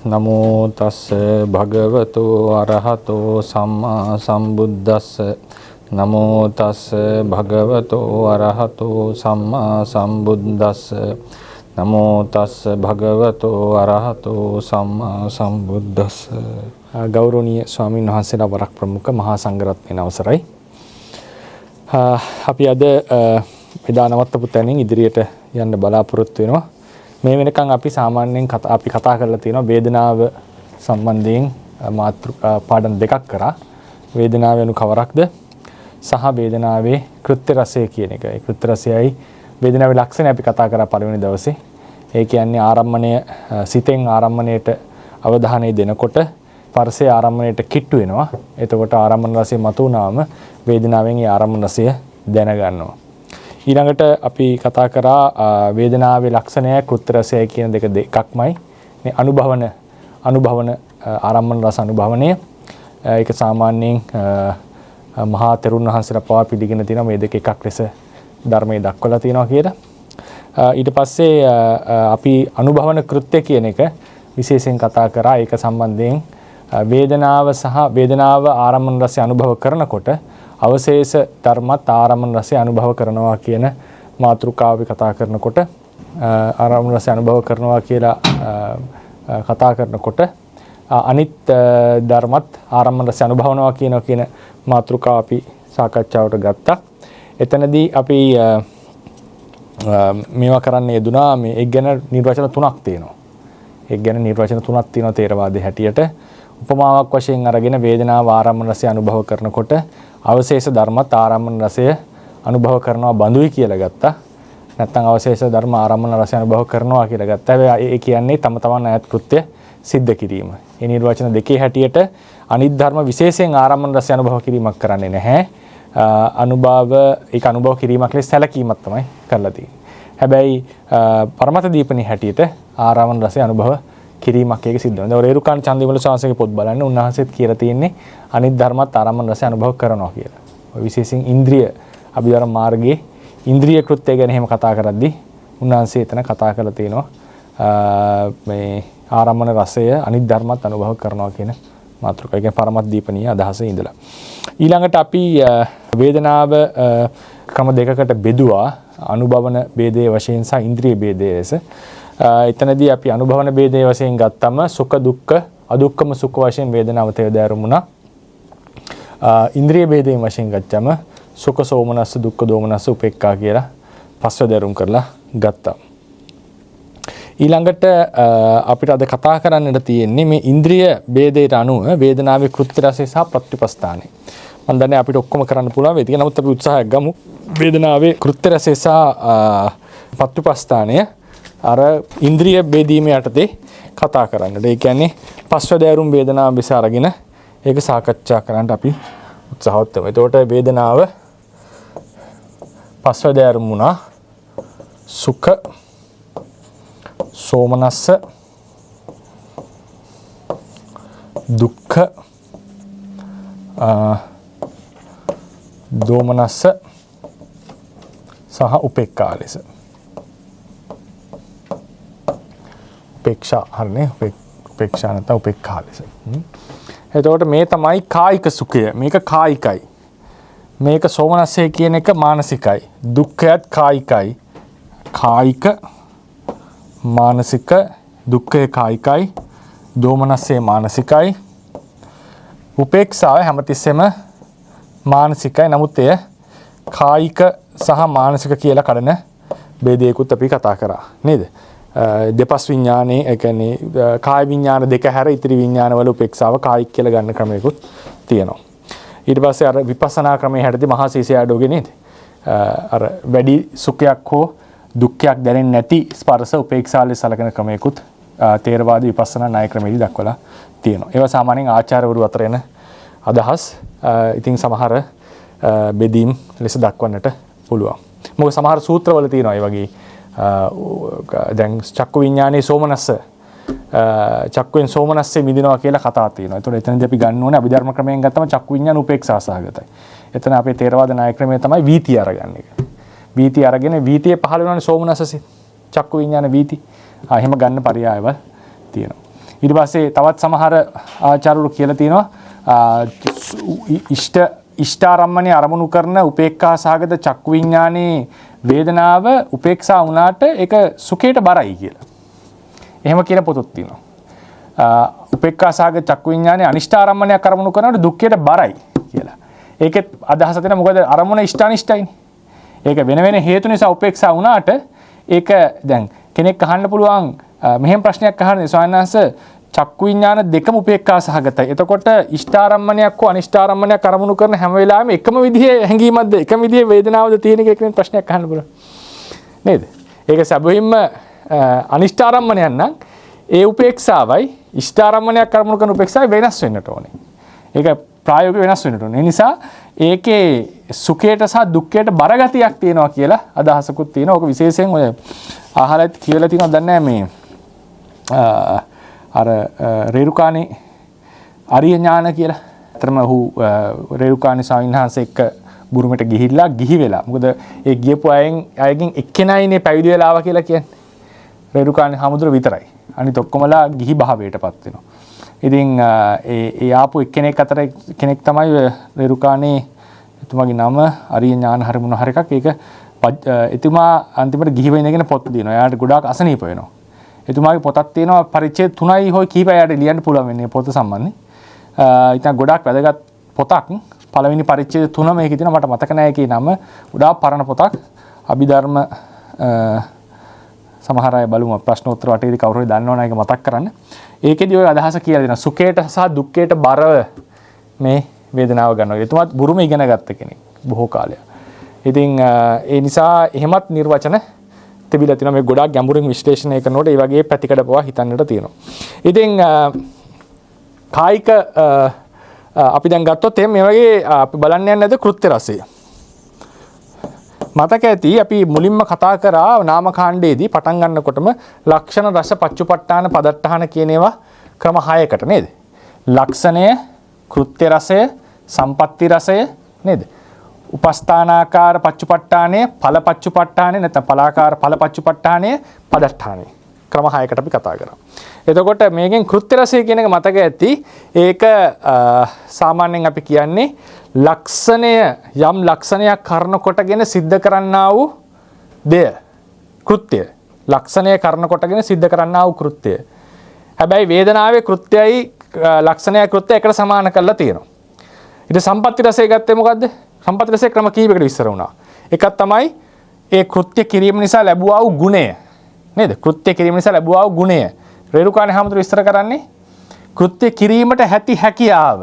නමෝ තස්ස භගවතු අරහතෝ සම්මා සම්බුද්දස්ස නමෝ තස්ස භගවතු අරහතෝ සම්මා සම්බුද්දස්ස නමෝ තස්ස භගවතු අරහතෝ සම්මා සම්බුද්දස්ස. ගෞරවනීය ස්වාමීන් වහන්සේලා වරක් ප්‍රමුඛ මහා සංඝරත්නයන් අවසරයි. අපි අද එදා නවත්තපු තැනින් ඉදිරියට යන්න බලාපොරොත්තු වෙනවා. මේ වෙනකන් අපි සාමාන්‍යයෙන් කතා කරලා තියෙනවා වේදනාව සම්බන්ධයෙන් පාඩම් දෙකක් කරා. වේදනාව යනු කවරක්ද සහ වේදනාවේ කෘත්‍ය රසය කියන එක. ඒ කෘත්‍ය රසයයි වේදනාවේ ලක්ෂණ අපි කතා කරා පළවෙනි දවසේ. ඒ කියන්නේ ආරම්මණය සිතෙන් ආරම්මණයට අවධානය දෙනකොට පරසේ ආරම්මණයට කිට්ටු වෙනවා. එතකොට ආරම්මන රසය මතු වුණාම වේදනාවෙන් ඒ ආරම්මන රසය දැනගන්නවා. ඊළඟට අපි කතා කරා වේදනාවේ ලක්ෂණය කෘත්‍ය රසය කියන දෙකක්මයි. මේ අනුභවන ආරම්මන රස අනුභවණය. ඒක සාමාන්‍යයෙන් මහා තෙරුන් වහන්සේලා පවා පිළිගෙන තියෙනවා මේ දෙක එකක් ලෙස ධර්මයේ දක්වලා තියෙනවා කියලා. ඊට පස්සේ අපි අනුභවන කෘත්‍ය කියන එක විශේෂයෙන් කතා කරා. ඒක සම්බන්ධයෙන් වේදනාව සහ වේදනාව ආරම්මන රසය අනුභව කරනකොට අවශේෂ ධර්මත් ආරම්මන රසය අනුභව කරනවා කියන මාතෘකාව කතා කරනකොට ආරම්මන රසය අනුභව කරනවා කියලා කතා කරනකොට අනිත් ධර්මත් ආරම්මන රසය අනුභවනවා කියන මාතෘකාව අපි සාකච්ඡාවට ගත්තා. එතනදී අපි මේවා කරන්න යෙදුනා. මේ එක් ගැන නිර්වචන තුනක් තියෙනවා. එක් ගැන නිර්වචන තුනක් තියෙනවා තේරවාදයේ හැටියට. උපමාවක් වශයෙන් අරගෙන වේදනාව ආරම්මන රසය අනුභව කරනකොට අවශේෂ ධර්මත් ආරම්මන රසය අනුභව කරනවා බඳුයි කියලා ගත්තා. නැත්නම් අවශේෂ ධර්ම ආරම්මන රසය අනුභව කරනවා කියලා ගත්තා. ඒ කියන්නේ තම තමන් අයත් කෘත්‍ය සිද්ධ කිරීම. මේ නිර්වචන දෙකේ හැටියට අනිත් ධර්ම විශේෂයෙන් ආරම්මන රසය අනුභව කිරීමක් කරන්නේ නැහැ. ඒක අනුභව කිරීමක් ලෙස සැලකීමක් තමයි කරලා තියෙන්නේ. හැබැයි පරමත දීපණේ හැටියට ආරම්මන රසය අනුභව කිරීමක් ඒක සිද්ධ වෙනවා. දැන් රේරුකාණ චන්දිමල සාංශගේ පොත් බලන්න උන්වහන්සේත් කියලා තියෙන්නේ අනිත් ධර්මත් ආරම්මන රසය අනුභව කරනවා කියලා. ඔය විශේෂයෙන් ඉන්ද්‍රිය අභිධර්ම මාර්ගයේ ඉන්ද්‍රිය කෘත්‍ය ගැන එහෙම කතා කරද්දී උන්වහන්සේ එතන කතා කරලා තියෙනවා මේ ආරම්මන රසය අනිත් ධර්මත් අනුභව කරනවා කියන මාතෘකාව. ඒ කියන්නේ පරමත් දීපණීය අදහසේ ඉඳලා. ඊළඟට අපි වේදනාව ක්‍රම දෙකකට බෙදුවා. අනුභවන ભેදයේ වශයෙන් සහ ඉන්ද්‍රිය ભેදයේ ලෙස. එතනදී අපි අනුභවන ભેදයේ වශයෙන් ගත්තම සුඛ දුක්ඛ අදුක්ඛම සුඛ වශයෙන් වේදනාව තේරුමුණා. ඉන්ද්‍රිය ભેදයෙන් වශයෙන් ගත්තම සුඛ සෝමනස්ස දුක්ඛ දෝමනස්ස උපේක්ඛා කියලා පස්වදරුම් කරලා ගත්තා. ඊළඟට අපිට අද කතා කරන්නට තියෙන්නේ මේ ඉන්ද්‍රිය ભેදයට අනුව වේදනාවේ කෘත්‍ය රසය සහ ප්‍රතිපස්ථානය. මම දන්නේ අපිට ඔක්කොම කරන්න පුළුවන් වේද කියලා. නමුත් අපි උත්සාහයක් ගමු. වේදනාවේ කෘත්‍ය රසය සහ ප්‍රතිපස්ථානය අර ඉන්ද්‍රිය ભેදීම යටතේ කතා කරන්නට. ඒ කියන්නේ පස්වදෑරුම් වේදනාව විස අරගෙන ඒක සාකච්ඡා කරන්න අපි උත්සාහවත් වෙමු. එතකොට වේදනාව පස්වදෑරුම් වුණා සුඛ සෝමනස්ස දුක්ඛ දෝමනස්ස සහ උපේක්ඛා ලෙස. උපේක්ෂා හරිනේ උපේක්ෂා නැත්නම් උපේක්ඛා ලෙස. එතකොට මේ තමයි කායික සුඛය. මේක කායිකයි. මේක සෝමනස්සය කියන එක මානසිකයි. දුක්ඛයත් කායිකයි. කායික මානසික දුක්ඛය කායිකයි. දෝමනස්සය මානසිකයි. උපේක්ෂාව හැමතිස්සෙම මානසිකයි. නමුත් එය කායික සහ මානසික කියලා කඩන ભેදයකුත් අපි කතා කරා නේද? දෙපස් විඥානයේ ඒ කියන්නේ කාය විඥාන දෙක හැර ඉතිරි විඥානවල උපේක්ෂාව කායික කියලා ගන්න ක්‍රමයකුත් තියෙනවා. ඊට පස්සේ අර විපස්සනා ක්‍රමයේ හැටදී මහා සීසයඩෝගේ නේද? අර වැඩි සුඛයක් හෝ දුක්ඛයක් දැනෙන්නේ නැති ස්පර්ශ උපේක්ෂා ලෙස සලකන ක්‍රමයකුත් තේරවාදී විපස්සනා ණය ක්‍රමයේදී දක්වලා තියෙනවා. ඒවා සාමාන්‍යයෙන් ආචාර්යවරු අතර එන අදහස්. ඉතින් සමහර බෙදීම් ලෙස දක්වන්නට පුළුවන්. මොකද සමහර සූත්‍රවල තියෙනවා ඒ වගේ දැන් චක්කු විඥානයේ සෝමනස්ස චක්කුවෙන් සෝමනස්සේ මිදිනවා කියලා කතා තියෙනවා. ඒතකොට එතනදී අපි ගන්න ඕනේ අභිධර්ම ක්‍රමයෙන් ගත්තම චක්කු විඥාන උපේක්ෂා සහගතයි. එතන අපේ තේරවාද ණය ක්‍රමය තමයි වීතිය අරගන්න එක. වීතිය අරගෙන වීතියේ පහළ වෙනවනේ සෝමනස්ස චක්කු විඥාන වීති. එහෙම ගන්න පරයයවල් තියෙනවා. ඊට පස්සේ තවත් සමහර ආචාර්යවරු කියලා තියෙනවා ඉෂ්ඨාරම්මණය අරමුණු කරන උපේක්ඛා සහගත චක්කු විඥානයේ වේදනාව උපේක්ෂා වුණාට ඒක සුඛයට බරයි කියලා. එහෙම කියලා පොතක් තියෙනවා. උපේක්ඛා සහගත චක්කු විඥානයේ අනිෂ්ඨාරම්මණයක් අරමුණු කරනකොට දුක්ඛයට බරයි කියලා. ඒකෙත් අදහස තියෙනවා මොකද අරමුණ ඉෂ්ඨානිෂ්ඨයිනේ. ඒක වෙන වෙන හේතු නිසා උපේක්ෂා වුණාට ඒක දැන් කෙනෙක් අහන්න පුළුවන් මෙහෙම ප්‍රශ්නයක් අහන්නේ ස්වාමීන් වහන්සේ චක්කු විඥාන දෙකම උපේක්ඛා සහගතයි. එතකොට ඉෂ්ඨාරම්මණයක් හෝ අනිෂ්ඨාරම්මණයක් අරමුණු කරන හැම වෙලාවෙම එකම විදිහේ හැඟීමක්ද එකම විදිහේ වේදනාවක්ද තියෙන එක කෙනෙක් ප්‍රශ්නයක් අහන්න පුළුවන්. නේද? ඒක සැබවින්ම අනිෂ්ඨාරම්මණයක් නම් ඒ උපේක්ෂාවයි ඉෂ්ඨාරම්මණයක් අරමුණු කරන උපේක්ෂාවයි වෙනස් වෙන්නට ඕනේ. ඒක ප්‍රායෝගිකව වෙනස් වෙන්නට ඕනේ. ඒ නිසා ඒකේ සුඛයට සහ දුක්ඛයට බරගතියක් තියෙනවා කියලා අදහසකුත් තියෙනවා. ඕක විශේෂයෙන් ඔය අහලත් කියලා තියෙනවද දන්නේ නැහැ මේ අර රේරුකාණේ ආර්ය ඥාන කියලා. අතරම ඔහු රේරුකාණේ ස්වාමීන් වහන්සේ එක්ක බුරුමෙට ගිහිල්ලා ගිහි වෙලා. මොකද ඒ ගියපු අයගෙන් එක්කෙනයිනේ පැවිදි වෙලා ආවා කියලා කියන්නේ. රේරුකාණේ හාමුදුරුවෝ විතරයි. අනිත ඔක්කොමලා ගිහි භාවයටපත් වෙනවා. ඉතින් ඒ ආපු එක්කෙනෙක් අතර කෙනෙක් තමයි රේරුකාණේ එතුමාගේ නම ආර්ය ඥාන හරි මොන හරි එකක්. ඒක එතුමා අන්තිමට ගිහි වෙන ඉඳගෙන පොත් දිනනවා. එයාට ගොඩාක් අසනීප වෙනවා. එතුමාගේ පොතක් තියෙනවා පරිච්ඡේද 3යි හොයි කීපයකට ලියන්න පුළුවන් වෙන්නේ පොත සම්බන්ධයෙන්. ඉතින් ගොඩාක් වැදගත් පොතක්. පළවෙනි පරිච්ඡේද 3 මේකේ තියෙනවා මට මතක නැහැ ඒකේ නම. ගොඩාක් පරණ පොතක්. අභිධර්ම සමහර අය බලමු ප්‍රශ්නෝත්තර වටේදී කවුරු හරි දන්නවනම් ඒක මතක් කරන්න. ඒකෙදී ඔය අදහස කියලා දෙනවා සුඛයට සහ දුක්ඛයට බරව මේ වේදනාව ගන්නවා. එතුමාත් බුරුම ඉගෙන ගත්ත කෙනෙක් බොහෝ කාලයක්. ඉතින් ඒ නිසා එහෙමත් නිර්වචන තිබිලා තියෙනවා මේ ගොඩාක් ගැඹුරින් විශ්ලේෂණය කරනකොට ඒ වගේ පැතිකඩ පවා හිතන්නට තියෙනවා. ඉතින් කායික අපි දැන් ගත්තොත් එහෙනම් මේ වගේ අපි බලන්න යන්නේ නැද්ද කෘත්‍ය රසය. මතක ඇති අපි මුලින්ම කතා කරා නාම කාණ්ඩයේදී පටන් ගන්නකොටම ලක්ෂණ රස පච්චුපට්ඨාන පදට්ඨාන කියන ඒවා ක්‍රම 6කට නේද? ලක්ෂණය, කෘත්‍ය රසය, සම්පatti රසය නේද? උපස්ථානාකාර පච්චුපට්ඨානය, ඵල පච්චුපට්ඨානය නැත්නම් ඵලාකාර ඵල පච්චුපට්ඨානය, පදට්ඨානය. ක්‍රම 6කට අපි කතා කරා. එතකොට මේකෙන් කෘත්‍ය රසය කියන එක මතක ඇති. ඒක සාමාන්‍යයෙන් අපි කියන්නේ ලක්ෂණය යම් ලක්ෂණයක් කරන කොටගෙන සිද්ධ කරන්නා වූ දෙය. කෘත්‍ය. ලක්ෂණය කරන කොටගෙන සිද්ධ කරන්නා වූ කෘත්‍ය. හැබැයි වේදනාවේ කෘත්‍යයි ලක්ෂණය කෘත්‍ය එකට සමාන කරලා තියෙනවා. ඊට සම්පatti රසය ගත්තේ මොකද්ද? සම්පatti රසය ක්‍රම කීපයකට විස්තර වුණා. එකක් තමයි ඒ කෘත්‍ය කිරීම නිසා ලැබුවා වූ ගුණය. නේද? කෘත්‍ය කිරීම නිසා ලැබුවා වූ ගුණය. රේරුකාණේ හැමතුරු විස්තර කරන්නේ කෘත්‍ය කිරීමට ඇති හැකියාව.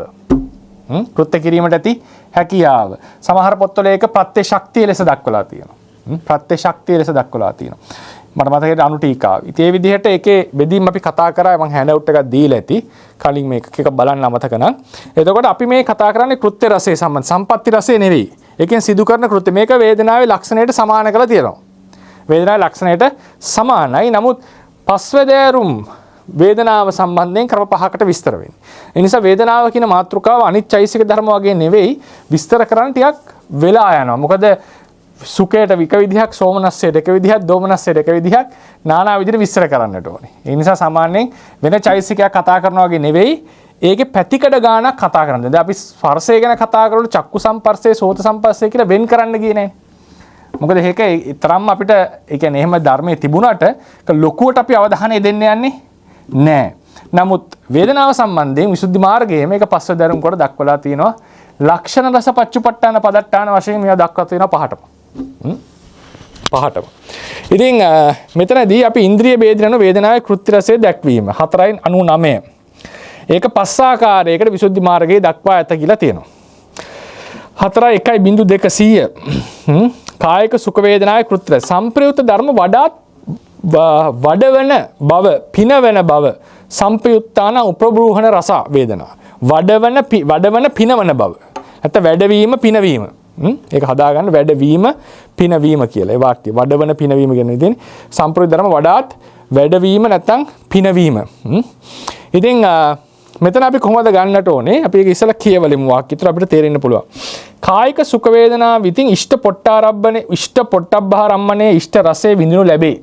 කෘත්‍ය කිරීමට ඇති හැකියාව. සමහර පොත්වල ඒක ප්‍රත්‍ය ශක්තිය ලෙස දක්වලා තියෙනවා. ප්‍රත්‍ය ශක්තිය ලෙස දක්වලා තියෙනවා. මට මතකයි අනු ටීකාව. ඉතින් ඒ විදිහට ඒකේ බෙදීම් අපි කතා කරා මම හෑන්ඩ් අවුට් එකක් දීලා ඇති. කලින් මේක එක බලන්න අමතක නම්. එතකොට අපි මේ කතා කරන්නේ කෘත්‍ය රසය සම්බන්ධ සම්පatti රසය නෙවෙයි. ඒකෙන් සිදු කරන කෘත්‍ය මේක වේදනාවේ ලක්ෂණයට සමාන කරලා තියෙනවා. වේදනාවේ ලක්ෂණයට සමානයි. නමුත් පස්වැදෑරුම් වේදනාව සම්බන්ධයෙන් ක්‍රම 5කට විස්තර වෙන්නේ. ඒ නිසා වේදනාව කියන මාතෘකාව අනිත්‍යයිසික ධර්ම වගේ නෙවෙයි විස්තර කරන්න ටිකක් වෙලා යනවා. මොකද සුඛයට එක විදිහක්, සෝමනස්සයට එක විදිහක්, දෝමනස්සයට එක විදිහක් নানা විදිහට විස්තර කරන්නට ඕනේ. ඒ නිසා සාමාන්‍යයෙන් වෙන චෛසිකයක් කතා කරනවා වගේ නෙවෙයි ඒකේ පැතිකඩ ගානක් කතා කරන්නේ. දැන් අපි ස්පර්ශය ගැන කතා කරනකොට චක්කු සම්පර්ශය, සෝත සම්පර්ශය කියලා වෙන් කරන්න ගියේ නැහැ. මොකද ඒක තරම් අපිට ඒ කියන්නේ එහෙම ධර්මයේ තිබුණාට ලොකුවට අපි අවධානය දෙන්න යන්නේ නැහැ. නමුත් වේදනාව සම්බන්ධයෙන් විසුද්ධි මාර්ගයේ මේක පස්වැදෑරුම් කොට දක්වලා තියෙනවා. ලක්ෂණ රස පච්චුපට්ඨාන පදට්ඨාන වශයෙන් මේවා දක්වලා තියෙනවා 5ටම. 5ටම. ඉතින් මෙතනදී අපි ඉන්ද්‍රිය ભેදන වේදනාවේ කෘත්‍ය රසය දැක්වීම 4:99. ඒක 5 ආකාරයකට විසුද්ධි මාර්ගයේ දක්වා ඇත කියලා තියෙනවා. 4:1.200 කායික සුඛ වේදනාවේ කෘත්‍ය රස සංප්‍රයුක්ත ධර්ම වඩාත් වඩවන බව, පිනවන බව, සංප්‍රයුක්තාන උපබ්‍රූහණ රස වේදනා. වඩවන පිනවන බව. නැත්නම් වැඩවීම පිනවීම. ඒක හදාගන්න වැඩවීම පිනවීම කියලා. ඒ වාක්‍යය වඩවන පිනවීම කියන ඉතින් සම්ප්‍රයුක්ත ධර්ම වඩාත් වැඩවීම නැත්නම් පිනවීම. ඉතින් මෙතන අපි කොහොමද ගන්නට ඕනේ? අපි ඒක ඉස්සලා කියවලමු වාක්‍යතර අපිට තේරෙන්න පුළුවන්. කායික සුඛ වේදනා විතින් ඉෂ්ඨ පොට්ටාරම්මනේ, ඉෂ්ඨ පොට්ටබ්බාරම්මනේ, ඉෂ්ඨ රසේ විඳිනු ලැබේ.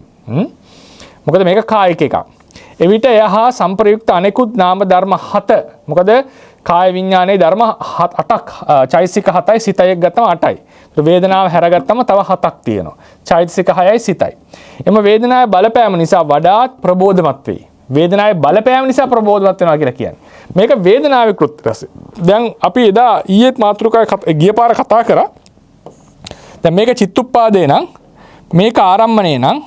මොකද මේක කායික එකක්. එවිට එය හා සංප්‍රයුක්ත අනෙකුත් නාම ධර්ම 7. මොකද කාය විඥානයේ ධර්ම 8ක් චෛතසික 7යි සිතයි ගත්තම 8යි. වේදනාව හැරගත්තම තව 7ක් තියෙනවා. චෛතසික 6යි සිතයි. එම වේදනාවේ බලපෑම නිසා වඩාත් ප්‍රබෝධමත් වෙයි. වේදනාවේ බලපෑම නිසා ප්‍රබෝධමත් වෙනවා කියලා කියන්නේ. මේක වේදනාවේ කෘත්‍ය රසය. දැන් අපි එදා ඊයේත් මාතෘකාවේ ගිය පාර කතා කරා. දැන් මේක චිත්තුප්පාදේ නම් මේක ආරම්මණේ නම්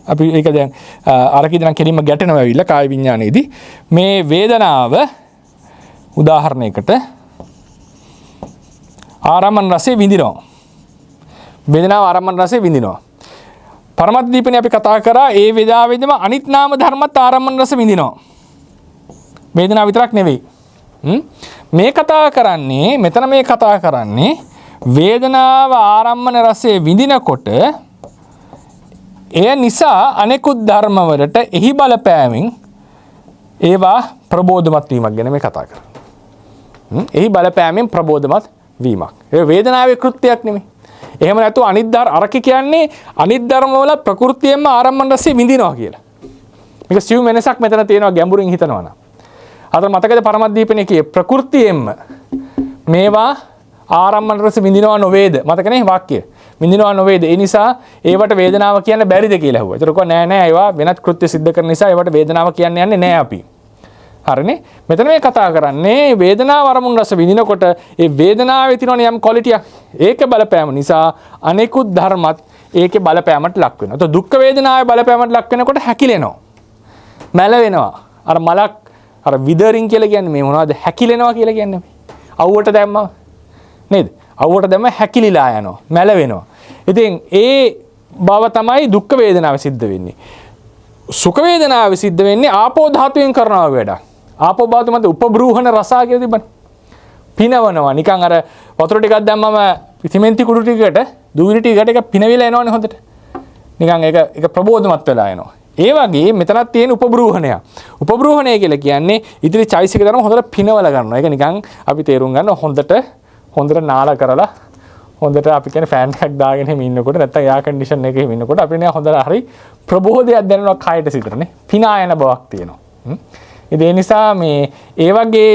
අපි ඒක දැන් අරකින් නම් කෙලින්ම ගැටෙනවා ඇවිල්ලා කාය විඥානයේදී මේ වේදනාව උදාහරණයකට ආරම්මන රසය විඳිනවා. වේදනාව ආරම්මන රසය විඳිනවා. පරමත් දීපනේ අපි කතා කරා ඒ වේදාවේදීම අනිත් නාම ධර්මත් ආරම්මන රස විඳිනවා. වේදනාව විතරක් නෙවෙයි. මේ කතා කරන්නේ මෙතන මේ කතා කරන්නේ වේදනාව ආරම්මන රසය විඳිනකොට එය නිසා අනෙකුත් ධර්ම වලට එහි බලපෑමෙන් ඒවා ප්‍රබෝධමත් වීමක් ගැන මේ කතා කරන්නේ. එහි බලපෑමෙන් ප්‍රබෝධමත් වීමක්. ඒ වේදනාවේ කෘත්‍යයක් නෙමෙයි. එහෙම නැතු අනිත් අරක කියන්නේ අනිත් ධර්ම වල ප්‍රകൃතියෙන්ම ආරම්මන රසය විඳිනවා කියලා. මේක සිව් වෙනසක් මෙතන තියෙනවා ගැඹුරින් හිතනවා නම්. අතන මතකද පරමද්දීපනේ කියේ ප්‍රകൃතියෙන්ම මේවා ආරම්මන රස විඳිනවා නොවේද? මතකනේ වාක්‍යය. විඳිනවා නොවේද? ඒ නිසා ඒවට වේදනාව කියන්න බැරිද කියලා ඇහුවා. ඒතර කොහොම නෑ ඒවා වෙනත් කෘත්‍ය සිද්ධ කරන නිසා ඒවට වේදනාව කියන්න යන්නේ නෑ අපි. හරිනේ? මෙතන මේ කතා කරන්නේ වේදනාව අරමුණු රස විඳිනකොට ඒ වේදනාවේ තියෙන යම් ක්වොලිටියක් ඒකේ බලපෑම නිසා අනෙකුත් ධර්මත් ඒකේ බලපෑමට ලක් වෙනවා. ඒතර දුක් වේදනාවේ බලපෑමට ලක් වෙනකොට හැකිලෙනවා. මැලවෙනවා. අර මලක් අර විදරින් කියලා කියන්නේ මේ මොනවද? හැකිලෙනවා කියලා කියන්නේ. අවුවට දැම්මම නේද? අවුවට දැම්ම හැකිලිලා යනවා. මැලවෙනවා. ඉතින් ඒ බව තමයි දුක් වේදනාවේ සිද්ධ වෙන්නේ. සුඛ වේදනාවේ සිද්ධ වෙන්නේ ආපෝ ධාතුවෙන් කරනවා වැඩක්. ආපෝ ධාතු මත උපබ්‍රූහණ රසා කියලා තිබ්බනේ. පිනවනවා. නිකන් අර වතුර ටිකක් දැම්මම සිමෙන්ති කුඩු ටිකකට දූවිලි ටිකකට එක පිනවිලා එනවනේ හොඳට. නිකන් ඒක ප්‍රබෝධමත් වෙලා එනවා. ඒ වගේ මෙතනත් තියෙන උපබ්‍රූහණය. උපබ්‍රූහණය කියලා කියන්නේ ඉදිරි චෛසික ධර්ම හොඳට පිනවලා ගන්නවා. ඒක නිකන් අපි තේරුම් ගන්න හොඳට නාලා කරලා හොඳට අපි කියන්නේ ෆෑන් එකක් දාගෙන එහෙම ඉන්නකොට නැත්නම් එයාර් කන්ඩිෂන් එකේ එහෙම ඉන්නකොට අපිට නිකන් හොඳට හරි ප්‍රබෝධයක් දැනෙනවා කයට සිතටනේ. පිනා යන බවක් තියෙනවා. ඒ නිසා මේ ඒ වගේ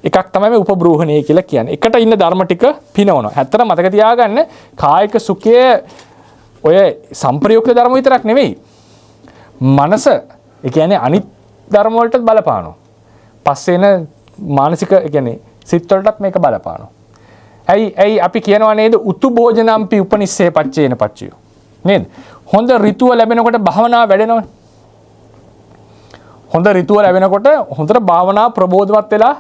එකක් තමයි මේ උපබ්‍රූහණය කියලා කියන්නේ. එකට ඉන්න ධර්ම ටික පිනවනවා. ඇත්තට මතක තියාගන්න කායික සුඛය ඔය සංප්‍රයුක්ත ධර්ම විතරක් නෙවෙයි. මනස ඒ කියන්නේ අනිත් ධර්ම වලටත් බලපානවා. පස්සේ එන මානසික ඒ කියන්නේ සිත් වලටත් මේක බලපානවා. ඇයි අපි කියනවා නේද උතු භෝජනම්පි උපනිස්සේ පච්චේන පච්චයෝ. නේද? හොඳ ඍතුව ලැබෙනකොට භාවනාව වැඩෙනවනේ. හොඳ ඍතුව ලැබෙනකොට හොඳට භාවනාව ප්‍රබෝධවත් වෙලා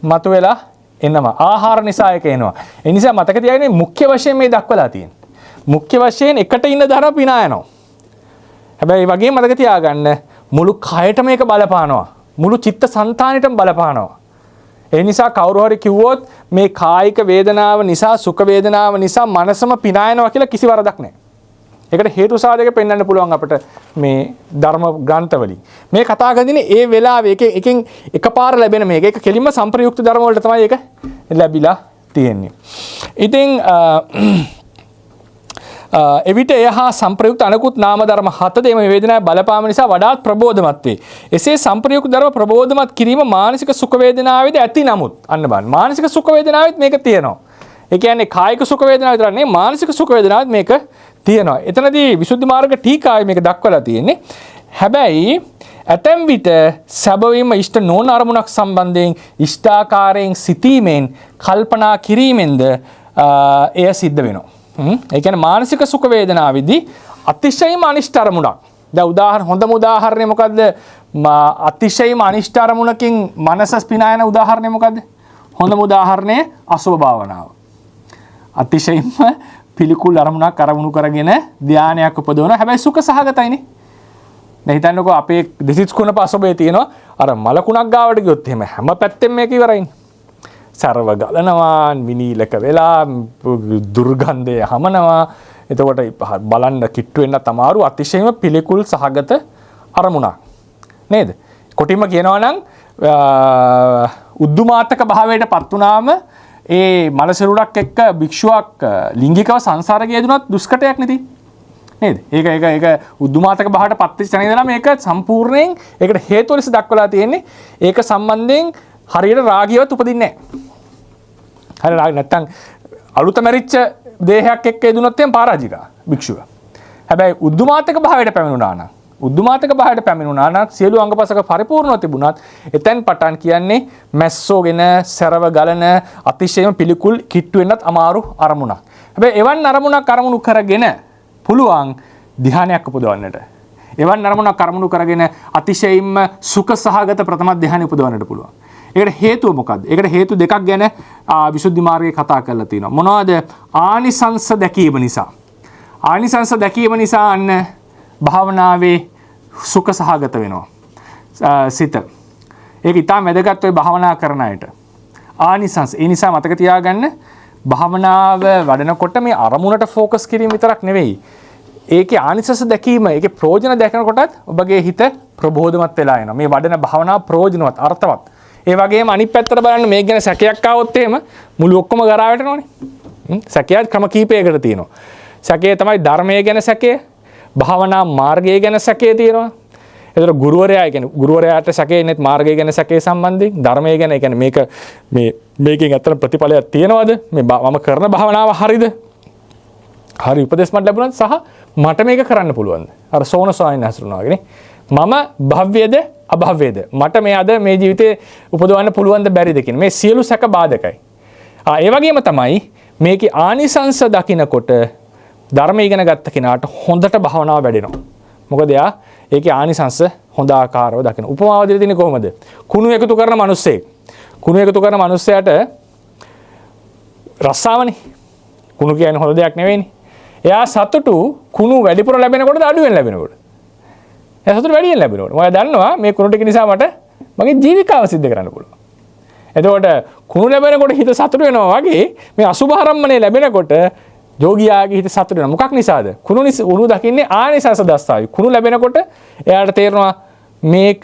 මතුවෙලා එනවා. ආහාර නිසා ඒක එනවා. ඒ නිසා මතක තියාගන්න මුඛ්‍ය වශයෙන් මේ දක්වලා තියෙන්නේ. මුඛ්‍ය වශයෙන් එකට ඉන්න ධර්ම පිනා යනවා. හැබැයි ඒ වගේම මතක තියාගන්න මුළු කයටම මේක බලපානවා. මුළු චිත්ත සංතානෙටම බලපානවා. ඒ නිසා කවුරු හරි කිව්වොත් මේ කායික වේදනාව නිසා සුඛ වේදනාව නිසා මනසම පිනා යනවා කියලා කිසි වරදක් නැහැ. ඒකට හේතු සාධක පෙන්වන්න පුළුවන් අපිට මේ ධර්ම ග්‍රන්ථවලින්. මේ කතා කරන්නේ ඒ වෙලාවේ එකෙන් එකපාර ලැබෙන මේක. ඒක කෙලින්ම සංප්‍රයුක්ත ධර්ම වලට තමයි ඒක ලැබිලා තියෙන්නේ. ඉතින් එවිට එය හා සංප්‍රයුක්ත අනෙකුත් නාම ධර්ම 7 මේ වේදනාවේ බලපාම නිසා වඩාත් ප්‍රබෝධමත් වේ. එසේ සංප්‍රයුක්ත ධර්ම ප්‍රබෝධමත් කිරීම මානසික සුඛ වේදනාවේදී ඇති නමුත් අන්න බලන්න මානසික සුඛ වේදනාවෙත් මේක තියෙනවා. ඒ කියන්නේ කායික සුඛ වේදනාව විතරක් නෙවෙයි මානසික සුඛ වේදනාවත් මේක තියෙනවා. එතනදී විසුද්ධි මාර්ග ටීකාවේ මේක දක්වලා තියෙන්නේ. හැබැයි ඇතැම් විට සැබවින්ම ඉෂ්ට නොවන අරමුණක් සම්බන්ධයෙන් ඉෂ්ඨාකාරයෙන් සිතීමෙන් කල්පනා කිරීමෙන්ද එය සිද්ධ වෙනවා. ඒ කියන්නේ මානසික සුඛ වේදනාවේදී අතිශයම අනිෂ්ඨ අරමුණක්. දැන් හොඳම උදාහරණය මොකද්ද? අතිශයම අනිෂ්ඨ අරමුණකින් මනස පිනා යන උදාහරණය මොකද්ද? හොඳම උදාහරණය අසුභ භාවනාව. අතිශයින්ම පිළිකුල් අරමුණක් අරමුණු කරගෙන ධානයක් උපදවනවා. හැබැයි සුඛ සහගතයිනේ. දැන් හිතන්නකෝ අපේ දෙසිස් කුණප අසුභය තියෙනවා. අර මලකුණක් ගාවට ගියොත් එහෙම හැම පැත්තෙම මේක ඉවරයිනේ. සර්ව ගලනවා, විනීලක වෙලා දුර්ගන්ධය හමනවා. එතකොට බලන්න කිට්ටු වෙන්න තමාරු අතිශයින්ම පිළිකුල් සහගත අරමුණක්. නේද? කොටිම කියනවා නම් උද්දුමාතක භාවයට පත් වුණාම ඒ මලසිරුරක් එක්ක භික්ෂුවක් ලිංගිකව සංසාරේ යෙදුනත් දුෂ්කටයක් නෙති. නේද? ඒක උද්දුමාතක භාවයට පත් වෙච්ච තැන ඉඳලා මේක සම්පූර්ණයෙන් ඒකට හේතු ලෙස දක්වලා තියෙන්නේ. ඒක සම්බන්ධයෙන් හරියට රාගියවත් උපදින්නේ නැහැ. හරි රාග නැත්තම් අලුත මැරිච්ච දේහයක් එක්ක එදුනොත් එම් පරාජිකා භික්ෂුව. හැබැයි උද්දුමාතක භාවයට පැමිණුණා නම් සියලු අංගපසක පරිපූර්ණව තිබුණත් එතෙන් පටන් කියන්නේ මැස්සෝගෙන සරව ගලන අතිශයම පිළිකුල් කිට්ටු වෙන්නත් අමාරු අරමුණක්. හැබැයි එවන් අරමුණක් අරමුණු කරගෙන පුළුවන් ධ්‍යානයක් උපදවන්නට. එවන් අරමුණක් අරමුණු කරගෙන අතිශයින්ම සුඛ සහගත ප්‍රථම ධ්‍යානෙ උපදවන්නට පුළුවන්. ඒකට හේතුව මොකද්ද? ඒකට හේතු දෙකක් ගැන විසුද්ධි මාර්ගයේ කතා කරලා තියෙනවා. මොනවද? ආනිසංස දැකීම නිසා. ආනිසංස දැකීම නිසා අන්න භාවනාවේ සුඛ සහගත වෙනවා. සිත. ඒක ඉතාම වැදගත් ඔය භාවනා කරන අයට. ආනිසංස. ඒ නිසා මතක තියාගන්න භාවනාව වඩනකොට මේ අරමුණට ફોකස් කිරීම විතරක් නෙවෙයි. ඒකේ ආනිසංස දැකීම, ඒකේ ප්‍රයෝජන දැකනකොටත් ඔබගේ හිත ප්‍රබෝධමත් වෙලා එනවා. මේ වඩන භාවනාව ප්‍රයෝජනවත්, අර්ථවත්. ඒ වගේම අනිත් පැත්තට බලන්න මේක ගැන සැකයක් ආවොත් එහෙම මුළු ඔක්කොම ගරා වැටෙනවනේ. සැකයක් ක්‍රම කීපයකට තියෙනවා. සැකය තමයි ධර්මයේ ගැන සැකය, භාවනා මාර්ගය ගැන සැකය තියෙනවා. ඒතර ගුරුවරයා කියන්නේ ගුරුවරයාට සැකේ නැත් මාර්ගය ගැන සැකේ සම්බන්ධයෙන් ධර්මයේ ගැන කියන්නේ මේකෙන් ඇත්තට ප්‍රතිඵලයක් තියනවද? මම කරන භාවනාව හරිද? හරි උපදෙස් මට ලැබුණාද සහ මට මේක කරන්න පුළුවන්ද? අර සෝන සායන හසුරුනවා වගේනේ. මම භව්‍යද අභව්‍යද? මට මේ අද මේ ජීවිතේ උපදවන්න පුළුවන්ද බැරිද කියන මේ සියලු සැක බාධකයි. ඒ වගේම තමයි මේකේ ආනිසංස දකිනකොට ධර්ම ඉගෙන ගත්ත කෙනාට හොඳට භාවනාව වැඩෙනවා. මොකද එයා ඒකේ ආනිසංස හොඳ ආකාරව දකින. උපමාව දෙලා තියෙන්නේ කොහොමද? කුණු එකතු කරන මිනිස්සෙක්. කුණු එකතු කරන මිනිස්සයාට රස්සාවනේ. කුණු කියන්නේ හොඳ දෙයක් නෙවෙයිනේ. එයා සතුටු කුණු වැඩිපුර ලැබෙනකොටද අඩුවෙන් ලැබෙනකොට? එයා සතුටු වැඩියෙන් ලැබෙනකොට. මම දන්නවා මේ කුණු ටික නිසා මට මගේ ජීවිකාව සිද්ධ කරන්න පුළුවන්. එතකොට කුණු ලැබෙනකොට හිත සතුටු වෙනවා වගේ මේ අසුභාරම්මණය ලැබෙනකොට යෝගියාගේ හිත සතුටු වෙනවා. මොකක් නිසාද? කුණු දකින්නේ ආනිසංස දස්සාවි. කුණු ලැබෙනකොට එයාට තේරෙනවා මේක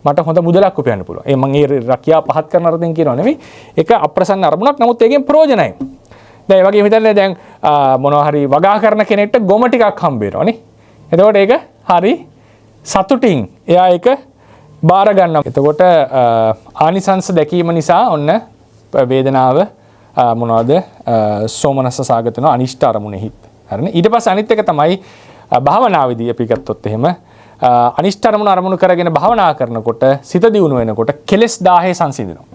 මට හොඳ මුදලක් උපයන්න පුළුවන්. මම ඒ රැකියාව පහත් කරන අරදින් කියනවා නෙවෙයි. ඒක අප්‍රසන්න අරමුණක්. නමුත් ඒකෙන් ප්‍රයෝජනයි. දැන් ඒ වගේ හිතන්නේ දැන් මොනවා හරි වගා කරන කෙනෙක්ට ගොම ටිකක් හම්බ වෙනවනේ. එතකොට ඒක හරි සතුටින් එයා ඒක බාර ගන්නවා. එතකොට ආනිසංස දැකීම නිසා ඔන්න වේදනාව මොනවද සෝමනස්ස සාගත වෙනවා අනිෂ්ඨ අරමුණෙහි. හරිනේ. ඊට පස්සේ අනිත් එක තමයි භාවනාවේදී අපි ගත්තොත් එහෙම අනිෂ්ඨ අරමුණු කරගෙන භාවනා කරනකොට සිත දියුණු වෙනකොට කෙලෙස් 1000 සංසිඳනවා.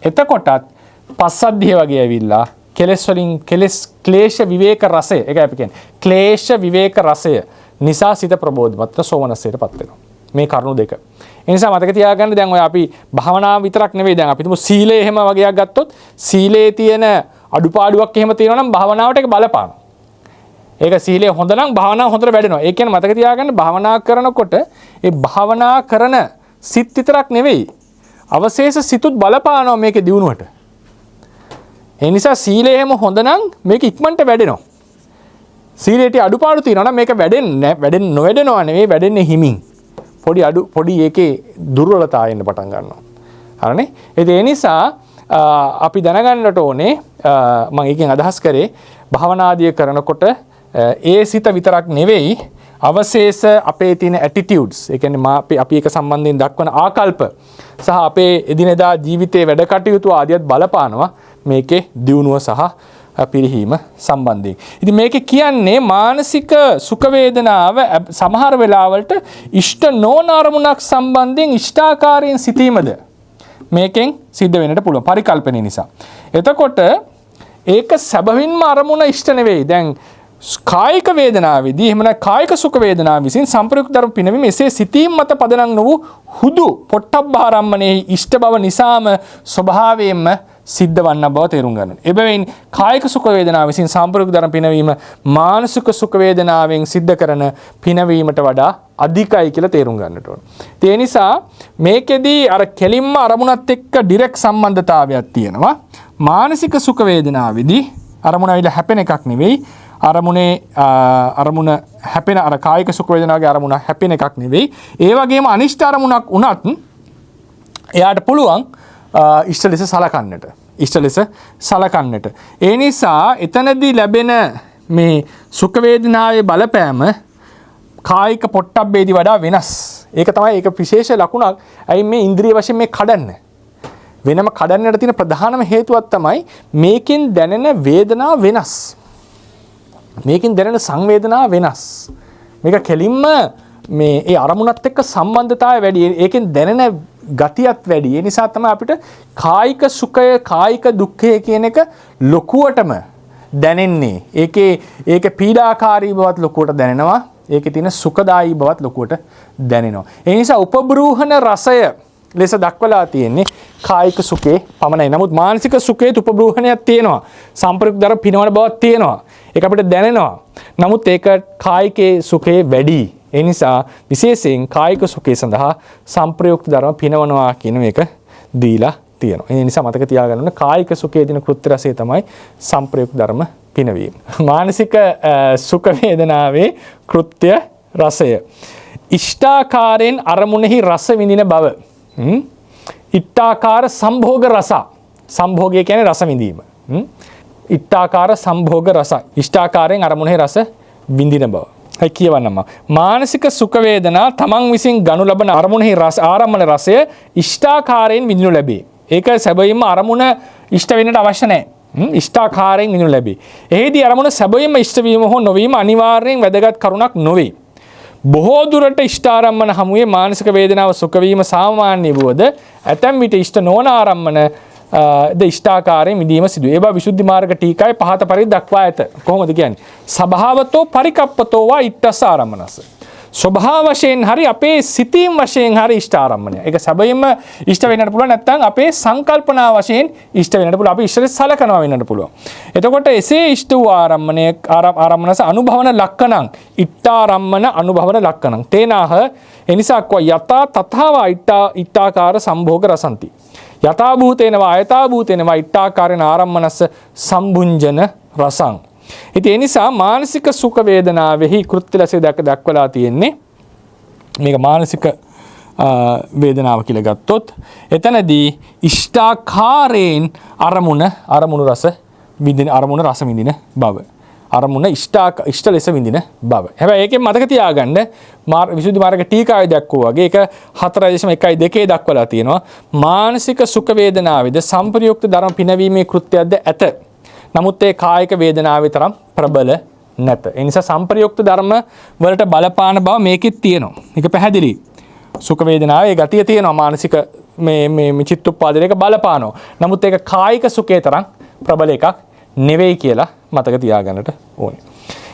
එතකොටත් පස්සද්ධිය වගේ ඇවිල්ලා කෙලෙස් වලින් ක්ලේශ විවේක රසය, ඒක අපි කියන්නේ ක්ලේශ විවේක රසය නිසා සිත ප්‍රබෝධමත් සෝමනස්සයටපත් වෙනවා. මේ කරුණු දෙක. ඒ නිසා මතක තියාගන්න දැන් ඔය අපි භාවනාව විතරක් නෙවෙයි දැන් අපි තුමු සීලය එහෙම වගේක් ගත්තොත් සීලේ තියෙන අඩුපාඩුවක් එහෙම තියෙනවා නම් භාවනාවට ඒක බලපානවා. ඒක සීලය හොඳ නම් භාවනාව හොඳට වැඩෙනවා. ඒ කියන්නේ මතක තියාගන්න භාවනා කරනකොට ඒ භාවනා කරන සිත් විතරක් නෙවෙයි අවශේෂ සිතුත් බලපානවා මේකේ දියුණුවට. ඒ නිසා සීලය එහෙම හොඳ නම් මේක ඉක්මනට වැඩෙනවා. සීලයට අඩුපාඩු තියෙනවා නම් මේක වැඩෙන්නේ නොවැඩෙනවා නෙවෙයි වැඩෙන්නේ හිමින්. පොඩි ඒකේ දුර්වලතා එන්න පටන් ගන්නවා. හරිනේ? ඒ නිසා අපි දැනගන්නට ඕනේ මම එකෙන් අදහස් කරේ භාවනාදිය කරනකොට ඒ සිත විතරක් නෙවෙයි අවශේෂ අපේ තියෙන ඇටිටියුඩ්ස්, ඒ කියන්නේ අපි එක සම්බන්ධයෙන් දක්වන ආකල්ප සහ අපේ එදිනෙදා ජීවිතයේ වැඩ කටයුතු ආදියත් බලපානවා මේකේ දියුණුව සහ පිරිහීම සම්බන්ධයෙන්. ඉතින් මේකේ කියන්නේ මානසික සුඛ වේදනාව සමහර වෙලාවලට ඉෂ්ට නොවන අරමුණක් සම්බන්ධයෙන් ඉෂ්ටාකාරයෙන් සිටීමද මේකෙන් සිද්ධ වෙන්නට පුළුවන් පරිකල්පනය නිසා. එතකොට ඒක සැබවින්ම අරමුණ ඉෂ්ට නෙවෙයි. දැන් කායික වේදනාවේදී එහෙම නැත්නම් කායික සුඛ වේදනාව විසින් සම්ප්‍රයුක්ත ධර්ම පිනවීම එසේ සිටීම මත පදනම් නො වූ හුදු පොට්ටබ්බාරම්මනේ ඉෂ්ට බව නිසාම ස්වභාවයෙන්ම සිද්ධ වන්න බව තේරුම් ගන්න. එබැවින් කායික සුඛ වේදනාව විසින් සම්ප්‍රයුක්ත ධර්ම පිනවීම මානසික සුඛ වේදනාවෙන් සිද්ධ කරන පිනවීමට වඩා අධිකයි කියලා තේරුම් ගන්නට ඕන. ඒ නිසා මේකෙදී අර කෙලින්ම අරමුණත් එක්ක ඩිරෙක්ට් සම්බන්ධතාවයක් තියෙනවා. මානසික සුඛ වේදනාවේදී අරමුණ ඇවිල්ලා හැපෙන එකක් නෙවෙයි. අරමුණ හැපෙන අර කායික සුඛ වේදනාවේ අරමුණ හැපෙන එකක් නෙවෙයි. ඒ වගේම අනිෂ්ඨ අරමුණක් වුණත් එයාට පුළුවන් ඉෂ්ට ලෙස සලකන්නට. ඒ නිසා එතනදී ලැබෙන මේ සුඛ වේදනාවේ බලපෑම කායික පොට්ටබ්බේදී වඩා වෙනස්. ඒක තමයි ඒක විශේෂ ලකුණක්. ඇයි මේ ඉන්ද්‍රිය වශයෙන් මේ කඩන්න? වෙනම කඩන්නට තියෙන ප්‍රධානම හේතුවක් තමයි මේකෙන් දැනෙන වේදනාව වෙනස්. මේකෙන් දැනෙන සංවේදනාව වෙනස්. මේක කෙලින්ම මේ ඒ අරමුණත් එක්ක සම්බන්ධතාවය වැඩි. ඒකෙන් දැනෙන ගතියත් වැඩි. ඒ නිසා තමයි අපිට කායික සුඛය, කායික දුක්ඛය කියන එක ලොකුවටම දැනෙන්නේ. ඒකේ පීඩාකාරී බවත් ලොකුවට දැනෙනවා. ඒකේ තියෙන සුඛදායී බවත් ලොකුවට දැනෙනවා. ඒ නිසා උපබ්‍රූහණ රසය ලෙස දක්වලා තියෙන්නේ කායික සුඛේ පමණයි. නමුත් මානසික සුඛේ උපබ්‍රූහණයක් තියෙනවා. සම්ප්‍රයුක්ත දර පිනවන බවක් තියෙනවා. ඒක අපිට දැනෙනවා. නමුත් ඒක කායිකේ සුඛේ වැඩි. ඒ නිසා විශේෂයෙන් කායික සුඛය සඳහා සම්ප්‍රයුක්ත ධර්ම පිනවනවා කියන මේක දීලා තියෙනවා. ඒ නිසා මතක තියාගන්න ඕනේ කායික සුඛයේ දින කෘත්‍ය රසය තමයි සම්ප්‍රයුක්ත ධර්ම පිනවීම. මානසික සුඛ වේදනාවේ කෘත්‍ය රසය. ඉෂ්ඨාකාරයෙන් අරමුණෙහි රස විඳින බව. ඉට්ඨාකාර සම්භෝග රස. සම්භෝගය කියන්නේ රස විඳීම. ඉට්ඨාකාර සම්භෝග රස. ඉෂ්ඨාකාරයෙන් අරමුණෙහි රස විඳින බව. හයි කියවන්නම මානසික සුඛ වේදනා තමන් විසින් ගනු ලබන අරමුණෙහි රස ආරම්මන රසය ඉෂ්ඨාකාරයෙන් විඳිනු ලැබේ. ඒක සැබවින්ම අරමුණ ඉෂ්ට වෙන්නට අවශ්‍ය නැහැ. ඉෂ්ඨාකාරයෙන් විඳිනු ලැබේ. එෙහිදී අරමුණ සැබවින්ම ඉෂ්ට වීම හෝ නොවීම අනිවාර්යෙන් වැදගත් කරුණක් නොවේ. බොහෝ දුරට ඉෂ්ඨාරම්මන හමුවේ මානසික වේදනාව සුඛ වීම සාමාන්‍ය වූද ඇතැම් විට ඉෂ්ට නොවන ආරම්මන ද ඉෂ්ඨාකාරයෙන් විඳීම සිදුවේ. ඒ බව විසුද්ධි මාර්ග ටීකාවේ පහත පරිදි දක්වා ඇත. කොහොමද කියන්නේ? සබහාවතෝ පරිකප්පතෝ වා ඉට්ඨස ආරම්මනස. ස්වභාව වශයෙන් හරි අපේ සිතීම් වශයෙන් හරි ඉෂ්ඨ ආරම්මණය. ඒක සැබවින්ම ඉෂ්ඨ වෙන්නට පුළුවන්. නැත්නම් අපේ සංකල්පනා වශයෙන් ඉෂ්ඨ වෙන්නට පුළුවන්. අපි ඉෂ්ඨ සලකනවා වෙන්නට පුළුවන්. එතකොට එසේ ඉෂ්ඨ වූ ආරම්මණය ආරම්මනස අනුභවන ලක්කණං ඉට්ඨාරම්මන අනුභවන ලක්කණං තේනාහ එනිසා කෝ යතා තථාවා ඉට්ඨාකාර සම්භෝග රසಂತಿ යථා භූතේන වා අයථා භූතේන වා ඉට්ඨාකාරේන ආරම්මනස්ස සම්බුඤ්ජන රසං. ඉතින් ඒ නිසා මානසික සුඛ වේදනාවෙහි කෘත්‍ය ලෙස දක්වලා තියෙන්නේ මේක මානසික වේදනාව කියලා ගත්තොත් එතනදී ඉෂ්ඨාකාරයෙන් අරමුණු රස විඳින බව. අරමුණ ඉෂ්ට ලෙස විඳින බව. හැබැයි ඒකෙන් මතක තියාගන්න විසුද්ධි මාර්ග ටීකාවේ දක්වුවා වගේ ඒක 4.1.2 දක්වලා තියෙනවා. මානසික සුඛ වේදනාවේද සම්ප්‍රයුක්ත ධර්ම පිනවීමේ කෘත්‍යයක්ද ඇත. නමුත් ඒ කායික වේදනාවේ තරම් ප්‍රබල නැත. ඒ නිසා සම්ප්‍රයුක්ත ධර්ම වලට බලපාන බව මේකෙත් තියෙනවා. ඒක පැහැදිලි. සුඛ වේදනාවේ ගතිය තියෙනවා මානසික මේ චිත්තුප්පාදයක බලපානවා. නමුත් ඒක කායික සුඛේ තරම් ප්‍රබල එකක් නෙවෙයි කියලා මතක තියාගන්නට ඕනේ.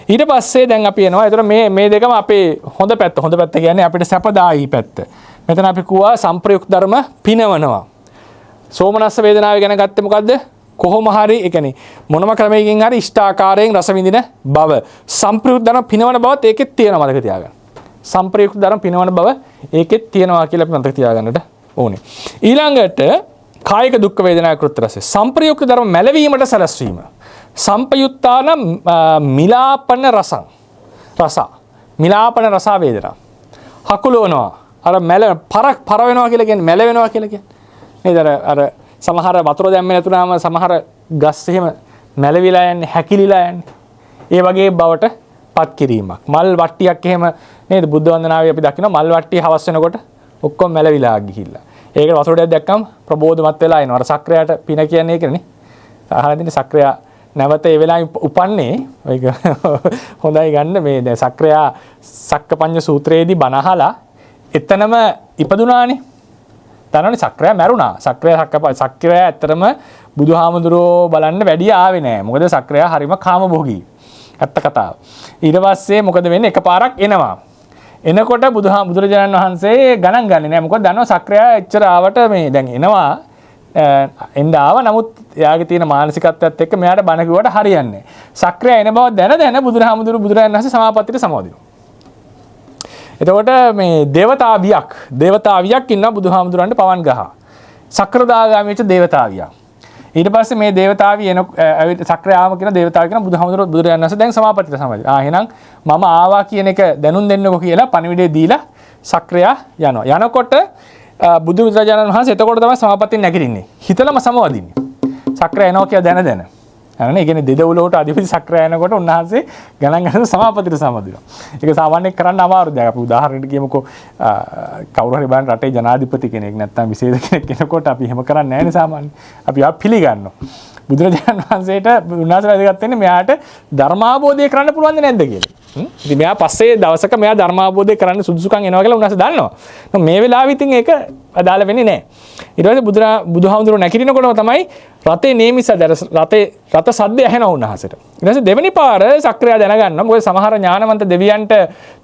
ඊට පස්සේ දැන් අපි එනවා. ඒතර මේ දෙකම අපේ හොඳ පැත්ත. හොඳ පැත්ත කියන්නේ අපිට සැපදායී පැත්ත. මෙතන අපි කිව්වා සම්ප්‍රයුක්ත ධර්ම පිනවනවා. සෝමනස්ස වේදනාව ගැන ගත්තේ මොකද්ද? කොහොම හරි ඒ කියන්නේ මොනම ක්‍රමයකින් හරි ඉෂ්ඨාකාරයෙන් රස විඳින බව. සම්ප්‍රයුක්ත ධර්ම පිනවන බවත් ඒකෙත් තියෙනවා මතක තියාගන්න. සම්ප්‍රයුක්ත ධර්ම පිනවන බව ඒකෙත් තියෙනවා කියලා අපි මතක තියාගන්නට ඕනේ. ඊළඟට කායික දුක් වේදනා කෘත්‍ය රස. සම්ප්‍රයුක්ත ධර්ම මැලවීමට සැලැස්වීම. සම්පයුත්තාන මිලාපන රසං. මිලාපන රස වේදනා. හකුලවනවා. අර පර වෙනවා කියලා කියන්නේ මැල වෙනවා කියලා කියන්නේ. නේද? අර සමහර වතුර දැම්මේ නැතුනම සමහර ගස් එහෙම මැලවිලා යන්නේ, හැකිලිලා යන්නේ. ඒ වගේ බවට පත් කිරීමක්. මල් වට්ටියක් එහෙම නේද? බුද්ධ වන්දනාවේ අපි දකිනවා මල් වට්ටිය හවස් වෙනකොට ඔක්කොම මැලවිලා ගිහිල්ලා. ඒකට වතුර ටිකක් දැක්කම ප්‍රබෝධමත් වෙලා එනවා. අර සක්‍රයාට පින කියන්නේ ඒකනේ. අහලා තියෙන සක්‍රයා නැවත ඒ වෙලාවේ උපන්නේ. ඒක හොඳයි ගන්න මේ දැන් සක්‍රයා සක්කපඤ්ඤ සූත්‍රයේදී බණ අහලා එතනම ඉපදුනානේ. තනවනේ සක්‍රයා මැරුණා. සක්‍රයා ඇත්තටම බුදුහාමුදුරෝ බලන්න වැඩි ආවේ නෑ. මොකද සක්‍රයා හරිම කාමභෝගී. ඇත්ත කතාව. ඊට පස්සේ මොකද වෙන්නේ? එකපාරක් එනවා. එනකොට බුදුරජාණන් වහන්සේ ගණන් ගන්නේ නෑ. මොකද දන්නවා සක්‍රයා එච්චර ආවට මේ දැන් එනවා. එන්න ආව. නමුත් එයාගේ තියෙන මානසිකත්වයත් එක්ක මෙයාට බණ කිව්වට හරියන්නේ නෑ. සක්‍රයා එන බව දැන බුදුරජාණන් වහන්සේ සමාපත්තියට සමාදිනවා. එතකොට මේ දේවතාවියක් ඉන්නවා බුදුහාමුදුරන්ට පවන් ගහ. සක්‍රදාගාමීච්ච දේවතාවියක්. ඊට පස්සේ මේ දේවතාවිය සක්‍රයාම කියන දේවතාවිය කියන බුදුරජාණන් වහන්සේ දැන් සමාපත්තියට සමාදිනවා. එහෙනම් මම ආවා කියන එක දැනුම් දෙන්නකෝ කියලා පණිවිඩය දීලා සක්‍රයා යනවා. යනකොට බුදුරජාණන් වහන්සේ එතකොට තමයි සමාපත්තියෙන් නැගිටින්නේ. හිතලම සමවදින්නේ. සක්‍රයා එනවා කියලා දැන. හරිනේ. ඒ කියන්නේ දෙදවුලට අධිපති සක්‍රිය යනකොට උන්වහන්සේ ගණන් ගන්න සභාපතිට සමදිනවා. ඒක සාමාන්‍යයෙන් කරන්න අමාරුයි. දැන් අපි උදාහරණයක් කියමුකෝ කවුරු හරි බලන්න රටේ ජනාධිපති කෙනෙක් නැත්නම් විශේෂ කෙනෙක් කෙනකොට අපි එහෙම කරන්නේ නැහැ නේ සාමාන්‍යයෙන්. අපි ආ පිළිගන්නවා. බුදුරජාණන් වහන්සේට උන්වහන්සේලා ඉදගත් වෙන්නේ මෙයාට ධර්මාබෝධය කරන්න පුළුවන්ද නැද්ද කියලා. ඉතින් මෙයා පස්සේ දවසක මෙයා ධර්මාබෝධය කරන්න සුදුසුකම් එනවා කියලා උන්වහන්සේ දන්නවා. මේ වෙලාවෙ ඉතින් ඒක අදාළ වෙන්නේ නැහැ. ඊට පස්සේ බුදුහාමුදුරුවෝ නැගිටිනකොටම තමයි රතේ නේමිසද රත සද්ද ඇහෙනවා උන්වහන්සේට. ඊට පස්සේ දෙවෙනි පාර සක්‍රියා දැනගන්නවා. මොකද සමහර ඥානවන්ත දෙවියන්ට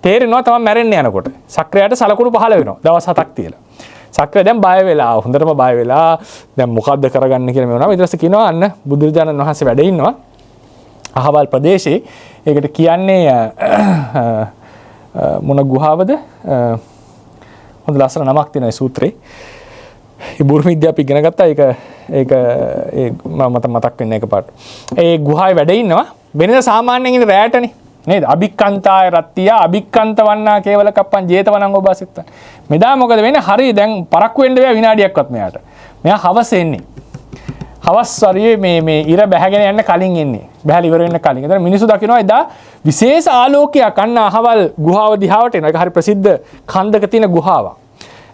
තේරෙනවා තමයි මැරෙන්න යනකොට. සක්‍රියාට සලකුණු පහළ වෙනවා. දවස් 7ක් තියලා. සක්‍රිය දැන් බය වෙලා හොඳටම බය වෙලා දැන් මොකද්ද කරගන්න කියලා මේ වුණා. ඊට පස්සේ කියනවා අන්න බුදුරජාණන් වහන්සේ වැඩ ඉන්නවා අහවල් ප්‍රදේශේ. ඒකට කියන්නේ මොන ගුහාවද? හොඳ ලස්සන නමක් තියෙනවා ඒ සූත්‍රේ. ඒ බුරුම විද්‍යාව අපි ඉගෙන ගත්තා. ඒක මට මතක් වෙන්නේ එකපාරට. ඒ ගුහාවේ වැඩ ඉන්නවා. වෙනද සාමාන්‍යයෙන් ඉන්නේ රැයටනේ. නේද? අභික්කන්තාය රත්තිය අභික්කන්ත වන්නා කේවල කප්පන් ජේතවනං ඔබසිත. මෙදා මොකද වෙන්නේ? හරි දැන් පරක්කු වෙන්න බෑ විනාඩියක්වත් මෙයාට. මෙයා හවස එන්නේ. හවස් වරියේ මේ ඉර බැහැගෙන යන්න කලින් එන්නේ. බැහැලා ඉවර වෙන්න කලින්. ඒතර මිනිස්සු දකිනවා එදා විශේෂ ආලෝකයක් අන්න අහවල් ගුහාව දිහාවට එනවා. ඒක හරි ප්‍රසිද්ධ කන්දක තියෙන ගුහාවක්.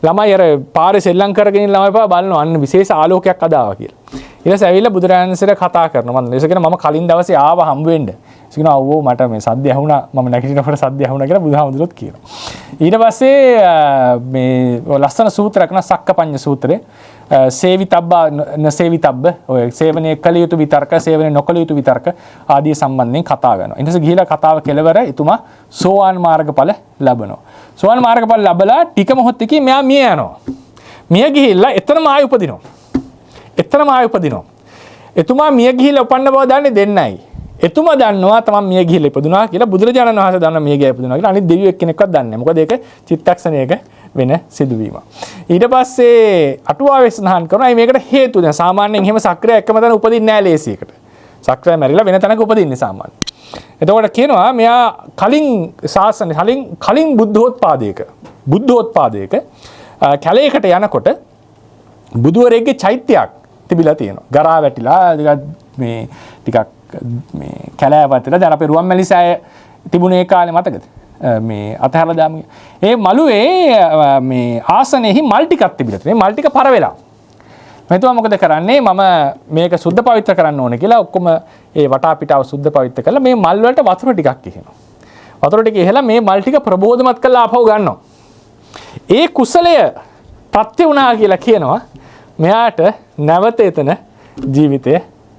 ළමයි අර පාරේ සෙල්ලම් කරගෙන ළමයි පාව බලනවා අන්න විශේෂ ආලෝකයක් අදාවා කියලා. ඊට පස්සේ ඇවිල්ලා බුදුරජාණන්සේට කතා කරනවා. මම ඒසගෙන මම කලින් දවසේ ආවා හම්බ වෙන්න. ඒසගෙන අවෝ මට මේ සද්ද ඇහුණා. මම නැගිටිනකොට සද්ද ඇහුණා කියලා බුදුහාමුදුරුවෝත් කියනවා. ඊට පස්සේ මේ ලස්සන සූත්‍රයක් න සක්කපඤ්ඤ සූත්‍රය. සේවිතබ්බා නසේවිතබ්බ ඔය සේවනයේ කළ යුතු විතර්ක සේවනයේ නොකළ යුතු විතර්ක ආදී සම්බන්ධයෙන් කතා කරනවා. ඊට පස්සේ ගිහිලා කතාව කෙලවර එතුමා සෝවාන් මාර්ගඵල ලබනවා. සෝවාන් මාර්ගඵල ලැබලා ටික මොහොතකින් මෙයා මිය යනවා. මිය ගිහිල්ලා එතනම ආයෙ උපදිනවා. එතුමා මිය ගිහිල්ලා උපන්න බව දන්නේ දෙන්නයි. එතුමා දන්නවා තමන් මිය ගිහිල්ලා ඉපදුනා කියලා. බුදුරජාණන් වහන්සේ දන්නවා මිය ගියා ඉපදුනා කියලා. අනිත් දෙවියෝ එක්කෙනෙක්වත් දන්නේ නැහැ. මොකද ඒක චිත්තක්ෂණයක වෙන සිදුවීමක්. ඊට පස්සේ අටුවාවේ සඳහන් කරනවා මේකට හේතුව. දැන් සාමාන්‍යයෙන් එහෙම සක්‍රිය එකම තැන උපදින්නේ නැහැ ලේසියකට. සක්‍රිය මැරිලා වෙන තැනක උපදින්නේ සාමාන්‍යයෙන්. එතකොට කියනවා මෙයා කලින් ශාසන කලින් බුද්ධෝත්පාදයක කැලේකට යනකොට බුදුවරයෙක්ගේ චෛත්‍යයක් තිබිලා තියෙනවා. ගරා වැටිලා ටිකක් මේ කැලෑවතට දැන් අපේ රුවන්මැලිසෑය තිබුණේ ඒ කාලේ මතකද? මේ අතහැරලා දාමු. ඒ මළුවේ මේ ආසනයේහි මල් ටිකක් තිබිලා තියෙනවා. මල් ටික පර වෙලා. මෙතුමා මොකද කරන්නේ? මම මේක සුද්ධ පවිත්‍ර කරන්න ඕනේ කියලා ඔක්කොම ඒ වටා පිටාව සුද්ධ පවිත්‍ර කරලා මේ මල් වලට වතුර ටිකක් ඉහිනවා. වතුර ටික ඉහලා මේ මල් ටික ප්‍රබෝධමත් කරලා ආපහු ගන්නවා. ඒ කුසලය ප්‍රත්‍ය වුණා කියලා කියනවා. මෙයාට නැවත එතන ජීවිතය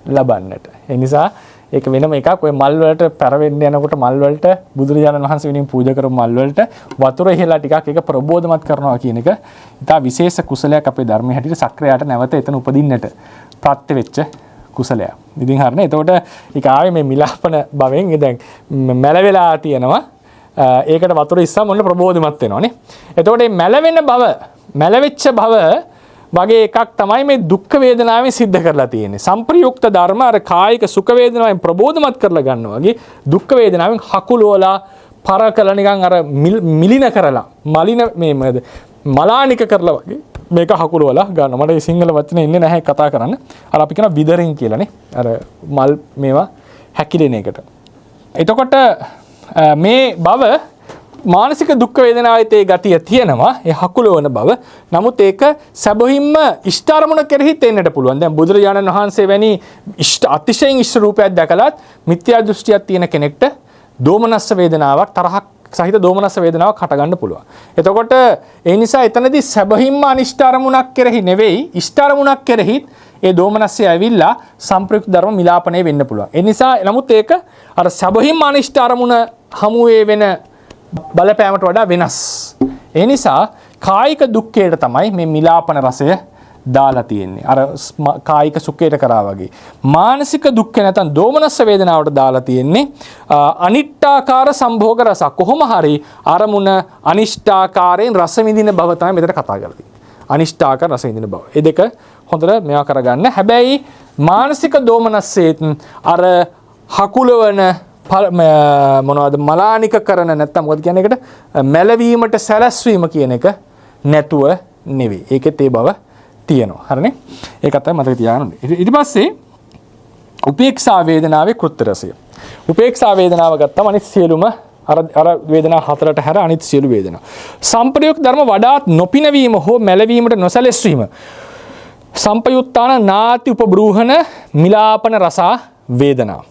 ලබන්නට. ඒ නිසා ඒක වෙනම එකක්. ඔය මල් වලට පැරවෙන්න යනකොට මල් වලට බුදුරජාණන් වහන්සේ වෙනින් පූජා කරපු මල් වලට වතුර ඉහලා ටිකක් ඒක ප්‍රබෝධමත් කරනවා කියන එක ඉතා විශේෂ කුසලයක් අපේ ධර්මයේ හැටියට සක්‍රියයට නැවත එතන උපදින්නට ප්‍රත්‍ය වෙච්ච කුසලයක්. ඉතින් හරිනේ. එතකොට ඒක ආවේ මේ මිලාපන භවෙන් දැන් මැලවෙලා තියෙනවා. ඒකට වතුර ඉස්සම මොන ප්‍රබෝධමත් වෙනවානේ. එතකොට මේ මැලවෙච්ච භව වගේ එකක් තමයි මේ දුක් වේදනාවෙන් සිද්ධ කරලා තියෙන්නේ. සංප්‍රයුක්ත ධර්ම අර කායික සුඛ වේදනාවෙන් ප්‍රබෝධමත් කරලා ගන්නවා වගේ දුක් වේදනාවෙන් හකුලවලා පර කළ නිකන් අර මිලින කරලා මලානික කරලා වගේ මේක හකුලවලා ගන්නවා. මට මේ සිංහල වචනේ ඉන්නේ නැහැ කතා කරන්න. අර අපි කියන විදරින් කියලානේ. අර මල් මේවා හැකිලෙන එකට. එතකොට මේ බව මානසික දුක් වේදනාවේ තේ ගතිය තියෙනවා. ඒ හකුලවන බව. නමුත් ඒක සැබවින්ම ඉෂ්ට අරමුණ කෙරෙහි තෙන්නට පුළුවන්. දැන් බුදුරජාණන් වහන්සේ වැනි අතිශයින් ඉෂ්ට රූපයක් දැකලත් මිත්‍යා දෘෂ්ටියක් තියෙන කෙනෙක්ට දෝමනස්ස වේදනාවක් තරහක් සහිත දෝමනස්ස වේදනාවක් හටගන්න පුළුවන්. එතකොට ඒ නිසා එතනදී සැබවින්ම අනිෂ්ට අරමුණක් කෙරෙහි නෙවෙයි ඉෂ්ට අරමුණක් කෙරෙහි ඒ දෝමනස්සය ඇවිල්ලා සංප්‍රයුක්ත ධර්ම මිලාපණය වෙන්න පුළුවන්. ඒ නිසා නමුත් ඒක අර සැබවින්ම අනිෂ්ට අරමුණ හමුවේ වෙන බලපෑමට වඩා වෙනස්. ඒ නිසා කායික දුක්ඛයට තමයි මේ මිලාපන රසය දාලා තියෙන්නේ. අර කායික සුඛයට කරා වගේ. මානසික දුක්ඛ නැත්නම් දෝමනස්ස වේදනාවට දාලා තියෙන්නේ අනිට්ඨාකාර සම්භෝග රස. කොහොම හරි අරමුණ අනිෂ්ඨාකාරයෙන් රස විඳින බව තමයි මෙතන කතා කරලා තියෙන්නේ. අනිෂ්ඨාකාර රස විඳින බව. ඒ දෙක හොඳට මේවා කරගන්න. හැබැයි මානසික දෝමනස්සෙත් අර හකුලවන මොනවද මලානික කරන නැත්තම් මොකද කියන්නේ ඒකට මැලවීමට සැලැස්වීම කියන එක නැතුව නෙවෙයි. ඒකෙත් ඒ බව තියෙනවා. හරිනේ? ඒකත් තමයි මතක තියාගන්න. ඊට පස්සේ උපේක්ෂා වේදනාවේ කෘත්‍ය රසය. උපේක්ෂා වේදනාව ගත්තම අනිත් සියලුම අර වේදනා හතරට හැර අනිත් සියලු වේදනා. සංප්‍රයුක්ත ධර්ම වඩාත් නොපිනවීම හෝ මැලවීමට නොසැලැස්වීම. සංපයුත්තාන නාති උපබ්‍රූහණ මිලාපන රසා වේදනා.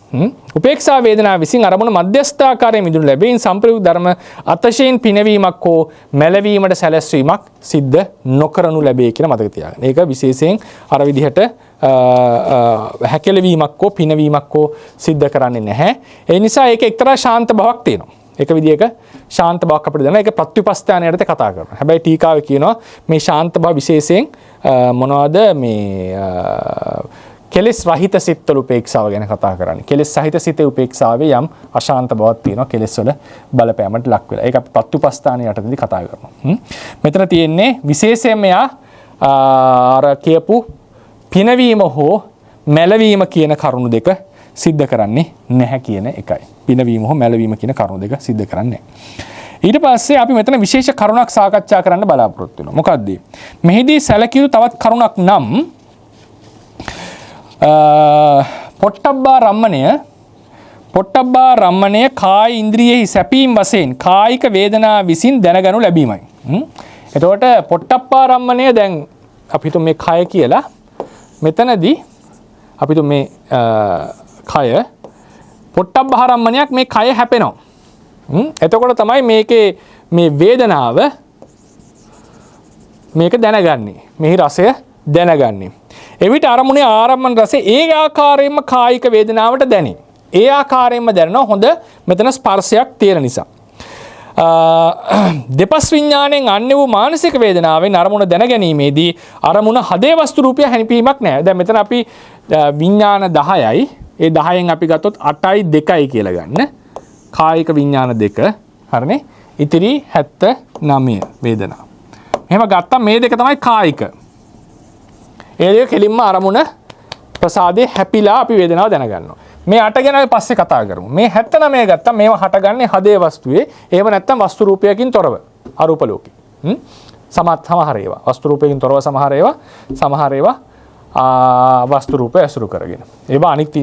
උපේක්ෂා වේදනා විසින් අරමුණ මධ්‍යස්ථාකාරයෙන් මිදුණු ලැබෙන සංප්‍රයුක්ත ධර්ම අතශයෙන් පිනවීමක් හෝ මැලවීමට සැලැස්වීමක් සිද්ධ නොකරනු ලැබේ කියලා මතක තියාගන්න. ඒක විශේෂයෙන් අර විදිහට හැකලවීමක් හෝ පිනවීමක් හෝ සිද්ධ කරන්නේ නැහැ. ඒ නිසා ඒක එක්තරා ශාන්ත බවක් තියෙනවා. එක විදිහක ශාන්ත බවක් අපිට දැනෙනවා. ඒක ප්‍රත්‍යුපස්ථානයට කතා කරනවා. හැබැයි ටීකාවේ කියනවා මේ ශාන්ත බව විශේෂයෙන් මොනවද මේ කෙලෙස් රහිත සිත්වල උපේක්ෂාව ගැන කතා කරන්නේ. කෙලෙස් සහිත සිතේ උපේක්ෂාවේ යම් අශාන්ත බවක් තියෙනවා. කෙලෙස් වල බලපෑමට ලක් වෙලා. ඒක අපි ප්‍රත්‍යුපස්ථානයේ යටතේදී කතා කරනවා. මෙතන තියෙන්නේ විශේෂයෙන්ම අර කියපු පිනවීම හෝ මැලවීම කියන කරුණු දෙක සිද්ධ කරන්නේ නැහැ කියන එකයි. පිනවීම හෝ මැලවීම කියන කරුණු දෙක සිද්ධ කරන්නේ නැහැ. ඊට පස්සේ අපි මෙතන විශේෂ කරුණක් සාකච්ඡා කරන්න බලාපොරොත්තු වෙනවා. මොකක්ද? මෙහිදී සැලකිය යුතු තවත් කරුණක් නම් පොට්ටබ්බා රම්මණය කාය ඉන්ද්‍රියෙහි සැපීම් වශයෙන් කායික වේදනා විසින් දැනගනු ලැබීමයි. එතකොට පොට්ටබ්බා රම්මණය දැන් අපි හිතමු මේ කය කියලා. මෙතනදී අපි හිතමු මේ කය පොට්ටබ්බා රම්මණයක් මේ කය හැපෙනවා. එතකොට තමයි මේකේ මේ වේදනාව මේක දැනගන්නේ. මෙහි රසය දැනගන්නේ. එවිට අරමුණේ ආරම්මන රසය ඒ ආකාරයෙන්ම කායික වේදනාවට දැනේ. ඒ ආකාරයෙන්ම දැනෙනවා හොඳ මෙතන ස්පර්ශයක් තියෙන නිසා. දෙපස් විඥාණයෙන් අන්‍ය වූ මානසික වේදනාවෙන් අරමුණ දැනගැනීමේදී අරමුණ හදේ වස්තු රූපය හැනිපීමක් නැහැ. දැන් මෙතන අපි විඥාන 10යි. ඒ 10න් අපි ගත්තොත් 8යි 2යි කියලා ගන්න. කායික විඥාන 2 හරිනේ. ඉතිරි 79 වේදනා. එහෙම ගත්තා මේ දෙක තමයි කායික. ඒ දෙක කෙලින්ම අරමුණ ප්‍රසාදේ හැපිලා අපි වේදනාව දැනගන්නවා. මේ 8 ගැන අපි පස්සේ කතා කරමු. මේ 79 ගත්තා මේවා හටගන්නේ හදේ වස්තුවේ. එහෙම නැත්නම් වස්තු රූපයකින් තොරව අරූප ලෝකේ. සමහර ඒවා වස්තු රූපයකින් තොරව සමහර ඒවා වස්තු රූපය ඇසුරු කරගෙන. ඒවා අනිත්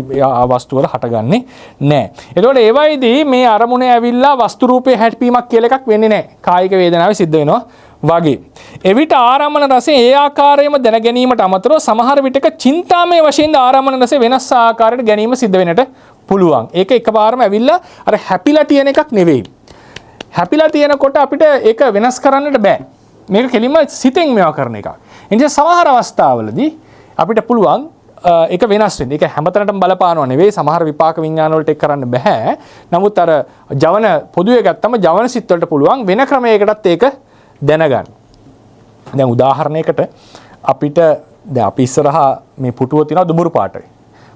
වස්තු වල හටගන්නේ නැහැ. එතකොට ඒවයිදී මේ අරමුණේ ඇවිල්ලා වස්තු රූපේ හැපීමක් කියලා එකක් වෙන්නේ නැහැ. කායික වේදනාවේ සිද්ධ වෙනවා වගේ. එවිට ආරම්මන රසය ඒ ආකාරයෙන්ම දැන ගැනීමට අමතරව සමහර විටක චින්තාමය වශයෙන් ආරම්මන රසය වෙනස් ආකාරයකට ගැනීම සිද්ධ වෙන්නට පුළුවන්. ඒක එකපාරම ඇවිල්ලා අර හැපිලා තියෙන එකක් නෙවෙයි. හැපිලා තියෙනකොට අපිට ඒක වෙනස් කරන්නට බෑ. මේක කෙලින්ම සිතෙන් මේවා කරන එකක්. ඒ නිසා සමහර අවස්ථාවලදී අපිට පුළුවන් ඒක වෙනස් වෙන්න. ඒක හැමතැනටම බලපානව නෙවෙයි. සමහර විපාක විඥාන වලට ඒක කරන්න බෑ. නමුත් අර ජවන පොදුවේ ගත්තම ජවන සිත් වලට පුළුවන් වෙන ක්‍රමයකටත් ඒක දැනගන්න. දැන් උදාහරණයකට අපිට දැන් අපි ඉස්සරහා මේ පුටුව තියෙනවා දුඹුරු පාටයි.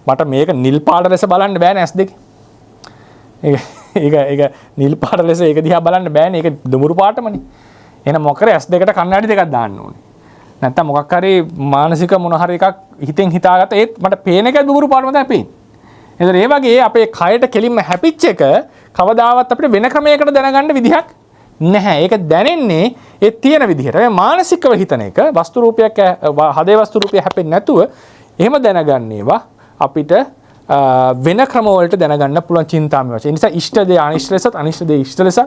මට මේක නිල් පාට ලෙස බලන්න බෑනේ ඇස් දෙක. ඒක නිල් පාට ලෙස ඒක දිහා බලන්න බෑනේ. ඒක දුඹුරු පාටමනේ. එහෙනම් මොකද ඇස් දෙකට කණ්ණාඩි දෙකක් දාන්න ඕනේ. නැත්තම් මොකක් හරි මානසික මොන හරි එකක් හිතෙන් හිතාගත්ත ඒත් මට පේන එක දුඹුරු පාටම තමයි පේන්නේ. එතන ඒ වගේ අපේ කයට කෙලින්ම හැපිච්ච එක කවදාවත් අපිට වෙන ක්‍රමයකට දැනගන්න විදිහක් නැහැ. ඒක දැනෙන්නේ ඒ තියෙන විදිහට. මේ මානසිකව හිතන එක වස්තු රූපයක් හදේ වස්තු රූපය හැපෙන්නේ නැතුව එහෙම දැනගන්නේවා අපිට වෙන ක්‍රම වලට දැනගන්න පුළුවන් චින්තාමය වශයෙන්. ඒ නිසා ඉෂ්ට දේ අනිෂ්ට ලෙසත්, අනිෂ්ට දේ ඉෂ්ට ලෙසත්,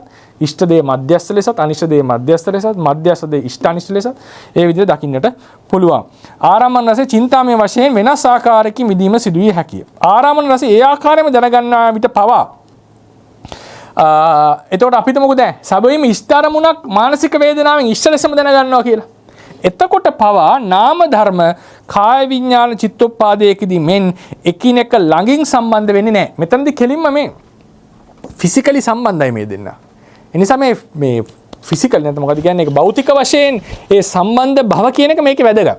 ඉෂ්ට දේ මධ්‍යස්ථ ලෙසත්, අනිෂ්ට දේ මධ්‍යස්ථ ලෙසත්, මධ්‍යස්ථ දේ ඉෂ්ට අනිෂ්ට ලෙසත් ඒ විදිහට දකින්නට පුළුවන්. ආරම්මන රසයේ චින්තාමය වශයෙන් වෙනස් ආකාරයකින් විදීම සිදුවිය හැකිය. ආරම්මන රසය ඒ ආකාරයෙන්ම දැනගන්නා විට පවා එතකොට අපිට මොකද සැබවින්ම ඉෂ්ට අරමුණක් මානසික වේදනාවෙන් ඉෂ්ට ලෙසම දැනගන්නවා කියලා. එතකොට පවා නාම ධර්ම කාය විඥාන චිත්තෝපාදයකදී මෙන් එකිනෙක ළඟින් සම්බන්ධ වෙන්නේ නැහැ. මෙතනදී කෙලින්ම මේ ෆිසිකලි සම්බන්ධයි මේ දෙන්න. ඒ නිසා මේ ෆිසිකල් නැත්නම් මොකද කියන්නේ ඒක භෞතික වශයෙන් ඒ සම්බන්ධ භව කියන එක මේකේ වැදගත්.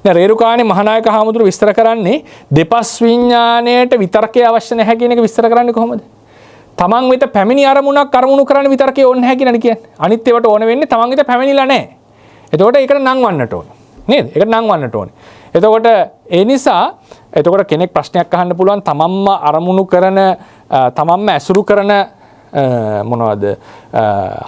දැන් රේරුකාණේ මහානායක හාමුදුරුවෝ විස්තර කරන්නේ දෙපස් විඥාණයට විතරකේ අවශ්‍ය නැහැ කියන එක විස්තර කරන්නේ කොහොමද? තමන් වෙත පැමිණි අරමුණක් අරමුණු කරන්න විතරකේ ඕනේ නැහැ කියලානේ කියන්නේ. අනිත් ඒවාට ඕන වෙන්නේ තමන් වෙත පැමිණිලා නැහැ. එතකොට ඒකට නම් වන්නට ඕනේ. නේද? ඒකට නම් වන්නට ඕනේ. එතකොට ඒ නිසා එතකොට කෙනෙක් ප්‍රශ්නයක් අහන්න පුළුවන් තමන්ම අරමුණු කරන තමන්ම ඇසුරු කරන මොනවද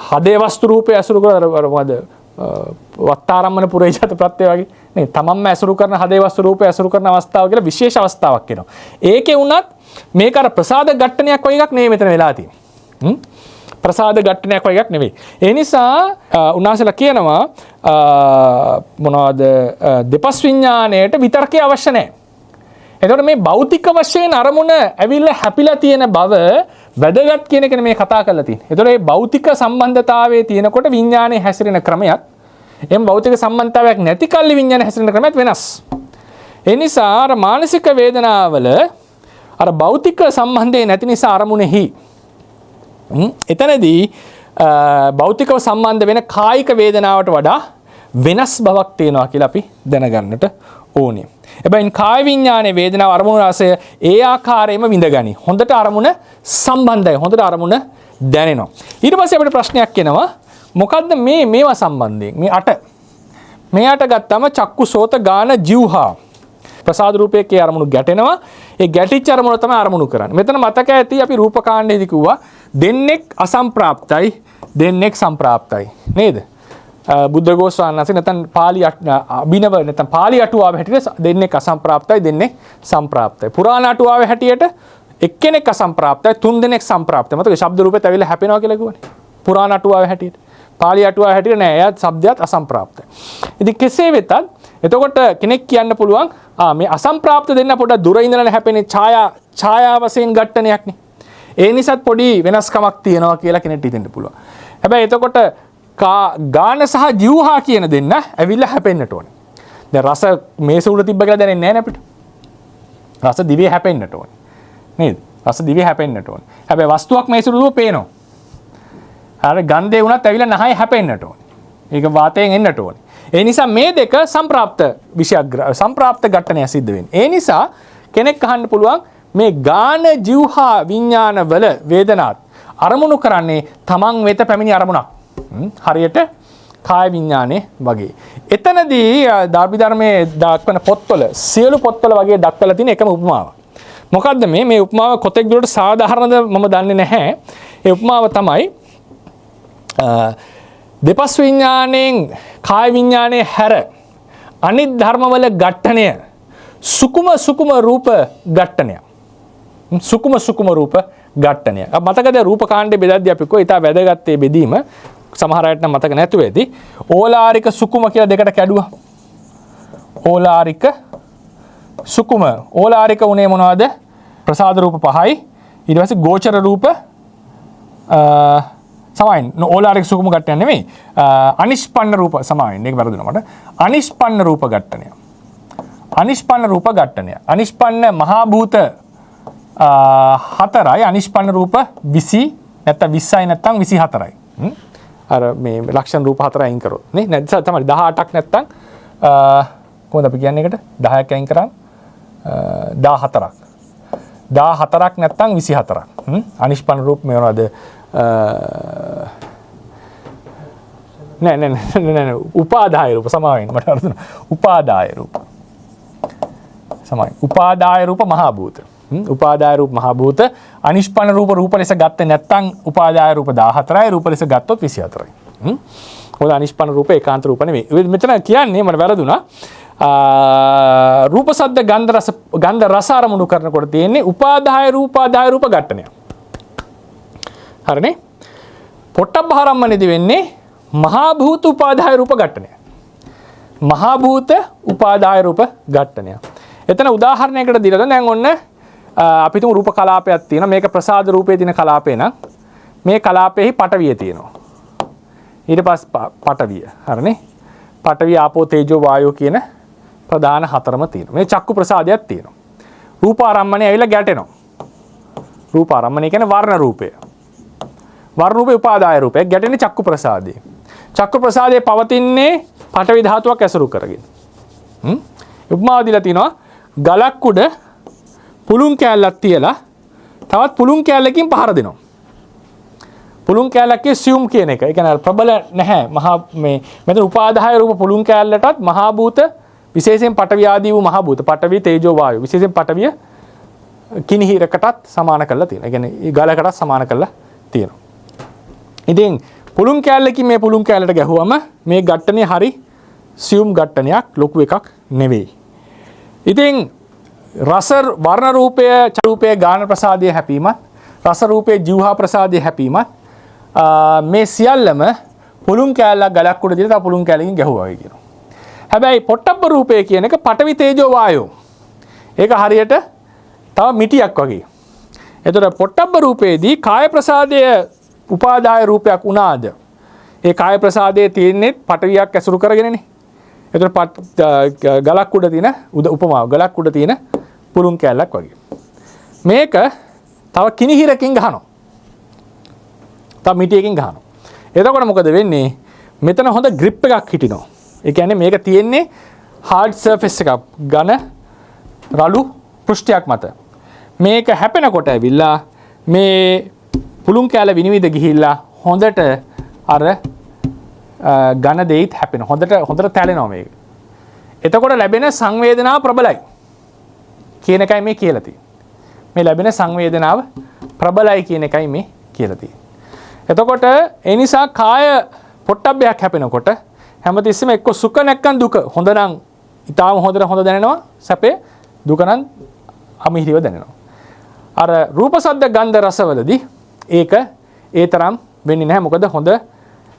හදේ වස්තු රූපේ ඇසුරු කරන මොනවද වත්තාරම්මන පුරේජත ප්‍රත්‍ය වගේ නේ තමන්ම ඇසුරු කරන හදේ වස්තු රූපය ඇසුරු කරන අවස්ථාව කියලා විශේෂ අවස්ථාවක් වෙනවා. ඒකේ වුණත් මේක අර ප්‍රසාද ඝට්ටනයක් වගේ එකක් නෙවෙයි මෙතන වෙලා තියෙන්නේ. ප්‍රසාද ඝට්ටනයක් වගේ එකක් නෙවෙයි. ඒ නිසා උන්වහන්සේලා කියනවා මොනවද දෙපස් විඥාණයට විතර්කය අවශ්‍ය නැහැ. එතකොට මේ භෞතික වශයෙන් අරමුණ ඇවිල්ලා හැපිලා තියෙන බව වැදගත් කියන එක මේ කතා කරලා තියෙන්නේ. එතකොට මේ භෞතික සම්බන්ධතාවයේ තියෙනකොට විඥානයේ හැසිරෙන ක්‍රමයක් එම් භෞතික සම්බන්ධතාවයක් නැති කල්ලි විඥානයේ හැසිරෙන ක්‍රමයක් වෙනස්. ඒ නිසා අර මානසික වේදනාවල අර භෞතික සම්බන්ධය නැති නිසා අරමුණෙහි එතනදී භෞතිකව සම්බන්ධ වෙන කායික වේදනාවට වඩා වෙනස් බවක් තියෙනවා කියලා අපි දැනගන්නට ඕනේ. හැබැයි කාය විඥානයේ වේදනාව අරමුණු රසය ඒ ආකාරයෙන්ම විඳගනි. හොඳට අරමුණ සම්බන්ධයි. හොඳට අරමුණ දැනෙනවා. ඊට පස්සේ අපිට ප්‍රශ්නයක් එනවා. මොකද්ද මේවා සම්බන්ධයෙන්? මේ අට ගත්තම චක්කු සෝත ගාන જીවහා ප්‍රසාද රූපයේ අරමුණු ගැටෙනවා. ඒ ගැටිච්ච අරමුණ තමයි අරමුණු කරන්නේ. මෙතන මතක ඇති අපි රූපකාණ්ඩයේදී කිව්වා දෙන්නෙක් අසම්ප්‍රාප්තයි දෙන්නෙක් සම්ප්‍රාප්තයි නේද? බුද්ධඝෝෂ වහන්සේ නැත්නම් පාලි අභිනව නැත්නම් පාලි අටුවාව හැටියට දෙන්නෙක් අසම්ප්‍රාප්තයි දෙන්නෙක් සම්ප්‍රාප්තයි. පුරාණ අටුවාවේ හැටියට එක්කෙනෙක් අසම්ප්‍රාප්තයි තුන් දෙනෙක් සම්ප්‍රාප්තයි. මතක ශබ්ද රූපෙත් ඇවිල්ලා හැපෙනවා කියලා කිව්වනේ. පුරාණ අටුවාවේ හැටියට. පාලි අටුවාවේ හැටියට නෑ. එයා ශබ්දයක් අසම්ප්‍රාප්තයි. ඉතින් කෙසේ වෙතත් එතකොට කෙනෙක් කියන්න පුළුවන් මේ අසම්ප්‍රාප්ත දෙන්න පොඩ්ඩක් දුර ඉඳලා හැපෙන ඡායා වශයෙන් ඝට්ටනයක් නේ. ඒ නිසාත් පොඩි වෙනස්කමක් තියෙනවා කියලා කෙනෙක්ට හිතෙන්න පුළුවන්. හැබැයි එතකොට ගාන සහ જીවහා කියන දෙන්න ඇවිල්ලා හැපෙන්නට ඕනේ. දැන් රස මේස උඩ තිබ්බ කියලා දැනෙන්නේ නැහැ නේ අපිට. රස දිවේ හැපෙන්නට ඕනේ. නේද? රස දිවේ හැපෙන්නට ඕනේ. හැබැයි වස්තුවක් මේස උඩ පේනවා. අර ගන්ධේ වුණත් ඇවිල්ලා නහය හැපෙන්නට ඕනේ. ඒක වාතයෙන් එන්නට ඕනේ. ඒ නිසා මේ දෙක සම්ප්‍රාප්ත විෂයක් සම්ප්‍රාප්ත ඝට්ටනය සිද්ධ වෙන්නේ. ඒ නිසා කෙනෙක් අහන්න පුළුවන් මේ ගාන જીවහා විඥාන වල වේදනාත් අරමුණු කරන්නේ තමන් වෙත පැමිණි අරමුණක්. හරියට කාය විඥානේ වගේ. එතනදී ධර්මයේ දක්වන පොත්වල සියලු පොත්වල වගේ දක්වලා තියෙන එකම උපමාවක්. මොකද්ද මේ උපමාව කොතෙක් දුරට සාධාරණද මම දන්නේ නැහැ. ඒ උපමාව තමයි දෙපස් විඥාණයෙන් කාය විඥානේ හැර අනිත් ධර්මවල ඝට්ටණය සුකුම රූප ඝට්ටණය. සුකුම රූප ඝට්ටණය. මතකද රූප කාණ්ඩේ බෙදද්දී අපි කොහේ ඊට වැදගත් ඒ බෙදීම සමහර අයට නම් මතක නැතුව ඇති. ඕලාරික සුකුම කියලා දෙකට කැඩුවා. ඕලාරික සුකුම. ඕලාරික උනේ මොනවද? ප්‍රසාද රූප 5යි. ඊට පස්සේ ගෝචර රූප සමායින්. ඕලාරික සුකුම ඝට්ටනය නෙමෙයි. අනිෂ්පන්න රූප සමායින්. මේක වැරදුනා මට. අනිෂ්පන්න රූප ඝට්ටනය. අනිෂ්පන්න රූප ඝට්ටනය. අනිෂ්පන්න මහා භූත 4යි අනිෂ්පන්න රූප 20 නැත්නම් 20යි නැත්නම් 24යි. අර මේ ලක්ෂණ රූප 4 අයින් කරොත් නේ නැත්නම් තමයි 18ක් නැත්නම් කොහොමද අපි කියන්නේ එකට 10ක් අයින් කරාම 14ක් 14ක් නැත්නම් 24ක් අනිෂ්පන්න රූප මේ මොනවද නෑ උපාදාය රූප සමාවෙන්න මට අරගෙන උපාදාය රූප සමාවෙන්න උපාදාය රූප මහා භූත උපාදාය රූප මහා භූත අනිෂ්පන්න රූප ලෙස ගත්තේ නැත්නම් උපාදාය රූප 14යි රූප ලෙස ගත්තොත් 24යි. මොකද අනිෂ්පන්න රූප ඒකාන්ත රූප නෙවෙයි. මෙතන කියන්නේ මම වැරදුනා. රූප සද්ද ගන්ධ රස අරමුණු කරනකොට තියෙන්නේ උපාදාය රූප ඝට්ටනය. හරිනේ? පොට්ටබ්බහරම්මනේදී වෙන්නේ මහා භූත උපාදාය රූප ඝට්ටනය. මහා භූත උපාදාය රූප ඝට්ටනය. එතන උදාහරණයකට දීලා දැන් ඔන්න අපි තුමු රූප කලාපයක් තියෙනවා. මේක ප්‍රසාද රූපයේ තියෙන කලාපේ නම් මේ කලාපෙහි පටවිය තියෙනවා. ඊට පස්සේ පටවිය. හරිනේ? පටවිය ආපෝ තේජෝ වායෝ කියන ප්‍රධාන හතරම තියෙනවා. මේ චක්කු ප්‍රසාදයක් තියෙනවා. රූප ආරම්මණය ඇවිල්ලා ගැටෙනවා. රූප ආරම්මණය කියන්නේ වර්ණ රූපය. වර්ණ රූපේ උපාදාය රූපය ගැටෙන්නේ චක්කු ප්‍රසාදේ. චක්කු ප්‍රසාදේ පවතින්නේ පටවි ධාතුවක් ඇසුරු කරගෙන. උපමාව දීලා තිනවා ගලක් උඩ පුළුන් කෑල්ලක් තියලා තවත් පුළුන් කෑල්ලකින් පහර දෙනවා. පුළුන් කෑල්ලකේ සියුම් කියන එක. ඒ කියන්නේ ප්‍රබල නැහැ. මහා මේ මෙතන උපාදාය රූප පුළුන් කෑල්ලටත් මහා භූත විශේෂයෙන් පඨවි ආදී වූ මහා භූත පඨවි තේජෝ වායු විශේෂයෙන් පඨවිය කිනිහිරකටත් සමාන කරලා තියෙනවා. ඒ කියන්නේ ගලකටත් සමාන කරලා තියෙනවා. ඉතින් පුළුන් කෑල්ලකින් මේ පුළුන් කෑල්ලට ගැහුවම මේ ඝට්ටනේ හරි සියුම් ඝට්ටනයක් ලොකු එකක් නෙවෙයි. ඉතින් රස වර්ණ රූපය රූපයේ ගාන ප්‍රසාදයේ හැපීමත් රස රූපයේ ජීවහා ප්‍රසාදයේ හැපීමත් මේ සියල්ලම පුළුන් කෑල්ලක් ගලක් උඩ දාලා තව පුළුන් කෑල්ලකින් ගැහුවා වගේ කියනවා. හැබැයි පොට්ටබ්බ රූපය කියන එක පඨවි තේජෝ වායෝ. ඒක හරියට තව මිටියක් වගේ. එතකොට පොට්ටබ්බ රූපයේදී කාය ප්‍රසාදයේ උපාදාය රූපයක් වුණාද? ඒ කාය ප්‍රසාදයේ තියෙන්නේ පඨවියක් ඇසුරු කරගෙනනේ. එතකොට ගලක් උඩ තියෙන උපමාව ගලක් උඩ තියෙන පුළුන් කෑල්ලක් වගේ. මේක තව කිනිහිරකින් ගහනවා. තව මිටියකින් ගහනවා. එතකොට මොකද වෙන්නේ? මෙතන හොඳ grip එකක් හිටිනවා. ඒ කියන්නේ මේක තියෙන්නේ hard surface එකක් ඝන රළු පෘෂ්ඨයක් මත. මේක හැපෙනකොට ඇවිල්ලා මේ පුළුන් කෑල්ල විනිවිද ගිහිල්ලා හොඳට අර ඝන දෙයිත් හැපෙන. හොඳට තැලෙනවා මේක. එතකොට ලැබෙන සංවේදනාව ප්‍රබලයි කියන එකයි මේ කියලා තියෙන්නේ. මේ ලැබෙන සංවේදනාව ප්‍රබලයි කියන එකයි මේ කියලා තියෙන්නේ. එතකොට ඒ නිසා කාය පොට්ටබ්බයක් හැපෙනකොට හැමතිස්සෙම එක්ක සුඛ නැක්කන් දුක. හොඳ නම් ඊටාම හොඳ දැනෙනවා සැපේ, දුක නම් අමිහිරිව දැනෙනවා. අර රූප සද්ද ගන්ධ රසවලදී ඒක ඒ තරම් වෙන්නේ නැහැ. මොකද හොඳ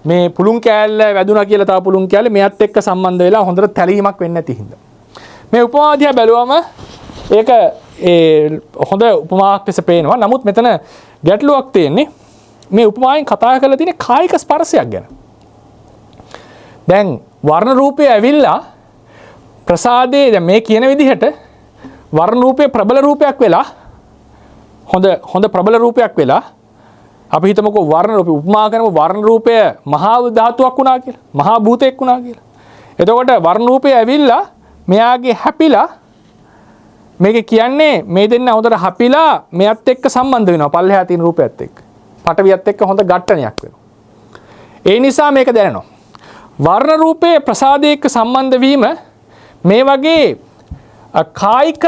මේ පුළුන් කෑල්ල වැදුනා කියලා තව පුළුන් කෑල්ල මෙයත් එක්ක සම්බන්ධ වෙලා හොඳට තැලීමක් වෙන්නේ නැති හින්දා. මේ උපමාව දිහා බැලුවම ඒක හොඳ උපමාවක් ලෙස පේනවා. නමුත් මෙතන ගැටලුවක් තියෙන්නේ මේ උපමාවෙන් කතා කරලා තියෙන කායික ස්පර්ශයක් ගැන. දැන් වර්ණ රූපය ඇවිල්ලා ප්‍රසාදේ දැන් මේ කියන විදිහට වර්ණ රූපය ප්‍රබල රූපයක් වෙලා හොඳ ප්‍රබල රූපයක් වෙලා අපි හිතමුකෝ වර්ණ රූපය උපමා කරමු වර්ණ රූපය මහා ධාතුවක් වුණා කියලා. මහා භූතයක් වුණා කියලා. එතකොට වර්ණ රූපය ඇවිල්ලා මෙයාගේ හැපිලා මේක කියන්නේ මේ දෙන්න හොඳට හැපිලා මෙයත් එක්ක සම්බන්ධ වෙනවා පල්ලෙහා තියෙන රූපයත් එක්ක. පටවියත් එක්ක හොඳ ඝට්ටනයක් වෙනවා. ඒ නිසා මේක දැනෙනවා. වර්ණ රූපයේ ප්‍රසාදයේ එක්ක සම්බන්ධ වීම මේ වගේ කායික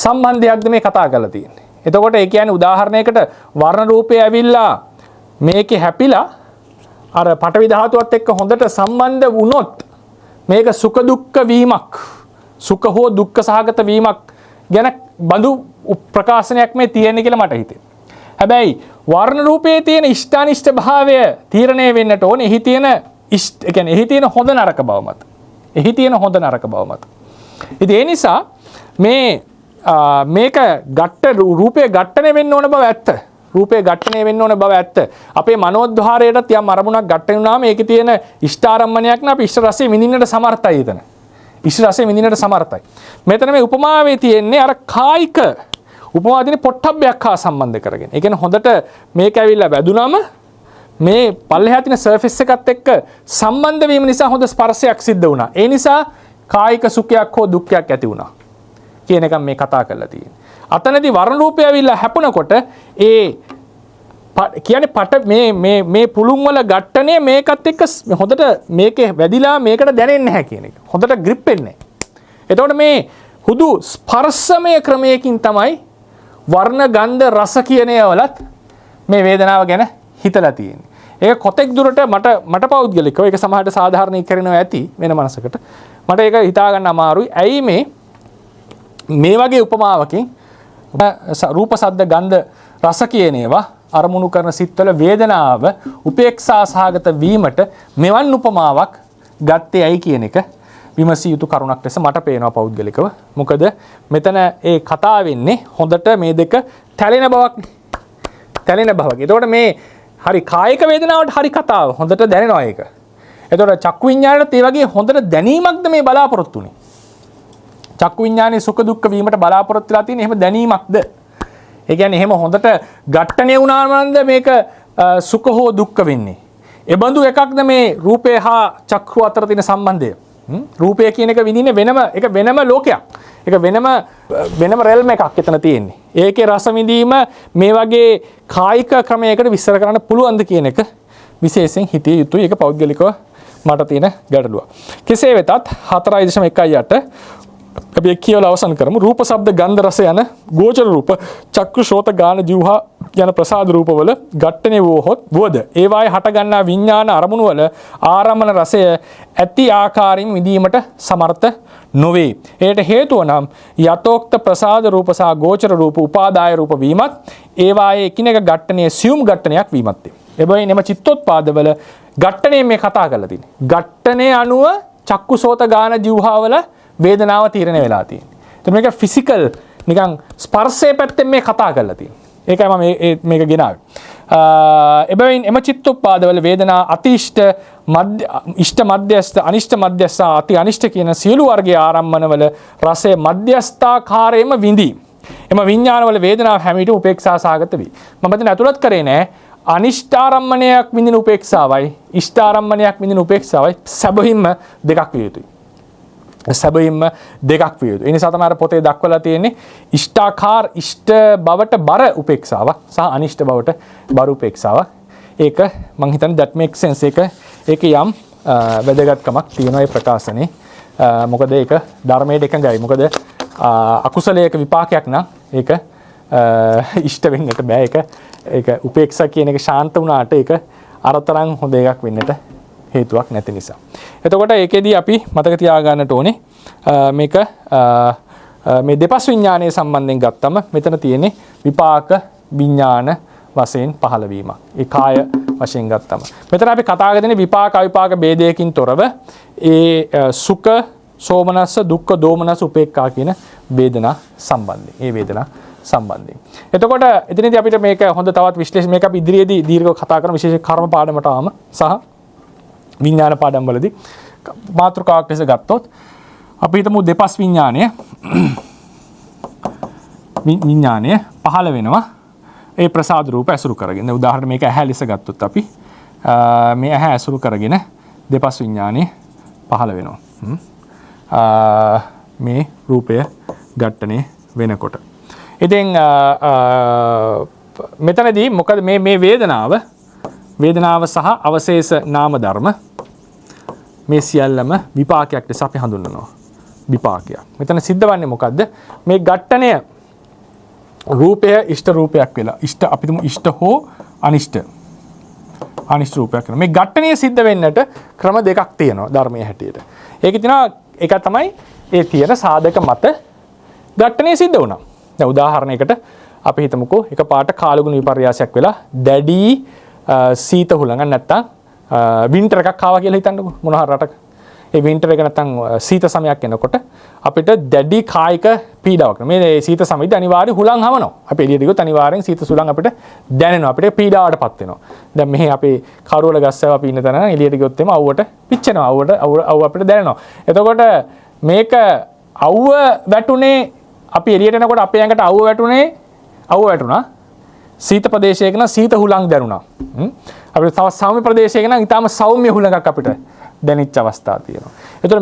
සම්බන්ධයක්ද මේ කතා කරලා තියෙන්නේ. එතකොට ඒ කියන්නේ උදාහරණයකට වර්ණ රූපය ඇවිල්ලා මේකේ හැපිලා අර පඨවි ධාතුවත් එක්ක හොඳට සම්බන්ධ වුණොත් මේක සුඛ දුක්ඛ වීමක්, සුඛ හෝ දුක්ඛ සහගත වීමක් ගැන බඳු ප්‍රකාශනයක් මේ තියෙන්නේ කියලා මට හිතෙනවා. හැබැයි වර්ණ රූපයේ තියෙන ඉෂ්ඨානිෂ්ඨ භාවය තීරණය වෙන්නට ඕනේ එහි තියෙන ඒ කියන්නේ එහි තියෙන හොඳ නරක බව මත. එහි තියෙන හොඳ නරක බව මත. ඉතින් ඒ නිසා මේක රූපයේ ඝට්ටණය වෙන්න ඕන බව ඇත්ත. රූපයේ ඝට්ටණය වෙන්න ඕන බව ඇත්ත. අපේ මනෝද්වාරයටත් යම් අරමුණක් ඝට්ටණය වුණාම ඒකේ තියෙන ඉෂ්ඨාරම්මණයක් න අපි ඉෂ්ඨ රසය විඳින්නට සමර්ථයි එතන. ඉෂ්ඨ රසය විඳින්නට සමර්ථයි. මෙතන මේ උපමාවේ තියෙන්නේ අර කායික උපමාදිනේ පොට්ටබ්බයක් හා සම්බන්ධ කරගෙන. ඒ කියන්නේ හොඳට මේක ඇවිල්ලා වැදුනම මේ පල්ලෙහා තියෙන සර්ෆේස් එකත් එක්ක සම්බන්ධ වීම නිසා හොඳ ස්පර්ශයක් සිද්ධ වුණා. ඒ නිසා කායික සුඛයක් හෝ දුක්ඛයක් ඇති වුණා. කියන එක මේ කතා කරලා තියෙන්නේ. අතනදී වර්ණ රූපය ඇවිල්ලා හැපුණකොට ඒ කියන්නේ මේ පුළුන් වල ඝට්ටනේ මේකත් එක්ක හොඳට මේකේ වැදිලා මේකට දැනෙන්නේ නැහැ කියන එක. හොඳට grip වෙන්නේ නැහැ. එතකොට මේ හුදු ස්පර්ශමය ක්‍රමයකින් තමයි වර්ණ ගන්ධ රස කියන ඒවලත් මේ වේදනාව ගැන හිතලා තියෙන්නේ. ඒක කොතෙක් දුරට මට පෞද්ගලිකව ඒක සමහරට සාධාරණීකරණව ඇති වෙන මනසකට. මට ඒක හිතා ගන්න අමාරුයි. ඇයි මේ වගේ උපමාවකින් රූප සද්ද ගන්ධ රස කියන ඒවා අරමුණු කරන සිත්වල වේදනාව උපේක්ෂා සහගත වීමට මෙවන් උපමාවක් ගත්තේ ඇයි කියන එක විමසිය යුතු කරුණක් ලෙස මට පේනවා පෞද්ගලිකව. මොකද මෙතන ඒ කතා වෙන්නේ හොඳට මේ දෙක තැලෙන බවක් නේ. තැලෙන බවක්. එතකොට මේ හරි කායික වේදනාවට හරි කතාව හොඳට දැනෙනවා ඒක. එතකොට චක්කු විඤ්ඤාණයට ඒ වගේ හොඳට දැනීමක්ද මේ බලාපොරොත්තු වෙන්නේ. චක්කු විඤ්ඤාණය සුඛ දුක්ඛ වීමට බලාපොරොත්තු වෙලා තියෙන එහෙම දැනීමක්ද? ඒ කියන්නේ එහෙම හොඳට ඝට්ටණය වුණාම නේද මේක සුඛ හෝ දුක්ඛ වෙන්නේ. ඒ බඳු එකක්ද මේ රූපේ හා චක්කු අතර තියෙන සම්බන්ධය. රූපය කියන එක විඳින්නේ වෙනම ලෝකයක්. ඒක වෙනම රෙල්ම් එකක් එතන තියෙන්නේ. ඒකේ රස විඳීම මේ වගේ කායික ක්‍රමයකට විස්තර කරන්න පුළුවන්ද කියන එක විශේෂයෙන් හිතිය යුතුයි. ඒක පෞද්ගලිකව මට තියෙන ගැටලුව. කෙසේ වෙතත් 4.18 අපි එක් කියවලා අවසන් කරමු. රූප, ශබ්ද, ගන්ධ, රස යන ගෝචර රූප චක්කු, ශෝත, ගාන, જીවහා යන ප්‍රසාද රූපවල ඝට්ටනේ වෝද ඒවායේ හට ගන්නා විඥාන අරමුණු වල ආරම්මන රසය ඇති ආකාරයෙන් විඳීමට සමර්ථ නොවේ. ඒට හේතුව නම් යතෝක්ත ප්‍රසාද රූප සහ ගෝචර රූප උපාදාය රූප වීමත් ඒවායේ එකිනෙක ඝට්ටනේ සියුම් ඝට්ටනයක් වීමත්. එබැවින් එම චිත්තෝත්පාදවල ඝට්ටනේ මේ කතා කරලා තියෙන්නේ. ඝට්ටනේ අනුව චක්කු, සෝත, ගාන, જીවහා වල වේදනාව තීරණය වෙලා තියෙන්නේ. එතකොට මේක ෆිසිකල් නිකන් ස්පර්ශයේ පැත්තෙන් මේ කතා කරලා තියෙන්නේ. ඒකයි මම මේක ගෙනාවේ. එබැවින් එම චිත්තෝපාදවල වේදනා අතිෂ්ඨ ඉෂ්ඨ මධ්‍යස්ථ අනිෂ්ඨ මධ්‍යස්ථ අති අනිෂ්ඨ කියන සියලු වර්ගයේ ආරම්මනවල රසය මධ්‍යස්ථාකාරයෙන්ම විඳී. එම විඥානවල වේදනාව හැම විටම උපේක්ෂා සහගත වේ. මම මෙතන ඇතුළත් කරේ නෑ අනිෂ්ඨාරම්මණයක් විඳින උපේක්ෂාවයි ඉෂ්ඨාරම්මණයක් විඳින උපේක්ෂාවයි සැබවින්ම දෙකක් විය යුතුයි. සැබවින්ම දෙකක් විය යුතුයි. ඒ නිසා තමයි අර පොතේ දක්වලා තියෙන්නේ ඉෂ්ඨාකාර ඉෂ්ඨ බවට බර උපේක්ෂාවක් සහ අනිෂ්ඨ බවට බර උපේක්ෂාවක්. ඒක මම හිතන්නේ that makes sense. ඒක යම් වැදගත්කමක් තියෙනවා මේ ප්‍රකාශනේ. මොකද ඒක ධර්මයට එකඟයි. මොකද අකුසලයක විපාකයක් නම් ඒක ඉෂ්ට වෙන්නට බෑ. ඒක උපේක්ෂා කියන එක ශාන්ත වුණාට ඒක අරතරන් හොඳ එකක් වෙන්නට හේතුවක් නැති නිසා. එතකොට ඒකෙදී අපි මතක තියාගන්නට ඕනේ මේක මේ දෙපස් විඥානයේ සම්බන්ධයෙන් ගත්තම මෙතන තියෙන්නේ විපාක විඥාන වශයෙන් පහළ වීමක්. ඒ කාය වශයෙන් ගත්තම. මෙතන අපි කතා කරන්නේ විපාක අවිපාක ભેදයකින් තොරව ඒ සුඛ සෝමනස්ස දුක්ඛ දෝමනස්ස උපේක්ඛා කියන වේදනා සම්බන්ධයෙන්. ඒ වේදනා සම්බන්ධයෙන්. එතකොට එතනදී අපිට මේක හොඳ තවත් විශ්ලේෂණ මේක අපි ඉදිරියේදී දීර්ඝව කතා කරන විශේෂ කර්ම පාඩමට ආම සහ විඥාන පාඩම් වලදී මාතෘකාවක් ලෙස ගත්තොත් අපි හිතමු දෙපස් විඥානය පහළ වෙනවා ඒ ප්‍රසාද රූප ඇසුරු කරගෙන. උදාහරණ මේක ඇහැ ලෙස ගත්තොත් අපි මේ ඇහැ ඇසුරු කරගෙන දෙපස් විඥානය පහළ වෙනවා. මේ රූපය ඝට්ටනේ වෙනකොට. ඉතින් මෙතනදී මොකද මේ වේදනාව සහ අවශේෂ නාම ධර්ම මේ සියල්ලම විපාකයක් ලෙස අපි හඳුන්වනවා. විපාකයක්. මෙතන සිද්ධ වන්නේ මොකද්ද? මේ ඝට්ටණය රූපය ඉෂ්ට රූපයක් වෙලා. ඉෂ්ට අපි තුමු ඉෂ්ට හෝ අනිෂ්ට රූපයක් වෙනවා. මේ ඝට්ටණය සිද්ධ වෙන්නට ක්‍රම දෙකක් තියෙනවා ධර්මයේ හැටියට. ඒක තියෙනවා එක තමයි ඒ තියෙන සාධක මත ඝට්ටණය සිද්ධ වුණා. දැන් උදාහරණයකට අපි හිතමුකෝ එකපාරට කාලගුණ විපර්යාසයක් වෙලා දැඩි සීත හුලඟක් නැත්තම් වින්ටර් එකක් ආවා කියලා හිතන්නකෝ මොන හරි රටක. ඒ වින්ටර් එක නැත්තම් සීත සමයක් එනකොට අපිට දැඩි කායික පීඩාවක්. මේ සීත සමයේදී අනිවාර්යයෙන් හුලං හමනවා. අපි එළියට ගියොත් අනිවාර්යෙන් සීත සුලං අපිට දැනෙනවා. අපිට පීඩාවටපත් වෙනවා. දැන් මෙහි අපේ කරුවල ගස්සව අපි ඉන්න තැන එළියට ගියොත් එම අවුවට පිච්චෙනවා. අවුව අපිට දැනෙනවා. එතකොට මේක අවුව වැටුනේ අපි එළියට එනකොට අපේ ඇඟට අවුව වැටුණා. සීත ප්‍රදේශයක නම් සීත හුලං දැනුණා. අපිට තව සෞම්‍ය ප්‍රදේශයක නම් ඊටාම සෞම්‍ය හුලඟක් අපිට දැනෙච්ච අවස්ථා තියෙනවා. ඒතර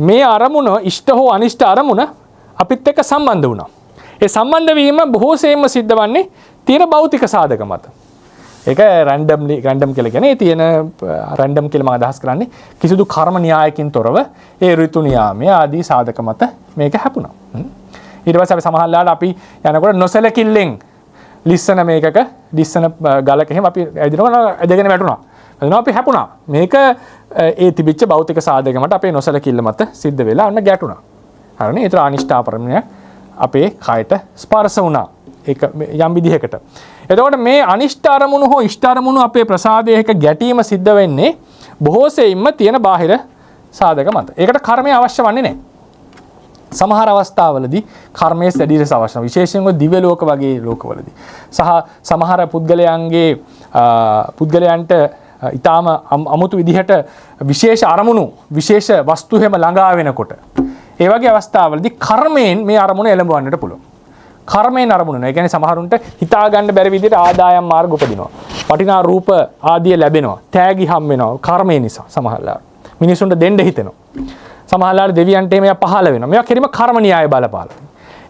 මේ අරමුණ ඉෂ්ට හෝ අනිෂ්ට අරමුණ අපිත් එක්ක සම්බන්ධ වුණා. ඒ සම්බන්ධ වීම බොහෝසෙයින්ම සිද්ධ වන්නේ තියෙන භෞතික සාධක මත. ඒක රැන්ඩම් කියලා කියන්නේ තියෙන රැන්ඩම් කියලා මම අදහස් කරන්නේ කිසිදු කර්ම න්‍යායකින් තොරව ඒ ඍතු නියාමය ආදී සාධක මත මේක හැපුණා. ඊට පස්සේ අපි සමහරවිට අපි යනකොට නොසලකිල්ලෙන් ලිස්සන ගලක එහෙම අපි ඇදිනකොට ඇදගෙන වැටුණා. එනවා අපි හැපුණා. මේක ඒ තිබිච්ච භෞතික සාධකමට අපේ නොසලකිල්ල මත සිද්ධ වෙලා අන්න ගැටුණා. හරිනේ. ඒතර අනිෂ්ඨාපරමණය අපේ කයට ස්පර්ශ වුණා. ඒක යම් විදිහකට. එතකොට මේ අනිෂ්ඨ අරමුණු හෝ ඉෂ්ඨ අරමුණු අපේ ප්‍රසාදයක ගැටීම සිද්ධ වෙන්නේ බොහෝ සෙයින්ම තියෙන බාහිර සාධක මත. ඒකට කර්මය අවශ්‍ය වන්නේ නැහැ. සමහර අවස්ථාවලදී කර්මයේ දැඩි ලෙස අවශ්‍ය. විශේෂයෙන්ම දිව්‍ය ලෝක වගේ ලෝකවලදී. සහ සමහර පුද්ගලයන්ට ඊටාම අමුතු විදිහට විශේෂ අරමුණු විශේෂ වස්තු හැම ළඟා වෙනකොට ඒ වගේ අවස්ථාවලදී කර්මයෙන් මේ අරමුණ එළඹවන්නට පුළුවන්. කර්මයෙන් අරමුණ නේ. ඒ කියන්නේ සමහරුන්ට හිතා ගන්න බැරි විදිහට ආදායම් මාර්ග උපදිනවා. වටිනා රූප ආදිය ලැබෙනවා. තෑගි හම් වෙනවා. කර්මය නිසා සමහරලා මිනිසුන්ට දෙන්න හිතෙනවා. සමහරලා දෙවියන්ට මේවා පහළ වෙනවා. මේවා කිරීම කර්ම න්‍යාය බලපාල.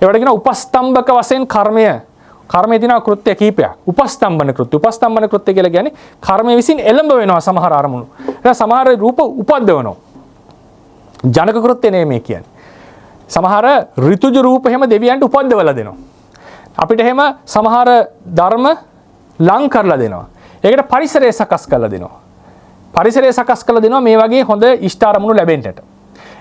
ඒවට කියන උපස්තම්භක වශයෙන් කර්මයේ තියෙන කෘත්‍ය කීපයක්. උපස්තම්භන කෘත්‍ය කියලා කියන්නේ කර්මයේ විසින් එළඹ වෙනවා සමහර අරමුණු. ඒක සමහර රූප උපද්දවනවා. ජනක කෘත්‍ය නෙමෙයි මේ කියන්නේ. සමහර ඍතුජ රූප එහෙම දෙවියන්ට උපද්දවලා දෙනවා. අපිට එහෙම සමහර ධර්ම ලං කරලා දෙනවා. ඒකට පරිසරය සකස් කරලා දෙනවා. පරිසරය සකස් කරලා දෙනවා මේ වගේ හොඳ ඉෂ්ට අරමුණු ලැබෙන්නට.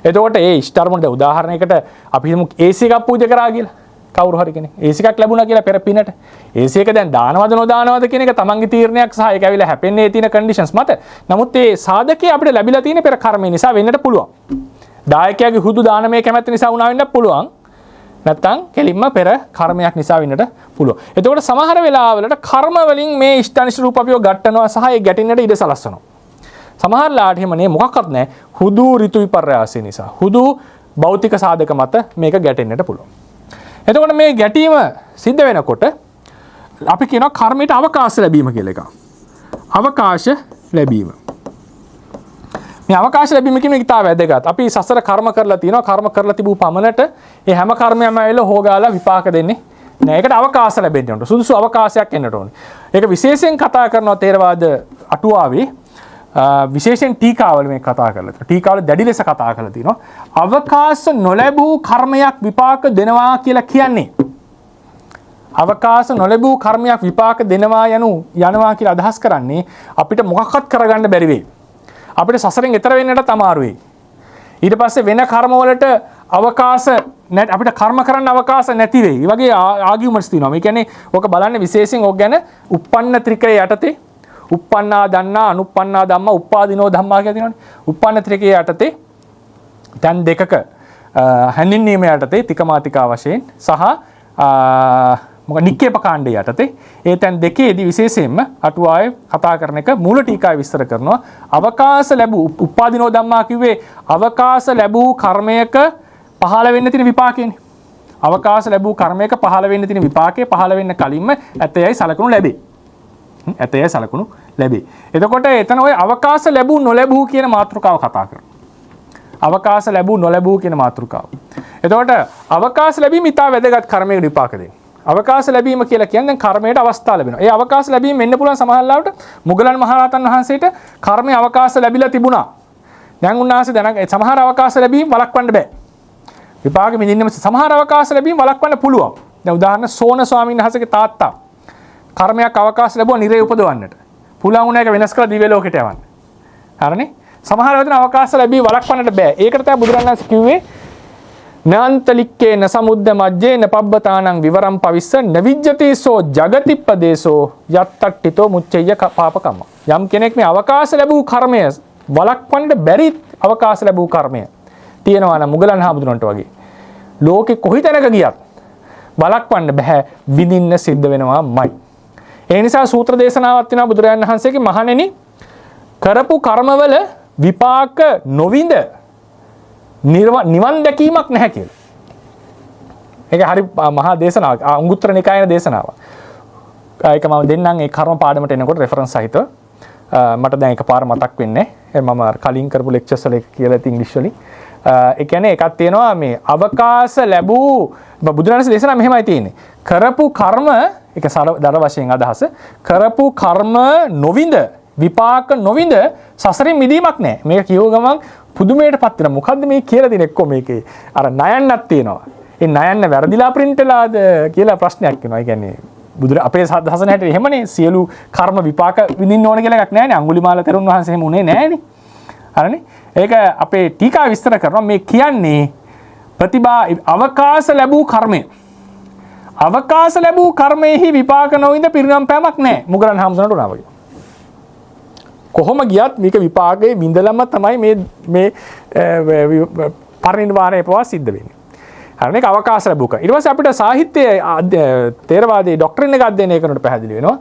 එතකොට ඒ ඉෂ්ට අරමුණට උදාහරණයකට අපි හිතමු AC එකක් පූජා කරා කියලා. කවුරු හරි කෙනෙක් AC එකක් ලැබුණා කියලා පෙර පිනට. AC එක දැන් දානවද නොදානවද කියන එක තමන්ගේ තීරණයක් සහ ඒක ඇවිල්ලා හැපෙන්නේ තියෙන කන්ඩිෂන්ස් මත. නමුත් ඒ සාධකයේ අපිට ලැබිලා තියෙන පෙර කර්මය නිසා වෙන්නට පුළුවන්. දායකයාගේ හුදු දානමය කැමැත්ත නිසා වුණා වෙන්නත් පුළුවන්. නැත්තම් කෙලින්ම පෙර කර්මයක් නිසා වෙන්නට පුළුවන්. එතකොට සමහර වෙලාවලට කර්ම වලින් මේ ඉෂ්ටානිෂ්ට රූප අපිව ගටනවා සහ ඒ ගැටෙන්නට ඉඩ සලස්වනවා. සමහර ලාට එහෙම නේ මොකක්වත් නැහැ. හුදු ඍතු විපර්යාසය නිසා. හුදු භෞතික සාධක මත මේක ගැටෙන්නට පුළුවන්. එතකොට මේ ගැටීම සිද්ධ වෙනකොට අපි කියනවා කර්මයට අවකාශ ලැබීම කියලා එකක්. අවකාශ ලැබීම. මේ අවකාශ ලැබීම කියන එක ඉතාල වැදගත්. අපි සසර කර්ම කරලා තියෙනවා. කර්ම කරලා තිබූ පමණට ඒ හැම කර්මයක්ම ඇවිල්ලා හොගාලා විපාක දෙන්නේ නෑ. ඒකට අවකාශ ලැබෙන්න ඕන. සුදුසු අවකාශයක් එන්නට ඕනේ. ඒක විශේෂයෙන් කතා කරනවා තේරවාද අටුවාවේ. විශේෂයෙන් ටීකාවල මේ කතා කරලා තියෙනවා. ටීකාවල දැඩි ලෙස කතා කරලා තියෙනවා. අවකාශ නොලැබූ කර්මයක් විපාක දෙනවා කියලා කියන්නේ. අවකාශ නොලැබූ කර්මයක් විපාක දෙනවා යනවා කියලා අදහස් කරන්නේ අපිට මොකක්වත් කරගන්න බැරි වෙයි. අපිට සසරෙන් එතර වෙන්නට අමාරු වෙයි. ඊට පස්සේ වෙන කර්ම වලට අවකාශ නැත් අපිට කර්ම කරන්න අවකාශ නැති වෙයි. මේ වගේ ආගියුමන්ට්ස් තියෙනවා. මේ කියන්නේ ඕක බලන්නේ විශේෂයෙන් ඕක ගැන උප්පන්න ත්‍රිකය යටතේ උප්පන්නා දන්නා අනුප්පන්නා ධම්මා උප්පාදිනෝ ධම්මා කියලා තියෙනවානේ. උප්පන්න ත්‍රිකය යටතේ දැන් දෙකක හැඳින්වීම යටතේ තිකමාතිකා වශයෙන් සහ මොකද නික්කේප කාණ්ඩය යටතේ ඒ තැන් දෙකේදී විශේෂයෙන්ම අටුවාවේ කතා කරන එක මූල ටීකාවේ විස්තර කරනවා. අවකාශ ලැබූ උප්පාදිනෝ ධම්මා කිව්වේ අවකාශ ලැබූ කර්මයක පහළ වෙන්න තියෙන විපාකයනේ. අවකාශ ලැබූ කර්මයක පහළ වෙන්න තියෙන විපාකේ පහළ වෙන්න කලින්ම ඇතයයි සලකුණු ලැබේ. ඇතයයි සලකුණු ලැබේ. එතකොට එතන ওই අවකාශ ලැබූ නොලැබූ කියන මාතෘකාව කතා කරනවා. අවකාශ ලැබූ නොලැබූ කියන මාතෘකාව. එතකොට අවකාශ ලැබීම ඉතා වැදගත් කර්මයක විපාක දෙන්නේ. අවකාශ ලැබීම කියලා කියන්නේ දැන් කර්මයට අවස්ථාව ලැබෙනවා. ඒ අවකාශ ලැබීම වෙන්න පුළුවන් සමහරවිට මුගලන් මහරහතන් වහන්සේට කර්මයේ අවකාශ ලැබිලා තිබුණා. දැන් උන්වහන්සේ දැන් සමහර අවකාශ ලැබීම් වළක්වන්න බෑ. විපාක විඳින්නම සමහර අවකාශ ලැබීම් වළක්වන්න පුළුවන්. දැන් උදාහරණ සෝන ස්වාමීන් වහන්සේගේ තාත්තා කර්මයක් අවකාශ ලැබුවා නිරේ උපදවන්නට. පුළුවන් වුණා ඒක වෙනස් කරලා දිව්‍ය ලෝකෙට යවන්න. හරිනේ? සමහර වෙලාවට අවකාශ ලැබී වළක්වන්නට බෑ. ඒකට තමයි බුදුරණන් වහන්සේ කිව්වේ නාන්තලික්කේන සමුද්ද මජ්ජේන පබ්බතානං විවරම් පවිස්ස නවිජ්ජතිසෝ ජගතිප්පදේශෝ යත්තට්ඨිතෝ මුච්චෙය්‍ය පාපකම්ම. යම් කෙනෙක් මේ අවකාශ ලැබූ කර්මය වළක්වන්න බැරි අවකාශ ලැබූ කර්මය තියෙනවා නම් මුගලන් හාමුදුරන්ට වගේ ලෝකේ කොහි තැනක ගියත් වළක්වන්න බෑ, විඳින්න සිද්ධ වෙනවාමයි. ඒ නිසා සූත්‍ර දේශනාවක් තියෙනවා බුදුරජාණන් වහන්සේගේ මහණෙනි කරපු කර්මවල විපාක නොවිඳ නිවන් දැකීමක් නැහැ කියලා. ඒක හරි මහා දේශනාවක්. අංගුත්තර නිකායේ දේශනාවක්. ඒක මම දෙන්නම් ඒ කර්ම පාඩමට එනකොට රෙෆරන්ස් සහිතව. මට දැන් එකපාර මතක් වෙන්නේ. මම කලින් කරපු ලෙක්චර්ස් වල කියලා තියෙන ඉංග්‍රීසි වලින්. ඒ කියන්නේ එකක් තියෙනවා මේ අවකාශ ලැබූ බුදුරජාණන් දේශනාව මෙහෙමයි තියෙන්නේ. කරපු කර්ම ඒක දර වශයෙන් අදහස. කරපු කර්ම නොවිඳ විපාක නොවිඳ සසරින් මිදීමක් නැහැ. මේක කියව ගමන් පුදුමයටපත් වෙනවා. මොකද්ද මේ කියලා තියෙන එක්ක මේකේ අර ණයන්නක් තියෙනවා. ඒ ණයන්න වැරදිලා print වෙලාද කියලා ප්‍රශ්නයක් එනවා. ඒ කියන්නේ අපේ දහසන හැටියට එහෙමනේ සියලු කර්ම විපාක විඳින්න ඕන කියලා එකක් නැහැනේ. අඟුලිමාල තෙරුන් වහන්සේ එහෙම උනේ නැහැනේ. හරිනේ? ඒක අපේ ටීකා විස්තර කරනවා. මේ කියන්නේ ප්‍රතිභා අවකාශ ලැබූ කර්මය. අවකාශ ලැබූ කර්මයේහි විපාක නොවිඳ පිරිනම් පෑමක් නැහැ. මුගලන් හාමුදුරන්ට උනා වගේ. කොහොම ගියත් මේක විපාකයේ විඳලම තමයි මේ පරිනිර්වාණය පවා සිද්ධ වෙන්නේ. හරිනේ? ඒක අවකාශ ලැබුක. ඊට පස්සේ අපිට සාහිත්‍යයේ තේරවාදී ඩොක්ට්‍රින් එක අධ්‍යයනය කරනකොට පැහැදිලි වෙනවා.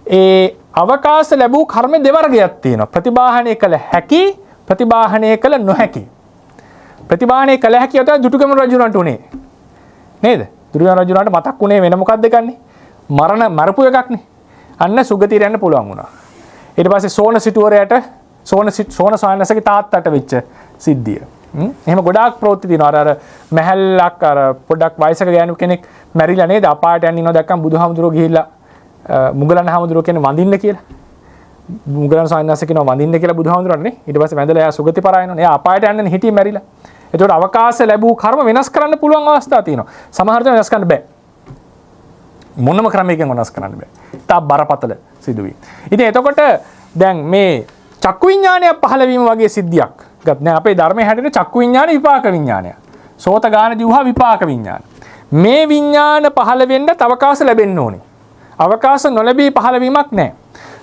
ඒ අවකාශ ලැබූ කර්ම දෙවර්ගයක් තියෙනවා. ප්‍රතිබාහනය කළ හැකි, ප්‍රතිබාහනය කළ නොහැකි. ප්‍රතිබාහනය කළ හැකි යත දුටුගැමුණු රජුණන්ට උනේ. නේද? දුටුගැමුණු රජුණන්ට මතක් උනේ වෙන මොකක්ද ගන්නේ? මරපු එකක්නේ. අන්න සුගතියට යන්න පුළුවන් වුණා. ඊට පස්සේ සෝන සිටුවරයට සෝන සායනසගේ තාත්තට වෙච්ච සිද්ධිය. එහෙම ගොඩාක් ප්‍රවෘත්ති තියෙනවා. අර මැහැල්ලක් අර පොඩක් වයසක ගෑනු කෙනෙක් මැරිලා නේද? අපායට යන්න ඉනවා දැක්කම බුදුහාමුදුරුවෝ ගිහිල්ලා මුගලන් හාමුදුරුවෝ කියන්නේ වඳින්න කියලා. මුගලන් සායනස කියනවා වඳින්න කියලා බුදුහාමුදුරුවන්ට නේ. ඊට පස්සේ වැඳලා එයා සුගති පරායනනේ. එයා අපායට යන්නේ හිටියේ මැරිලා. එතකොට අවකාශ ලැබූ කර්ම වෙනස් කරන්න පුළුවන් අවස්ථා තියෙනවා. සමහර වෙලාවට වෙනස් කරන්න බෑ. මොනම ක්‍රමයකින් වෙනස් කරන්න බෑ. තා බරපතල සිදුවීම්. ඉතින් එතකොට දැන් මේ චක්කු විඥානය පහළ වීම වගේ සිද්ධියක්. දැන් අපේ ධර්මයේ හැටියට චක්කු විඥාන විපාක විඥානය. සෝත ගාන දිවහා විපාක විඥාන. මේ විඥාන පහළ වෙන්න අවකාශ ලැබෙන්න ඕනේ. අවකාශ නොලැබී පහළ වීමක් නැහැ.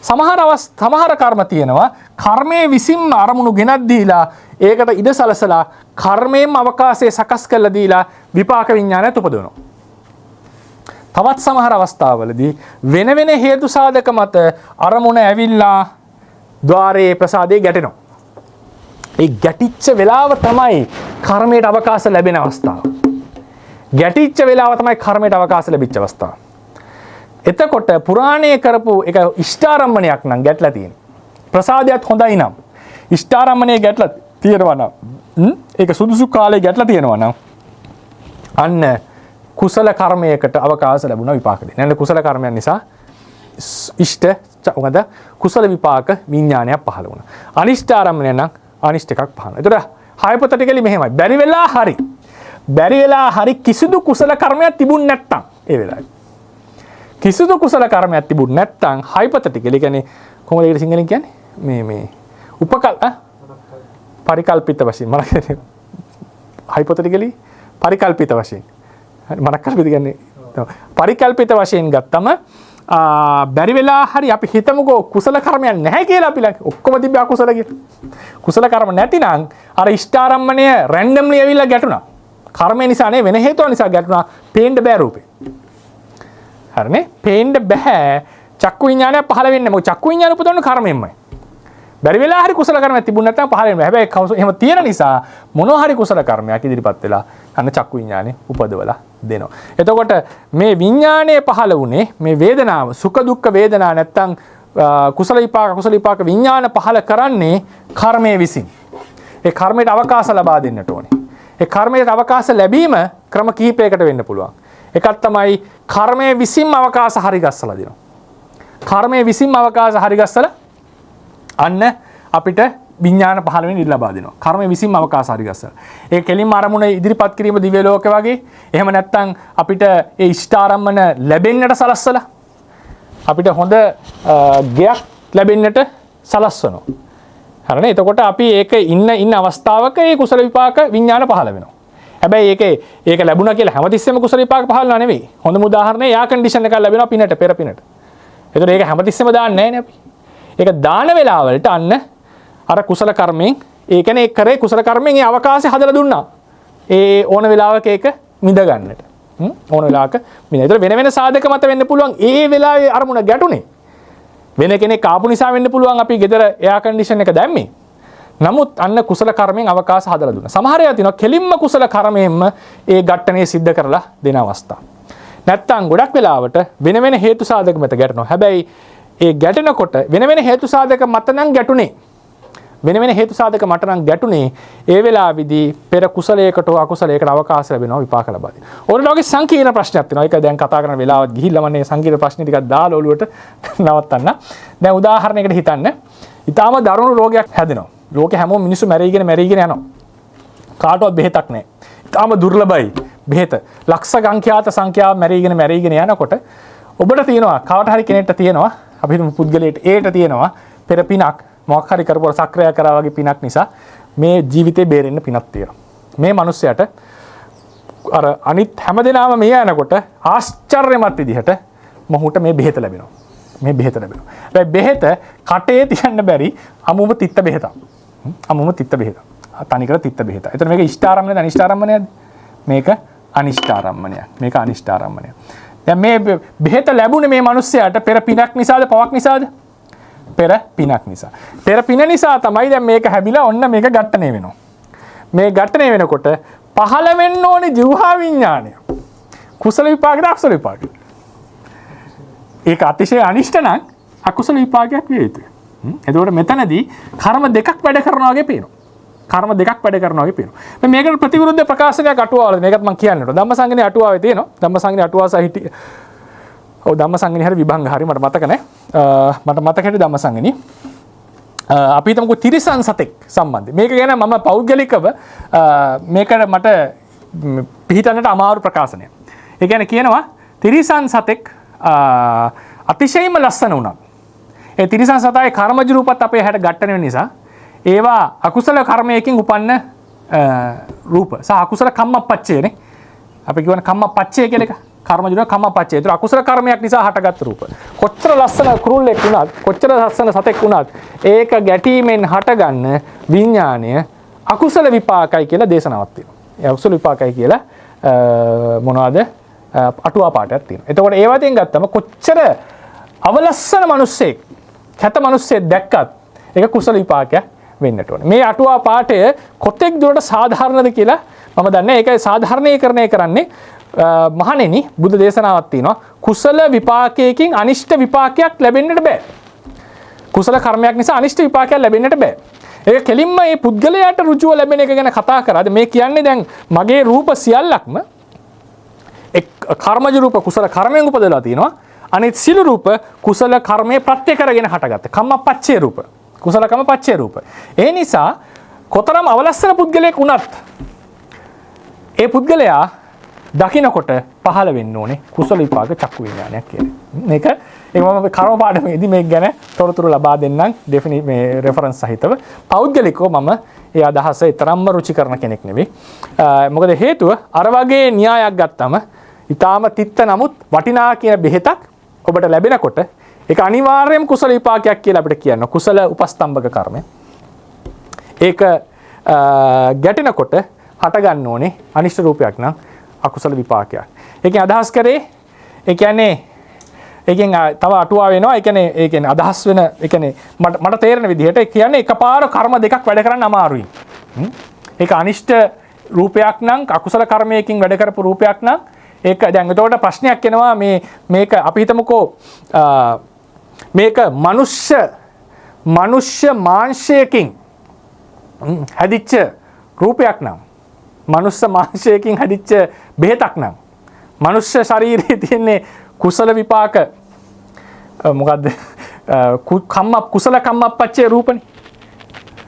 සමහර කර්ම තියෙනවා කර්මයේ විසින්ම අරමුණු ගෙනත් දීලා ඒකට ඉඩ සලසලා කර්මයෙන්ම අවකාශයේ සකස් කරලා දීලා විපාක විඥානයත් උපදවනවා. තවත් සමහර අවස්ථාවලදී වෙන වෙන හේතු සාධක මත අරමුණ ඇවිල්ලා ద్వාරයේ ප්‍රසාදේ ගැටෙනවා. ඒ ගැටිච්ච වෙලාව තමයි කර්මයට අවකාශ ලැබෙන අවස්ථාව. ගැටිච්ච වෙලාව තමයි කර්මයට අවකාශ ලැබිච්ච අවස්ථාව. එතකොට පුරාණයේ කරපු එක ඉෂ්ඨාරම්මණයක් නම් ගැටලා තියෙනවා. ප්‍රසාදයක් හොඳයි නම් ඉෂ්ඨාරම්මණයේ ගැටලා තියෙනවා නම් ඒක සුදුසු කාලේ ගැටලා තියෙනවා නම් අන්න කුසල කර්මයකට අවකාශ ලැබුණා විපාක දෙන්න. නැත්නම් කුසල කර්මයන් නිසා මොකද කුසල විපාක විඥානයක් පහළ වුණා. අනිෂ්ඨ ආරම්භණය නම් අනිෂ්ඨ එකක් පහළ වෙනවා. ඒතර හයිපොතටිකලි මෙහෙමයි. බැරි වෙලා හරි කිසිදු කුසල කර්මයක් තිබුණ නැත්තම් ඒ වෙලාවේ. කිසිදු කුසල කර්මයක් තිබුණ නැත්තම් හයිපොතටිකලි කියන්නේ කොහොමද ඒකට සිංහලෙන් කියන්නේ? මේ පරිකල්පිත වශයෙන් මම හයිපොතටිකලි පරිකල්පිත වශයෙන් මනක්කල්පිත කියන්නේ පරිකල්පිත වශයෙන් ගත්තම බැරි වෙලා හරි අපි හිතමුකෝ කුසල කර්මයක් නැහැ කියලා අපි ඔක්කොම තිබ්බ අකුසල කියලා. කුසල කර්ම නැතිනම් අර ඉෂ්ඨාරම්මණය රැන්ඩම්ලි ඇවිල්ලා ගැටුණා. කර්මය නිසා නේ වෙන හේතුව නිසා ගැටුණා. පේන්න බෑ රූපේ. හරිනේ? පේන්න බෑ. චක්කු විඥානය පහළ වෙන්නේ මොකද? චක්කු විඥාන උපදවන්නේ කර්මයෙන්මයි. බැරි වෙලා හරි කුසල කර්මයක් තිබුණ නැත්නම් පහළ වෙන්නේ. හැබැයි එහෙම තියෙන නිසා මොනවා හරි කුසල කර්මයක් ඉදිරිපත් වෙලා අන්න චක්කු විඥානේ උපදවලා දෙනවා. එතකොට මේ විඥානයේ පහළ වුණේ මේ වේදනාව සුඛ දුක්ඛ වේදනා නැත්නම් කුසල විපාක විඥාන පහළ කරන්නේ කර්මයේ විසින්. ඒ කර්මයට අවකාශ ලබා දෙන්නට ඕනේ. ඒ කර්මයට අවකාශ ලැබීම ක්‍රම කිහිපයකට වෙන්න පුළුවන්. එකක් තමයි කර්මයේ විසින්ම අවකාශ හරිගස්සලා දෙනවා. කර්මයේ විසින්ම අවකාශ හරිගස්සලා අන්න අපිට විඥාන පහළ වෙන ඉඩ ලබා දෙනවා. කර්මයේ විසින්ම අවකාශ හරිගස්සලා. ඒ කෙලින්ම අරමුණ ඉදිරිපත් කිරීම දිව්‍ය ලෝක වගේ. එහෙම නැත්නම් අපිට ඒ ඉෂ්ඨාරම්මන ලැබෙන්නට සලස්සලා අපිට හොඳ ගයක් ලැබෙන්නට සලස්වනවා. හරිනේ? එතකොට අපි ඒක ඉන්න අවස්ථාවක ඒ කුසල විපාක විඥාන පහළ වෙනවා. හැබැයි ඒක ලැබුණා කියලා හැමතිස්සෙම කුසල විපාක පහළ වෙනා නෙවෙයි. හොඳම උදාහරණය යා කන්ඩිෂන් එකක් ලැබෙනවා පිනට පෙර පිනට. එතකොට ඒක හැමතිස්සෙම දාන්නේ නැහැ නේ අපි. ඒක දාන වෙලාවලට අන්න අර කුසල කර්මයෙන් ඒ කියන්නේ ඒ කරේ කුසල කර්මයෙන් ඒ අවකාශය හදලා දුන්නා. ඒ ඕන වෙලාවක ඒක මිද ගන්නට. ඕන වෙලාවක මිද. ඒතර වෙන සාධක මත වෙන්න පුළුවන් ඒ වෙලාවේ අරමුණ ගැටුනේ. වෙන කෙනෙක් ආපු නිසා වෙන්න පුළුවන් අපි ගෙදර එයා කන්ඩිෂන් එක දැම්මේ. නමුත් අන්න කුසල කර්මයෙන් අවකාශ හදලා දුන්නා. සමහර අය තියෙනවා කෙලින්ම කුසල කර්මයෙන්ම ඒ ඝට්ටනේ සිද්ධ කරලා දෙන අවස්ථා. නැත්තම් ගොඩක් වෙලාවට වෙන හේතු සාධක මත ගැටෙනවා. හැබැයි ඒ ගැටෙනකොට වෙන හේතු සාධක මත නම් ගැටුනේ. වෙන හේතු සාධක මට නම් ගැටුනේ ඒ වෙලාවේදී පෙර කුසලයකට හෝ අකුසලයකට අවකාශ ලැබෙනවා විපාක ලබා දෙනවා. ඕනට වගේ සංකීර්ණ ප්‍රශ්නයක් තියෙනවා. ඒක දැන් කතා කරන වෙලාවත් ගිහිල්ලා මම මේ සංකීර්ණ ප්‍රශ්න ටිකක් දාලා ඔලුවට නවත්තන්න. දැන් උදාහරණයකට හිතන්න. ඊටාම දරුණු රෝගයක් හැදෙනවා. ලෝකේ හැමෝම මිනිස්සු මැරිගෙන යනවා. කාටවත් බෙහෙතක් නැහැ. ඊටාම දුර්ලභයි බෙහෙත. ලක්ෂ සංඛ්‍යාව මැරිගෙන යනකොට ඔබට තියෙනවා කවට හරි කෙනෙක්ට තියෙනවා අපි හිතමු පුද්ගලයාට ඒට තියෙනවා පෙර පිනක් මොකක් හරි කරපුවා සක්‍රිය කරා වගේ පිනක් නිසා මේ ජීවිතේ බේරෙන්න පිනක් තියෙනවා. මේ මිනිස්සයාට අර අනිත් හැමදේනම මේ යනකොට ආශ්චර්යමත් විදිහට මොහුට මේ බෙහෙත ලැබෙනවා. හැබැයි බෙහෙත කටේ තියන්න බැරි අමුම තිත්ත බෙහෙතක්. තනිකර තිත්ත බෙහෙත. එතන මේක ඉෂ්ඨාරම්මණයද අනිෂ්ඨාරම්මණයද? මේක අනිෂ්ඨාරම්මණයක්. දැන් මේ බෙහෙත ලැබුණේ මේ මිනිස්සයාට පෙර පිනක් නිසාද පවක් නිසාද? පෙර පිනක් නිසා. පෙර පින නිසා තමයි දැන් මේක හැබිලා ඔන්න මේක ඝට්ටණය වෙනවා. මේ ඝට්ටණය වෙනකොට පහළ වෙන්න ඕනේ ජීවහා විඥානය. කුසල විපාකද අකුසල විපාකද? ඒක අතිශය අනිෂ්ඨ නම් අකුසල විපාකයක් විය යුතුයි. එතකොට මෙතනදී කර්ම දෙකක් වැඩ කරනවා වගේ පේනවා. මේකට ප්‍රතිවිරුද්ධ ප්‍රකාශනයක් අටුවාවල මේකත් මම කියන්නට. ධම්මසංගණේ අටුවාවේ තියෙනවා. ධම්මසංගණේ අටුවාව සහිත ධම්මසංගණේ හරි විභංග හරි මට මතක නැහැ. මට මතක හිටිය ධම්මසංගණේ. අපි හිතමුකෝ තිරිසන් සතෙක් සම්බන්ධයෙන්. මේක ගැන මම පෞද්ගලිකව මේකට මට පිළිතන්නට අමාරු ප්‍රකාශනයක්. ඒ කියන්නේ කියනවා තිරිසන් සතෙක් අතිශයින්ම ලස්සන වුණා. ඒ තිරිසන් සතාගේ කර්මජ රූපත් අපේ හැට ගැටෙන නිසා ඒවා අකුසල කර්මයකින් උපන්න රූප සහ අකුසල කම්මප්පච්චයනේ. අපි කියවන කම්මප්පච්චය කියලා එක. කර්මජ රූප කම්මප්පච්චය. ඒතර අකුසල කර්මයක් නිසා හටගත් රූප. කොච්චර ලස්සන කුරුල්ලෙක් වුණත්, කොච්චර ලස්සන සතෙක් වුණත් ඒක ගැටීමෙන් හටගන්න විඥාණය අකුසල විපාකයි කියලා දේශනාවක් තියෙනවා. ඒ අකුසල විපාකයි කියලා මොනවද අටුවා පාඩයක් තියෙනවා. එතකොට ඒ වතෙන් ගත්තම කොච්චර අවලස්සන මිනිස්සෙක්, කැත මිනිස්සෙක් දැක්කත් ඒක කුසල විපාකයක් වෙන්නට ඕනේ. මේ අටුවා පාඩය කොතෙක් දුරට සාධාරණද කියලා මම දන්නේ. ඒක සාධාරණීකරණය කරන්නේ මහණෙනි බුද්ධ දේශනාවක් තියෙනවා. කුසල විපාකයකින් අනිෂ්ට විපාකයක් ලැබෙන්නට බෑ. කුසල කර්මයක් නිසා අනිෂ්ට විපාකයක් ලැබෙන්නට බෑ. ඒක කෙලින්ම මේ පුද්ගලයාට ඍජුව ලැබෙන එක ගැන කතා කරාද මේ කියන්නේ දැන් මගේ රූප සියල්ලක්ම කර්මජ රූප කුසල කර්මයෙන් උපදලා තියෙනවා. අනිත් සිළු රූප කුසල කර්මයේ ප්‍රත්‍ය කරගෙන හටගත්ත කම්මපච්චේ රූප. කුසල කම්මපච්චේ රූප. ඒ නිසා කොතරම් අවලස්සන පුද්ගලයෙක් වුණත් ඒ පුද්ගලයා දකින්නකොට පහළ වෙන්න ඕනේ කුසල විපාක චක්කු විඥානයක් කියන්නේ. මේක මම කර්ම පාඩමේදී මේක ගැන තොරතුරු ලබා දෙන්නම් ඩෙෆිනිට් මේ රෙෆරන්ස් සහිතව. පෞද්ගලිකව මම ඒ අදහස තරම්ම රුචි කරන කෙනෙක් නෙවෙයි. මොකද හේතුව අර වගේ න්‍යායක් ගත්තම ඊටාම තිත්ත නමුත් වටිනා කියන බෙහෙතක් ඔබට ලැබෙනකොට ඒක අනිවාර්යයෙන්ම කුසල විපාකයක් කියලා අපිට කියනවා. කුසල උපස්තම්භක කර්මය. ඒක ගැටෙනකොට හට ගන්න ඕනේ අනිෂ්ට රූපයක් නම් අකුසල විපාකයක්. ඒකෙන් අදහස් කරේ ඒ කියන්නේ ඒකෙන් තව අටුවා වෙනවා. ඒ කියන්නේ අදහස් වෙන ඒ කියන්නේ මට තේරෙන විදිහට ඒ කියන්නේ එකපාර කර්ම දෙකක් වැඩ කරන්න අමාරුයි. ඒක අනිෂ්ට රූපයක් නම් අකුසල කර්මයකින් වැඩ කරපු රූපයක් නම් ඒක දැන් එතකොට ප්‍රශ්නයක් එනවා මේක අපි හිතමුකෝ මේක මනුෂ්‍ය මාංශයකින් හැදිච්ච රූපයක් නම් මනුෂ්‍ය මාංශයකින් හැදිච්ච බෙහෙතක් නම් මනුෂ්‍ය ශරීරයේ තියෙන කුසල විපාක මොකද්ද කුසල කම්මප්පච්චේ රූපනේ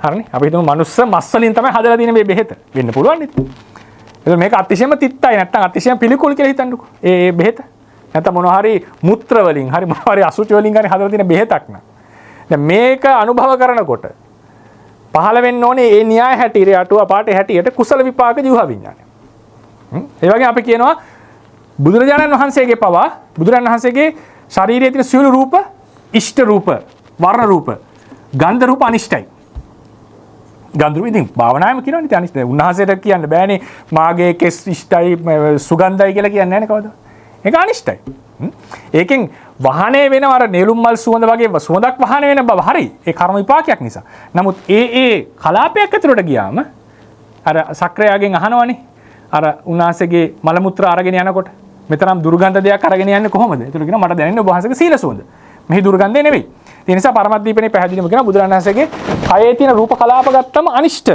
හරිනේ අපි හිතමු මනුෂ්‍ය මස් වලින් තමයි හදලා තියෙන මේ බෙහෙත වෙන්න පුළුවන් නේද එතකොට මේක අතිශයම තිත්තයි නැත්නම් අතිශයම පිළිකුල් කියලා හිතන්නකෝ ඒ බෙහෙත නැත්නම් මොනවා හරි මුත්‍ර වලින් හරි මොනවා හරි අසුචි වලින් හරි හදලා තියෙන බෙහෙතක් නම් දැන් මේක අනුභව කරනකොට පහළ වෙන්න ඕනේ ඒ න්‍යාය හැටියට අටුවා පාඨය හැටියට කුසල විපාක ජීව විඥානය. ඒ වගේ අපි කියනවා බුදුරජාණන් වහන්සේගේ පවා බුදුරජාණන් වහන්සේගේ ශරීරයේ තියෙන සියලු රූප ඉෂ්ට රූප, වර්ණ රූප, ගන්ධ රූප අනිෂ්ටයි. ගන්ධ රූප ඉතින් භාවනාවෙම කියනවනේ ඉතින් අනිෂ්ටයි. උන්වහන්සේට කියන්න බෑනේ මාගේ කෙස් ඉෂ්ටයි සුගන්ධයි කියලා කියන්නේ නැහැ නේ කවදාවත්. ඒක අනිෂ්ටයි. ඒකෙන් වහනේ වෙන අර නෙළුම් මල් සුවඳ වගේ සුවඳක් වහන වෙන බව හරි ඒ කර්ම විපාකයක් නිසා. නමුත් ඒ කලාපයක් ඇතුළට ගියාම අර සක්‍රයාගෙන් අහනවනේ අර උන්වහන්සේගේ මල මුත්‍රා අරගෙන යනකොට මෙතරම් දුර්ගන්ධ දෙයක් අරගෙන යන්නේ කොහොමද? ඒතර කියනවා මට දැනෙන්නේ ඔබ වහන්සේගේ සීල සුවඳ. මෙහි දුර්ගන්ධය නෙවෙයි. ඒ නිසා පරමද්දීපනේ පැහැදිලිවම කියනවා බුදුරණන් වහන්සේගේ කයේ තියෙන රූප කලාප ගත්තම අනිෂ්ට.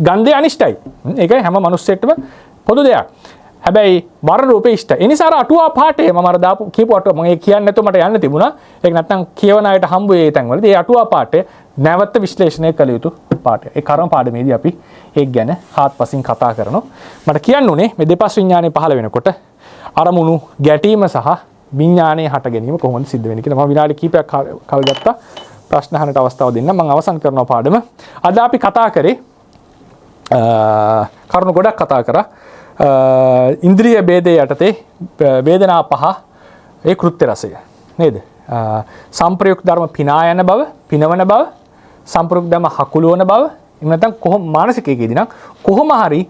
ගන්ධය අනිෂ්ටයි. ඒක හැම මිනිස්සෙටම පොදු දෙයක්. හැබැයි වර්ණ රූපේ ඉෂ්ටයි. ඒ නිසා අර අටුවා පාඨය මම අර දාපු කියපු අටුවා මම ඒ කියන්නේ නැතුව මට යන්න තිබුණා. ඒක නැත්තම් කියවන අයට හම්බ වෙයි තැන්වලදී. ඒ අටුවා පාඨය නැවත විශ්ලේෂණය කළ යුතු පාඨය. ඒ කර්ම පාඩමේදී අපි ඒක ගැන හාත්පසින් කතා කරනවා. මට කියන්න උනේ මේ දෙපස් විඥානය පහළ වෙනකොට අරමුණු ගැටීම සහ විඥානයේ හට ගැනීම කොහොමද සිද්ධ වෙන්නේ කියලා මම විනාඩි කිහිපයක් කල් ගත්තා ප්‍රශ්න අහන්නට අවස්ථාව දෙන්න. මම අවසන් කරනවා පාඩම. අද අපි කතා කරේ කරුණු ගොඩක් කතා කරා. ඉන්ද්‍රිය ભેදයේ යටතේ වේදනා පහ ඒ කෘත්‍ය රසය නේද? සම්ප්‍රයුක්ත ධර්ම පිනා යන බව, පිනවන බව, සම්ප්‍රයුක්ත ධර්ම හකුලවන බව, එහෙම නැත්නම් කොහොම මානසිකයේදී නම් කොහොම හරි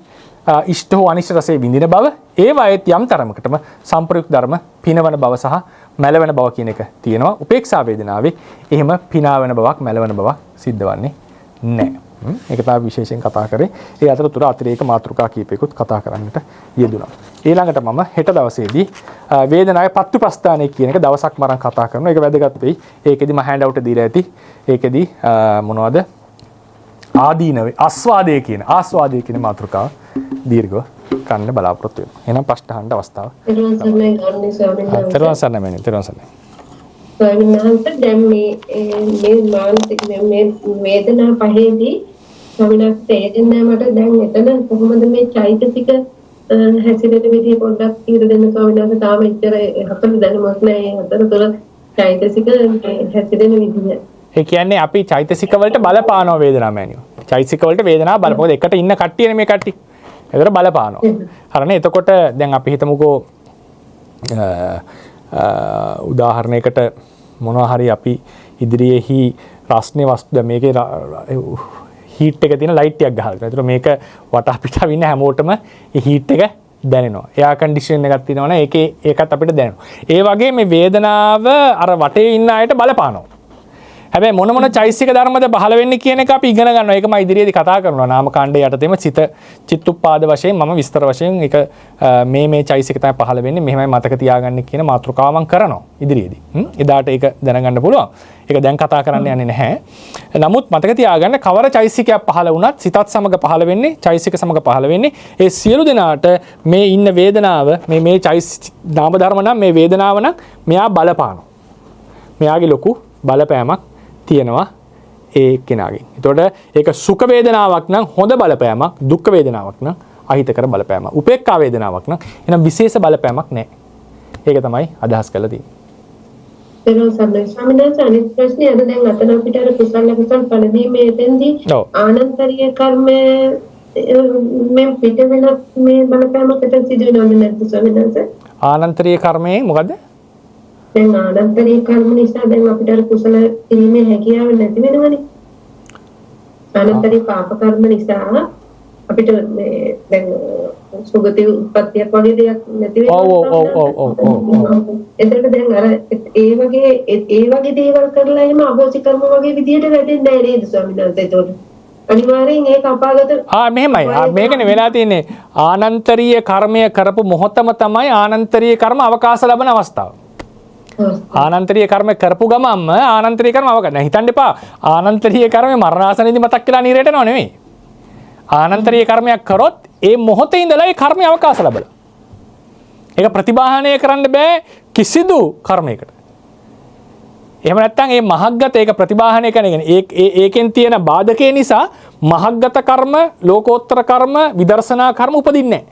ඉෂ්ට හෝ අනිෂ්ට රසයේ විඳින බව, ඒවායේ යම් තරමකටම සම්ප්‍රයුක්ත ධර්ම පිනවන බව සහ මැලවෙන බව කියන එක තියෙනවා. උපේක්ෂා වේදනාවේ එහෙම පිනාවන බවක්, මැලවෙන බවක් සිද්ධවන්නේ නැහැ. ඒක තමයි විශේෂයෙන් කතා කරේ. ඒ අතරතුර අතිරේක මාතෘකා කීපයකුත් කතා කරන්නට යෙදුණා. ඊළඟට මම හෙට දවසේදී වේදනාවේ පත්‍යපස්ථානය කියන එක දවසක් මරන් කතා කරනවා. ඒක වැදගත් වෙයි. ඒකෙදි මම හෑන්ඩ් අවුට් දීලා ඇති. ඒකෙදි මොනවද? ආදීනවේ ආස්වාදයේ කියන මාතෘකාව දීර්ඝව ගන්න බලාපොරොත්තු වෙනවා. එහෙනම් ප්‍රශ්න අහන්න අවස්ථාව. ඊළඟ ප්‍රශ්න. තෙරුවන් සරණයි. ඊළඟ ප්‍රශ්න. ගාමිණී ස්වාමීන් වහන්සේ. තෙරුවන් සරණයි. ස්වාමීන් වහන්සේ දැන් මේ මානසික මේ වේදනා පහේදී ස්වාමීන් වහන්සේ තේරෙන්නේ මට දැන් එතන කොහොමද මේ චෛතසික හැසිරෙන විදිහ පොඩ්ඩක් කියලා දෙන්න ස්වාමීන් වහන්සේ. තාම එච්චර හතර දැනුමක් නැහැ. හතර තුළ චෛතසික හැසිරෙන විදිහ. ඒ කියන්නේ අපි චෛතසික වලට බලපානවා වේදනාව මෑනියෝ. චෛතසික වලට වේදනාව බලපොද එකට ඉන්න කට්ටියනේ මේ කට්ටිය. ඒකට බලපානවා. හරිනේ. එතකොට දැන් අපි හිතමුකෝ උදාහරණයකට මොනවා හරි අපි ඉදිරියේහි රස්නේ වස්තු මේකේ හීට් එක තියෙන ලයිට් එකක් ගහලා. ඒතර මේක වටා පිටා ඉන්න හැමෝටම මේ හීට් එක දැනෙනවා. එයා කන්ඩිෂන් එකක් තියෙනවනේ ඒකත් අපිට දැනෙනවා. ඒ වගේ මේ වේදනාව අර වටේ ඉන්න අයට බලපානවා. හැබැයි මොන චෛතසික ධර්මද පහළ වෙන්නේ කියන එක අපි ඉගෙන ගන්නවා. ඒක මම ඉදිරියේදී කතා කරනවා. නාම කාණ්ඩයේ යටතේම චිත්තුප්පාද වශයෙන් මම විස්තර වශයෙන් ඒක මේ චෛතසික තමයි පහළ වෙන්නේ. මෙහෙමයි මතක තියාගන්න කියන මාතෘකාව මම කරනවා ඉදිරියේදී. එදාට ඒක දැනගන්න පුළුවන්. ඒක දැන් කතා කරන්න යන්නේ නැහැ. නමුත් මතක තියාගන්න කවර චෛතසිකයක් පහළ වුණත් සිතත් සමග පහළ වෙන්නේ චෛතසික සමග පහළ වෙන්නේ ඒ සියලු දෙනාට මේ ඉන්න වේදනාව මේ චෛතසික නාම ධර්ම නම් මේ වේදනාව නම් මෙයා බලපානවා. මෙයාගේ ලොකු බලපෑමක් තියෙනවා ඒ කෙනාගෙන්. එතකොට ඒක සුඛ වේදනාවක් නම් හොඳ බලපෑමක්, දුක්ඛ වේදනාවක් නම් අහිතකර බලපෑමක්. උපේක්ඛා වේදනාවක් නම් එනම් විශේෂ බලපෑමක් නැහැ. ඒක තමයි අදහස් කරලා තියෙන්නේ. ඒක සම්මත ස්වාමීන් වහන්සේ අනිත් ප්‍රශ්නේ අද දැන් අතන අපිට අර කුසල පළදීමේ එතෙන්දී ආනන්තරීය කර්මය මේ පිට වෙන මේ බලපෑමකට සිදු වෙනවද නැද්ද ස්වාමීන් වහන්සේ? ආනන්තරීය කර්මයේ මොකද්ද? දැන් ආනන්තරීය කර්ම නිසා දැන් අපිට අර කුසල කිරීමේ හැකියාව නැති වෙනවනේ. ආනන්තරීය පාප කර්ම නිසා අපිට මේ දැන් සුගති උත්පත්තියක් වගේ දෙයක් නැති වෙනවා. එතකොට දැන් අර ඒ වගේ දේවල් කරලා එහෙම අභෝසි කර්ම වගේ විදියට වැටෙන්නේ නැහැ නේද ස්වාමීන් වහන්සේ? එතකොට අනිවාර්යෙන් ඒක අපාගත මෙහෙමයි. මේකනේ වෙලා තියෙන්නේ. ආනන්තරීය කර්මය කරපු මොහොතම තමයි ආනන්තරීය කර්ම අවකාශ ලබන අවස්ථාව. ආනන්තරීය කර්ම කරපු ගමන්ම ආනන්තරීය කර්ම අවකාශ. හිතන්න එපා ආනන්තරීය කර්මේ මරණාසනයේදී මතක් වෙලා නිරේට යනව නෙමෙයි. ආනන්තරීය කර්මයක් කරොත් ඒ මොහොතේ ඉඳලා ඒ කර්මය අවකාශ ලැබලා. ඒක ප්‍රතිබාහනය කරන්න බෑ කිසිදු කර්මයකට. එහෙම නැත්නම් මේ මහග්ගත ඒක ප්‍රතිබාහනය කරන ඒකෙන් තියෙන බාධකේ නිසා මහග්ගත කර්ම, ලෝකෝත්තර කර්ම, විදර්ශනා කර්ම උපදින්නේ නැහැ.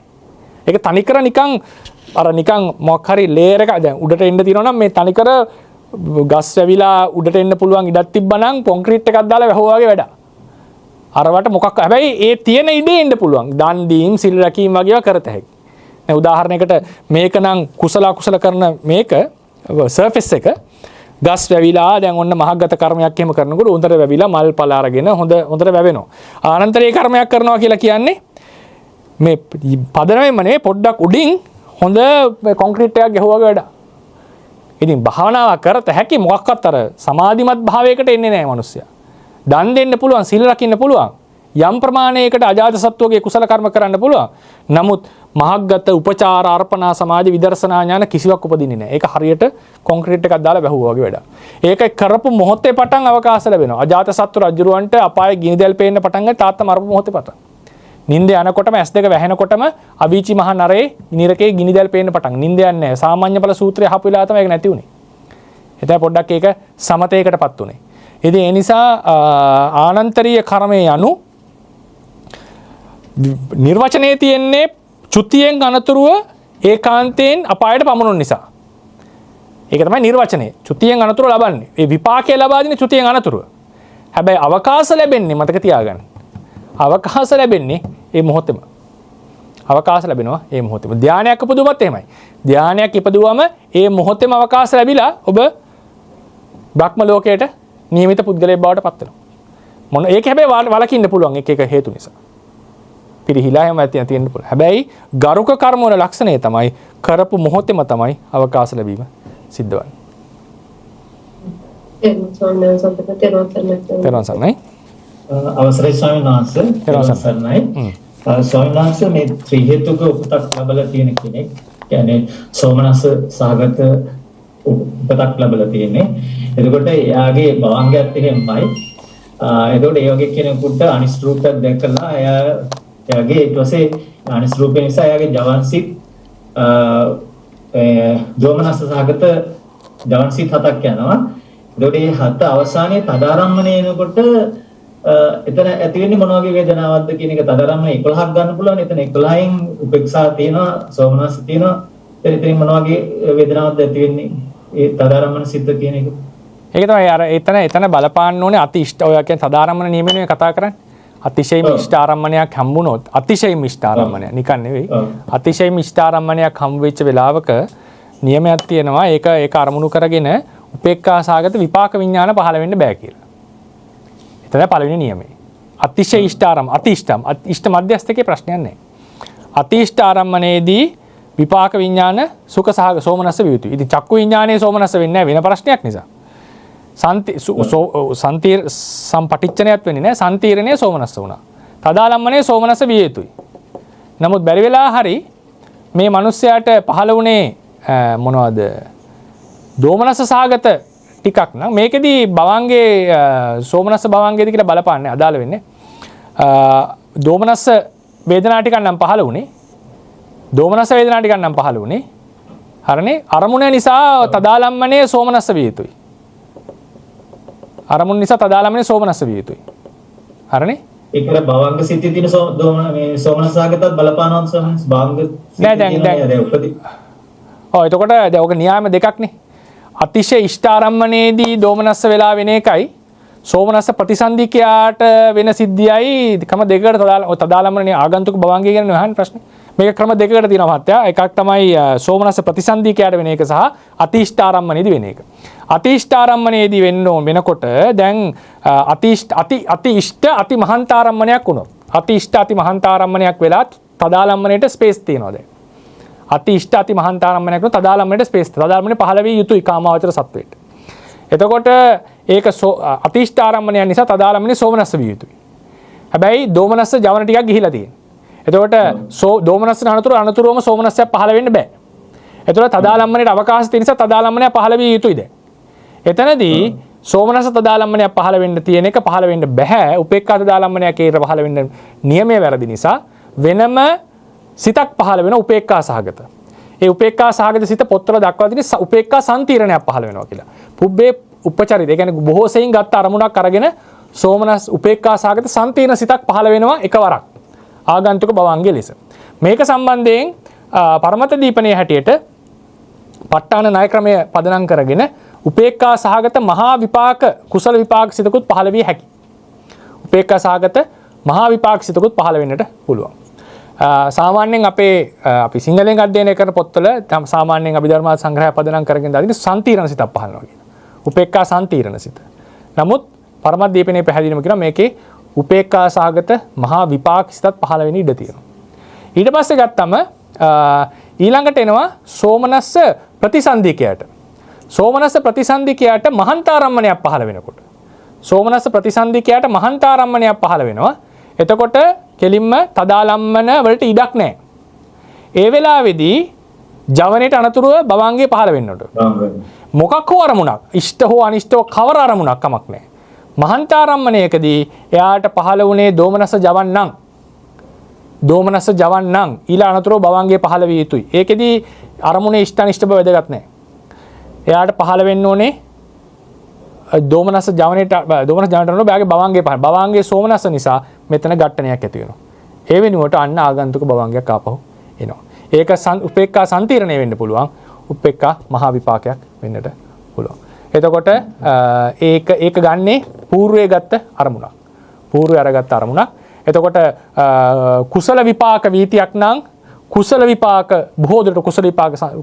ඒක තනිකර නිකන් මොකක් හරි ලේයර් එක දැන් උඩට එන්න තියෙනවා නම් මේ තනිකර ගස් වැවිලා උඩට එන්න පුළුවන් ඉඩක් තිබ්බනම් කොන්ක්‍රීට් එකක් දාලා වැහුවා වගේ වැඩක්. අරවට මොකක් හැබැයි ඒ තියෙන ඉඩේ එන්න පුළුවන්. දන් දීම්, සිල් රැකීම් වගේ ඒවා කරත හැකියි. දැන් උදාහරණයකට මේක නම් කුසල කරන මේක සර්ෆස් එක ගස් වැවිලා දැන් ඔන්න මහග්ගත කර්මයක් එහෙම කරනකොට හොඳට වැවිලා මල් පල අරගෙන හොඳට වැවෙනවා. ආනන්තරීය කර්මයක් කරනවා කියලා කියන්නේ මේ පදනමෙම නේ පොඩ්ඩක් උඩින් හොඳ කොන්ක්‍රීට් එකක් ගැහුවා වගේ වැඩක්. ඉතින් භාවනාවක් කරත හැකි මොකක්වත් අර සමාධිමත් භාවයකට එන්නේ නැහැ මිනිස්සයා. දන් දෙන්න පුළුවන්, සිල් රකින්න පුළුවන්. යම් ප්‍රමාණයකට අජාත සත්වගේ කුසල කර්ම කරන්න පුළුවන්. නමුත් මහග්ගත උපචාර අර්පණා සමාධි විදර්ශනා ඥාන කිසිවක් උපදින්නේ නැහැ. ඒක හරියට කොන්ක්‍රීට් එකක් දාලා වැහුවා වගේ වැඩක්. ඒක කරපු මොහොතේ පටන් අවකාශ ලැබෙනවා. අජාත සත්ව රජුරවන්ට අපායේ ගිනිදැල් පේන්න පටන් ගත්ත තාත්තා මරපු මොහොතේ පටන්. නිින්ද යනකොටම S2 වැහෙනකොටම අවීචි මහ නරේ නිරකේ ගිනිදැල් පේන්න පටන්. නිින්ද යන්නේ නැහැ. සාමාන්‍ය ඵල සූත්‍රය අහපු වෙලාව තමයි ඒක නැති උනේ. එතන පොඩ්ඩක් ඒක සමතේකටපත් උනේ. ඉතින් ඒ නිසා ආනන්තරීය කර්මයේ යනු නිර්වචනයේ තියෙන්නේ චුතියෙන් අනතුරුව ඒකාන්තයෙන් අපායට පමුණුන නිසා. ඒක තමයි නිර්වචනය. චුතියෙන් අනතුරු ලබන්නේ. ඒ විපාකය ලබා දෙන්නේ චුතියෙන් අනතුරුව. හැබැයි අවකාශ ලැබෙන්නේ මතක තියාගන්න. අවකාශ ලැබෙන්නේ ඒ මොහොතේම. අවකාශ ලැබෙනවා ඒ මොහොතේම. ධානයක් උපදුවමත් එහෙමයි. ධානයක් ඉපදුවම ඒ මොහොතේම අවකාශ ලැබිලා ඔබ බ්‍රහ්ම ලෝකයට නියමිත පුද්ගලයෙක් බවට පත් වෙනවා. මොන ඒක හැබැයි වලකින්න පුළුවන් එක හේතු නිසා. පිරිහිලා හැම ඇතින් තියෙන්න පුළුවන්. හැබැයි ගරුක කර්ම වල ලක්ෂණය තමයි කරපු මොහොතේම තමයි අවකාශ ලැබීම සිද්ධ වන්නේ. තේරුම් ගන්නයි. අවසරයි ස්වාමීන් වහන්සේ. ස්වාමීන් වහන්සේ මේ ත්‍රි හේතුක උපතක් ලැබලා තියෙන කෙනෙක්. කියන්නේ සෝමනස්ස සහගත උපතක් ලැබලා තියෙන්නේ. එතකොට එයාගේ භවංගයත් එහෙමයි. එතකොට ඒ වගේ කෙනෙකුට අනිෂ්ට රූපයක් දැකලා එයාගේ ඊට පස්සේ අනිෂ්ට රූපය නිසා එයාගේ ජවන්සිට දෝමනස්ස සහගත ජවන් සිත් 7ක් යනවා. එතකොට මේ 7 අවසානයේ තදාරම්මණය එනකොට එතන ඇති වෙන්නේ මොන වගේ වේදනාවක්ද කියන එක තදාරම්මණය 11ක් ගන්න පුළුවන්. එතන 11න් උපේක්ෂා තියෙනවා, සෝමනස්ස තියෙනවා. එතන මොන වගේ වේදනාවක්ද ඇති වෙන්නේ? ඒ තදාරම්මන සිද්ද කියන එක. ඒක තමයි අර එතන බලපාන්න ඕනේ අති ඉෂ්ට ඔය කියන්නේ තදාරම්මන නියමනේ කතා කරන්නේ. අතිශයින් ඉෂ්ට ආරම්මණයක් හම්බුනොත් අතිශයින් ඉෂ්ට ආරම්මණය නිකන් නෙවෙයි. අතිශයින් ඉෂ්ට ආරම්මණයක් හම්බ වෙච්ච වෙලාවක නියමයක් තියෙනවා. ඒක අරමුණු කරගෙන උපේක්ඛා සාගත විපාක විඥාන පහළ වෙන්න බෑ කියලා. එතන පළවෙනි නියමය. අතිශය ඉෂ්ට ආරම්ම ඉෂ්ට මධ්‍යස්ථකේ ප්‍රශ්නයක් නැහැ. අති ඉෂ්ට ආරම්මණයේදී විපාක විඥාන සුඛ සහග සෝමනස්ස විය යුතුයි. ඉතින් චක්කු විඥානයේ සෝමනස්ස වෙන්නේ නැහැ වෙන ප්‍රශ්නයක් නිසා. සම්පටිච්ඡනයත් වෙන්නේ නැහැ. සම්තීරණයේ සෝමනස්ස වුණා. තදාලම්මනේ සෝමනස්ස විය යුතුයි. නමුත් බැරි වෙලා හරි මේ මිනිස්යාට පහළ වුණේ මොනවද? දෝමනස්ස සාගත ටිකක් නම් මේකෙදී භවංගේ සෝමනස්ස භවංගේද කියලා බලපාන්නේ අදාළ වෙන්නේ. දෝමනස්ස වේදනා ටිකක් නම් පහළ වුණේ. දෝමනස්ස වේදනා ටිකක් නම් පහළ වුණේ. හරනේ අරමුණ නිසා තදාලම්මනේ සෝමනස්ස විය යුතුයි. අරමුණ නිසා තදාලම්මනේ සෝමනස්ස විය යුතුයි. හරනේ ඒකල භවංග සිතේ තියෙන මේ සෝමනස්සාගතත් බලපානවා සෝමනස් භවංග එතකොට දැන් ඔක න්‍යායම දෙකක්නේ. අතිශය ඉෂ්ට ආරම්මණයේදී දෝමනස්ස වෙලා වෙන එකයි සෝමනස්ස ප්‍රතිසන්දිකයාට වෙන සිද්ධියයි ක්‍රම දෙකකට තදාලම්මනේ ආගන්තුක භවංගය ගැන අහන්නේ ප්‍රශ්නේ. මේක ක්‍රම දෙකකට තියෙනවා මහත්තයා. එකක් තමයි සෝමනස්ස ප්‍රතිසන්දිකයාට වෙන එක සහ අති ඉෂ්ට ආරම්මණයේදී වෙන එක. අති ඉෂ්ට ආරම්මණයේදී වෙනකොට දැන් අති ඉෂ්ට අති මහන්ත ආරම්මණයක් වුණොත් අති ඉෂ්ට අති මහන්ත ආරම්මණයක් වෙලා තදාලම්මණයට ස්පේස් තියෙනවා දැන්. අති ඉෂ්ට අති මහන්ත ආරම්මණයක් වුණොත් තදාලම්මණයට ස්පේස් තදාලම්මණය පහළ විය යුතුයි කාමාවචර සත්වයට. එතකොට ඒක අති ඉෂ්ට ආරම්මණය නිසා තදාලම්මණය සෝමනස්ස විය යුතුයි. හැබැයි දෝමනස්ස ජවන ටිකක් ගිහිලා තියෙනවා. එතකොට දෝමනස්ස අනතුරුවම සෝමනස්සයක් පහළ වෙන්න බෑ. එතකොට තදාලම්මණයට අවකාශ තියෙන නිසා තදාලම්මණය පහළ විය යුතුයි දැන්. එතනදී සෝමනස්ස තදාලම්මණය පහළ වෙන්න තියෙන එක පහළ වෙන්න බෑ. උපේක්ඛා තදාලම්මණය කේර පහළ වෙන්න නියමයේ වැරදි නිසා වෙනම සිතක් පහළ වෙන උපේක්ඛා සහගත. ඒ උපේක්ඛා සහගත සිත පොත්වල දක්වලා තියෙන උපේක්ඛා සම්තිරණයක් පහළ වෙනවා කියලා. පුබ්බේ උපචරිත. ඒ කියන්නේ බොහෝ සෙයින් ගත්ත අරමුණක් අරගෙන සෝමනස් උපේක්ඛා සහගත සම්තිරණ සිතක් පහළ වෙනවා එකවරක්. ආගන්තුක භවංගයේ ලෙස. මේක සම්බන්ධයෙන් පරමත දීපනයේ හැටියට ප ဋ ාණ ණය ක්‍රමය පදනම් කරගෙන උපේක්ඛා සහගත මහා විපාක කුසල විපාක සිතකුත් පහළ විය හැකියි. උපේක්ඛා සහගත මහා විපාක සිතකුත් පහළ වෙන්නට පුළුවන්. සාමාන්‍යයෙන් අපි සිංහලෙන් අධ්‍යයනය කරන පොත්වල සාමාන්‍යයෙන් අභිධර්ම සංග්‍රහය පදනම් කරගෙන දාන්නේ සම්තිරණ සිතක් පහළනවා කියන. උපේක්ඛා සම්තිරණ සිත. නමුත් පරමත් දීපනයේ පැහැදිලිම කියනවා මේකේ උපේක්ඛා සහගත මහා විපාක සිතත් පහළ වෙන්න ඉඩ තියෙනවා. ඊට පස්සේ ගත්තම ඊළඟට එනවා සෝමනස්ස ප්‍රතිසන්දිකයට. සෝමනස්ස ප්‍රතිසන්දිකයට මහන්තාරම්මණයක් පහළ වෙනකොට. සෝමනස්ස ප්‍රතිසන්දිකයට මහන්තාරම්මණයක් පහළ වෙනවා. එතකොට කෙලින්ම තදාලම්මන වලට ඉඩක් නැහැ. ඒ වෙලාවේදී ජවනයේට අනතුරුව භවංගේ පහළ වෙන්නට. මොකක් හෝ අරමුණක් ඉෂ්ට හෝ අනිෂ්ට හෝ කවර අරමුණක් කමක් නැහැ. මහන්තාරම්මණයකදී එයාට පහළ වුණේ දෝමනස්ස ජවන් නම් ඊළ අනතුරුව භවංගේ පහළ විය යුතුයි. ඒකෙදී අරමුණේ ඉෂ්ට අනිෂ්ට බව වැදගත් නැහැ. එයාට පහළ වෙන්න ඕනේ දෝමනස්ස ජවනයේට අනුව බෑගේ භවංගේ පහළ. භවංගේ සෝමනස්ස නිසා මෙතන ඝට්ටනයක් ඇති වෙනවා. ඒ වෙනුවට අන්න ආගන්තුක භවංගයක් ආපහු එනවා. ඒක උපේක්ඛා සම්තිරණය වෙන්න පුළුවන්. උපේක්ඛා මහා විපාකයක් වෙන්නට පුළුවන්. එතකොට ඒක ගන්නේ పూర్වයේ ගත්ත අරමුණක්. పూర్වයේ අරගත්ත අරමුණක්. එතකොට කුසල විපාක වීතියක් නම් කුසල විපාක බොහෝ දුරට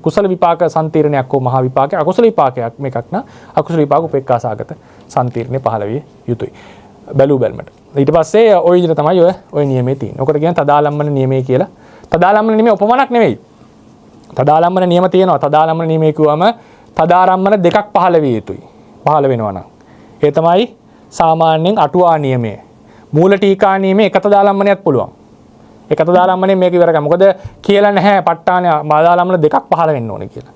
කුසල විපාක සම්තිරණයක් හෝ මහා විපාකයක් අකුසල විපාකයක් මේකක් නම් අකුසල විපාක උපේක්ඛා සාගත සම්තිරණේ පහළ විය යුතුයි. බැලුමට. ඊට පස්සේ ওই විදිහට තමයි ඔය නියමයේ තියෙන්නේ. ඔකට කියන තදාලම්මන නියමයේ කියලා. තදාලම්මන නියමයේ උපමානක් නෙවෙයි. තදාලම්මන නියම තියෙනවා. තදාලම්මන නියමයේ කිව්වම තදාරම්මන දෙකක් පහළ විය යුතුයි. පහළ වෙනවා නම්. ඒ තමයි සාමාන්‍යයෙන් අටුවා නියමය. මූල ටීකා නියමයේ එක තදාලම්මනයක් පුළුවන්. එක තදාලම්මනේ මේක ඉවර කරගන්න. මොකද කියලා නැහැ ප ဋ ාණ තදාලම්මන දෙකක් පහළ වෙන්න ඕනේ කියලා.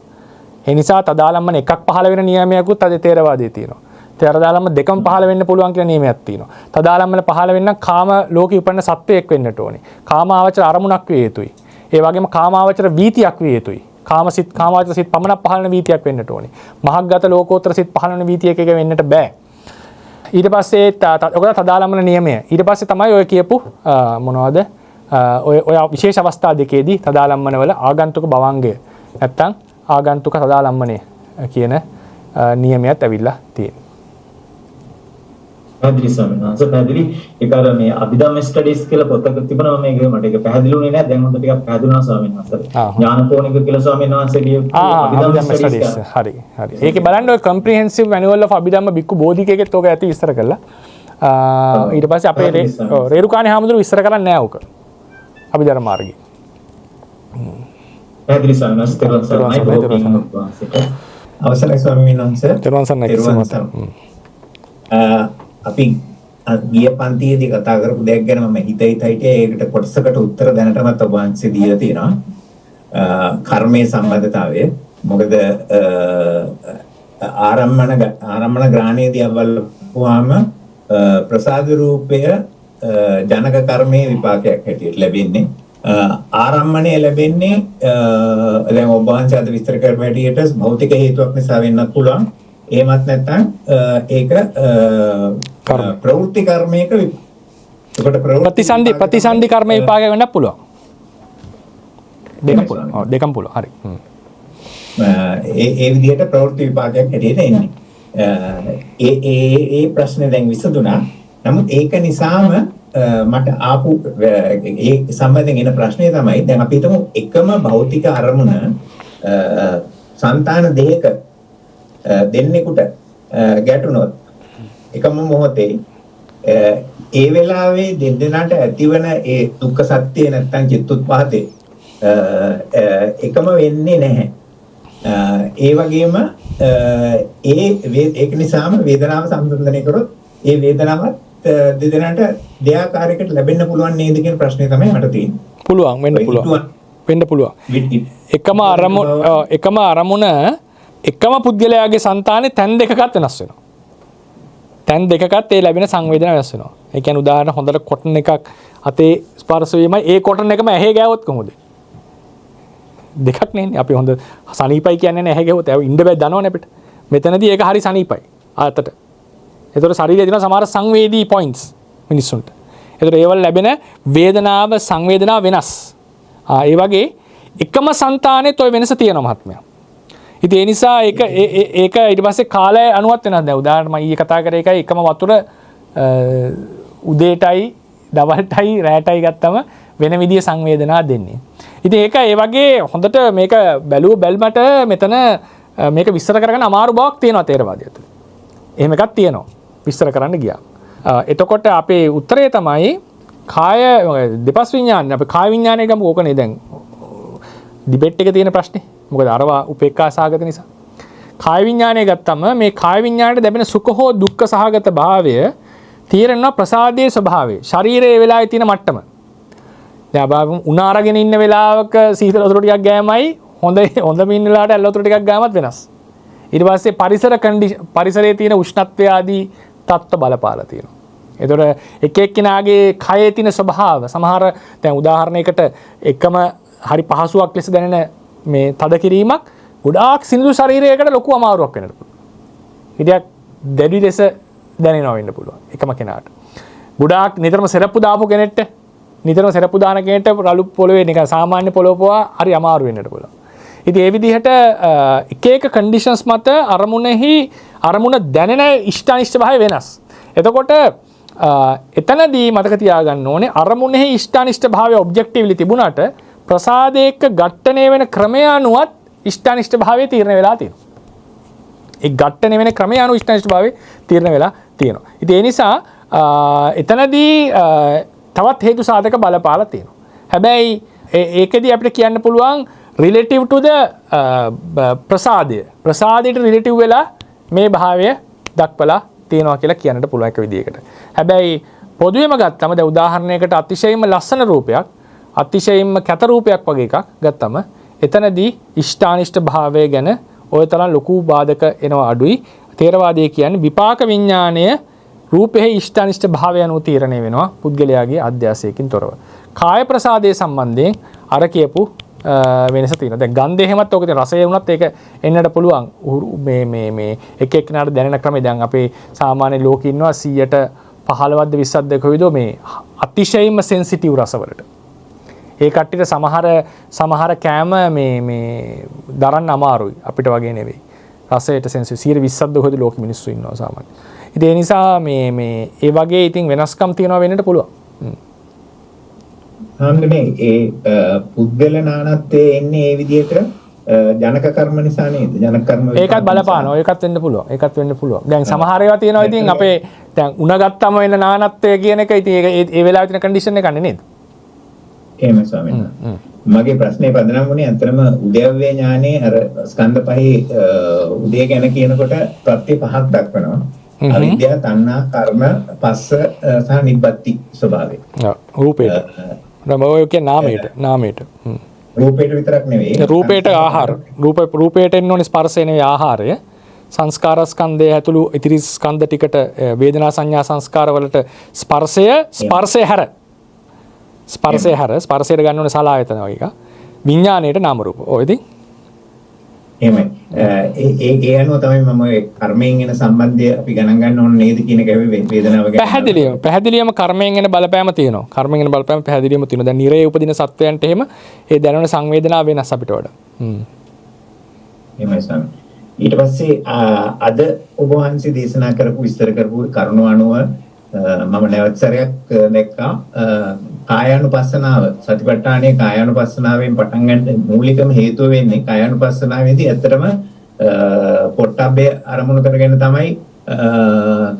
ඒ නිසා තදාලම්මන එකක් පහළ වෙන නියමයකුත් අද තේරවාදයේ තියෙනවා. තදාලම්මන දෙකම පහළ වෙන්න පුළුවන් කියලා නියමයක් තියෙනවා. තදාලම්මන පහළ වෙන්න කාම ලෝකේ උපන්න සත්වයක් වෙන්නට ඕනේ. කාමාවචර අරමුණක් විය යුතුයි. ඒ වගේම කාමාවචර වීතියක් විය යුතුයි. කාමසිත කාමාවචර සිත් පමණක් පහළ වෙන වීතියක් වෙන්නට ඕනේ. මහග්ගත ලෝකෝත්තර සිත් පහළ වෙන වීතියක එක වෙන්නට බෑ. ඊට පස්සේ ඔකට තදාලම්බන නියමය. ඊට පස්සේ තමයි ඔය කියපු මොනවද ඔය විශේෂ අවස්ථා දෙකේදී තදාලම්බන වල ආගන්තුක භවංගය නැත්තම් ආගන්තුක තදාලම්බනය කියන නියමයක් ඇවිල්ලා තියෙනවා. පැහැදිලි ස්වාමීන් වහන්සේ පැහැදිලි ඒක අර මේ අභිධම්ම ස්ටඩීස් කියලා පොතක තිබුණා මේක මට ඒක පැහැදිලිුනේ නැහැ දැන් හොඳ ටිකක් පැහැදුනා ස්වාමීන් වහන්සේ ඥානකෝණික කියලා ස්වාමීන් වහන්සේ ලියපු අභිධම්ම ස්ටඩීස් හරි ඒකේ බලන්න ඔය කොම්ප්‍රිහෙන්සිව් මැනුවල් ඔෆ් අභිධම්ම බික්කු බෝධිකේකෙත් ඔක ඇති විස්තර කළා ඊට පස්සේ අපේ රේරුකාණේ හාමුදුරුවෝ විස්තර කරන්නේ නැහැ ඔක අභිධර්ම මාර්ගය පැහැදිලි ස්වාමීන් වහන්සේ අවසරයි ස්වාමීන් වහන්සේ තෙරුවන් සරණයි අපි ගිය පන්තියේදී කතා කරපු දෙයක් ගැන මම හිතයි ඒකට කොටසකට උත්තර දැනටමත් ඔබ වහන්සේ දීලා තියෙනවා කර්මයේ සම්බන්ධතාවය මොකද ආරම්මන ග්‍රහණයේදී අවල්පුවාම ප්‍රසාද රූපය ජනක කර්මයේ විපාකයක් හැටියට ලැබෙන්නේ ආරම්මණය ලැබෙන්නේ දැන් ඔබ වහන්සේ අද විස්තර කරපු හැටියට භෞතික හේතුවක් නිසා වෙන්නත් පුළුවන් එහෙමත් නැත්නම් ඒක ප්‍රවෘත්ති කර්මයක ප්‍රතිසන්දි කර්ම විපාකයක් වෙන්නත් පුළුවන්. දෙකම පුළුවන්. හරි. ඒ විදිහට ප්‍රවෘත්ති විපාකයක් හැටියට එන්නේ. ඒ ප්‍රශ්නේ දැන් විසඳුණා. නමුත් ඒක නිසාම මට ආපු ඒ සම්බන්ධයෙන් එන ප්‍රශ්නේ තමයි දැන් අපි හිතමු එකම භෞතික අරමුණ సంతాන දෙයක දෙන්නෙකුට ගැටුණොත් එකම මොහොතේ ඒ වෙලාවේ දෙන්නාට ඇතිවන ඒ දුක්ඛ සත්‍ය නැත්තම් චිත්තුත්පාදේ එකම වෙන්නේ නැහැ. ඒ වගේම ඒක නිසාම වේදනාව සම්බන්ධනය කරොත් ඒ වේදනාවත් දෙදෙනාට දෙආකාරයකට ලැබෙන්න පුළුවන් නේද කියන ප්‍රශ්නේ තමයි මට තියෙන්නේ. පුළුවන් වෙන්න පුළුවන්. එකම අරමුණ එකම පුද්ගලයාගේ సంతානේ තැන් දෙකකත් වෙනස් වෙනවා. තැන් දෙකකත් ඒ ලැබෙන සංවේදනා වෙනස් වෙනවා. ඒ කියන්නේ උදාහරණ හොඳට කොටන් එකක් අතේ ස්පර්ශ වීමයි ඒ කොටන් එකම ඇහි ගෑවොත් කොහොමද? දෙකක් නෙන්නේ. අපි හොඳ සනීපයි කියන්නේ ඇහි ගෑවොත් ඉන්න බෑ දනවනේ අපිට. මෙතනදී ඒක හරි සනීපයි. අතට. ඒතකොට ශරීරයේ තියෙන සමහර සංවේදී පොයින්ට්ස් මිනිස්සුන්ට. ඒතකොට ඒවල ලැබෙන වේදනාව සංවේදනාව වෙනස්. ඒ වගේ එකම సంతානෙත් ඔය වෙනස තියෙනවා මහත්මයා. ඉතින් ඒ නිසා ඒක ඊට පස්සේ කාලය අනුවත් වෙනස්. දැන් උදාහරණ මම ඊයේ කතා කරේ එකයි එකම වතුර උදේටයි දවල්ටයි රැටයි ගත්තම වෙන විදිය සංවේදනා දෙන්නේ. ඉතින් ඒක ඒ වගේ හොඳට මේක බැලුමට මෙතන මේක විස්තර කරගන්න අමාරු බවක් තියෙනවා තේරවාදය තුළ. එහෙම එකක් තියෙනවා විස්තර කරන්න ගියා. එතකොට අපේ උත්තරය තමයි කාය දෙපස් විඥාන අපි කාය විඥානය ගමු ඕකනේ දැන් ඩිබේට් එක තියෙන ප්‍රශ්නේ. මොකද අරවා උපේක්ඛා සහගත නිසා. කාය විඥානය ගත්තම මේ කාය විඥාණයට ලැබෙන සුඛ හෝ දුක්ඛ සහගත භාවය තීරණ ප්‍රසාදයේ ස්වභාවය. ශරීරයේ වෙලාවේ තියෙන මට්ටම. දැන් අපි උණ අරගෙන ඉන්න වෙලාවක සීතල වතුර ටිකක් ගෑමයි හොඳම ඉන්න වෙලාවට ඇල් වතුර ටිකක් ගෑමත් වෙනස්. ඊට පස්සේ පරිසරයේ තියෙන උෂ්ණත්වය ආදී තත්ත්ව බලපාලා තියෙනවා. ඒතකොට එක එක්කෙනාගේ කයේ තියෙන ස්වභාව සමහර දැන් උදාහරණයකට එකම හරි පහසුවක් ලෙස දැනෙන මේ තද කිරීමක් ගොඩාක් සිනිඳු ශරීරයකට ලොකු අමාරුවක් වෙන්නට පුළුවන්. හිතයක් දැඩි ලෙස දැනෙනවා වෙන්න පුළුවන් එකම කෙනාට. ගොඩාක් නිතරම සෙරප්පු දාපු කෙනෙක්ට නිතරම සෙරප්පු දාන කෙනෙක්ට රළු පොළවේ නිකන් සාමාන්‍ය පොළොව පොවා හරි අමාරු වෙන්නට පුළුවන්. ඉතින් ඒ විදිහට එක එක කන්ඩිෂන්ස් මත අරමුණ දැනෙන ඉෂ්ටානිෂ්ට භාවය වෙනස්. එතකොට එතනදී මතක තියාගන්න ඕනේ අරමුණෙහි ඉෂ්ටානිෂ්ට භාවය ඔබ්ජෙක්ටිව්ලි තිබුණාට ප්‍රසාදයක ඝට්ටණය වෙන ක්‍රමය අනුවත් ඉෂ්ටානිෂ්ට භාවය තීරණය වෙලා තියෙනවා. ඒ ඝට්ටණය වෙන ක්‍රමය අනුව ඉෂ්ටානිෂ්ට භාවය තීරණය වෙලා තියෙනවා. ඉතින් ඒ නිසා එතනදී තවත් හේතු සාධක බලපාලා තියෙනවා. හැබැයි ඒකෙදී අපිට කියන්න පුළුවන් relative to the ප්‍රසාදයට relative වෙලා මේ භාවය දක්වලා තියෙනවා කියලා කියන්නට පුළුවන් එක විදිහකට. හැබැයි පොදුවේම ගත්තම දැන් උදාහරණයකට අතිශයින්ම ලස්සන රූපයක් අතිශයින්ම කැත රූපයක් වගේ එකක් ගත්තම එතනදී ඉෂ්ටානිෂ්ට භාවය ගැන ඔය තරම් ලොකු බාධක එනවා අඩුයි. තේරවාදයේ කියන්නේ විපාක විඥාණය රූපෙහි ඉෂ්ටානිෂ්ට භාවය අනුව තීරණය වෙනවා පුද්ගලයාගේ අධ්‍යාසයකින් තොරව. කාය ප්‍රසාදයේ සම්බන්ධයෙන් අර කියපු වෙනස තියෙනවා. දැන් ගන්ධය හැමත් ඔක තියෙන රසය වුණත් ඒක එන්නට පුළුවන්. මේ එක එක්කෙනාට දැනෙන ක්‍රමය දැන් අපේ සාමාන්‍ය ලෝකෙ ඉන්නවා 100ට 15ක්ද 20ක්ද කොයිදෝ මේ අතිශයින්ම සෙන්සිටිව් රසවලට. ඒ කට්ටියට සමහර කෑම මේ දරන්න අමාරුයි අපිට වගේ නෙවෙයි. රසයට සෙන්සිටිව් 120ක්ද කොයිද ලෝකෙ මිනිස්සු ඉන්නවා සාමාන්‍ය. ඉතින් ඒ නිසා මේ ඒ වගේ ඉතින් වෙනස්කම් තියෙනවා වෙන්නට පුළුවන්. හාමුදුරනේ ඒ පුද්ගල නානත්වයේ එන්නේ ඒ විදිහට ජනක කර්ම නිසා නේද? ජනක කර්ම ඒකත් බලපානවා. ඒකත් වෙන්න පුළුවන්. ඒකත් වෙන්න පුළුවන්. දැන් සමහර ඒවා තියෙනවා ඉතින් අපේ දැන් උණ ගත්තම වෙන නානත්වය කියන එක ඉතින් ඒ වෙලාවේ තියෙන කන්ඩිෂන් එකක් නෙනේද? එහෙම ස්වාමීන් වහන්සේ. මගේ ප්‍රශ්නේ පදනම් වුණේ අතරම උද්‍යව්‍ය ඥානයේ අර ස්කන්ධ පහේ උදේ ගැන කියනකොට ප්‍රත්‍ය පහක් දක්වනවා. අවිද්‍යාව, තණ්හා, කර්ම, පස්ස සහ නිබ්බති ස්වභාවය. ඔව්. රූපේට. ඔය කියන්නේ නාමයට. රූපේට විතරක් නෙවෙයි. රූපේට ආහාර. රූපේට එන්න ඕනේ ස්පර්ශය නෙවෙයි ආහාරය. සංස්කාර ස්කන්ධය ඇතුළු ඉතිරි ස්කන්ධ ටිකට වේදනා සංඥා සංස්කාර වලට ස්පර්ශය හැර ස්පර්ශයට ගන්න ඕනේ සලආයතන වගේ එක. විඥාණයට නාම රූප. ඔය ඉතින් එහෙමයි. ඒ අනුව තමයි මම කර්මයෙන් එන සම්බන්ධය අපි ගණන් ගන්න ඕන නේද කියන එක වේදනාව ගැන. පැහැදිලිවම කර්මයෙන් එන බලපෑම තියෙනවා. කර්මයෙන් එන බලපෑම පැහැදිලිවම තියෙනවා. දැන් නිරේ උපදින සත්වයන්ට එහෙම ඒ දැනෙන සංවේදනාව වෙනස් අපිට වඩා. එහෙමයි ස්වාමී. ඊට පස්සේ අද ඔබ වහන්සේ දේශනා කරපු විස්තර කරපු කරුණු අනුව මම නැවත සැරයක් දැක්කා කායානුපස්සනාව සතිපට්ඨානයේ කායානුපස්සනාවෙන් පටන් ගන්න මූලිකම හේතුව වෙන්නේ කායානුපස්සනාවේදී ඇත්තටම පොට්ටබ්බේ අරමුණු කරගෙන තමයි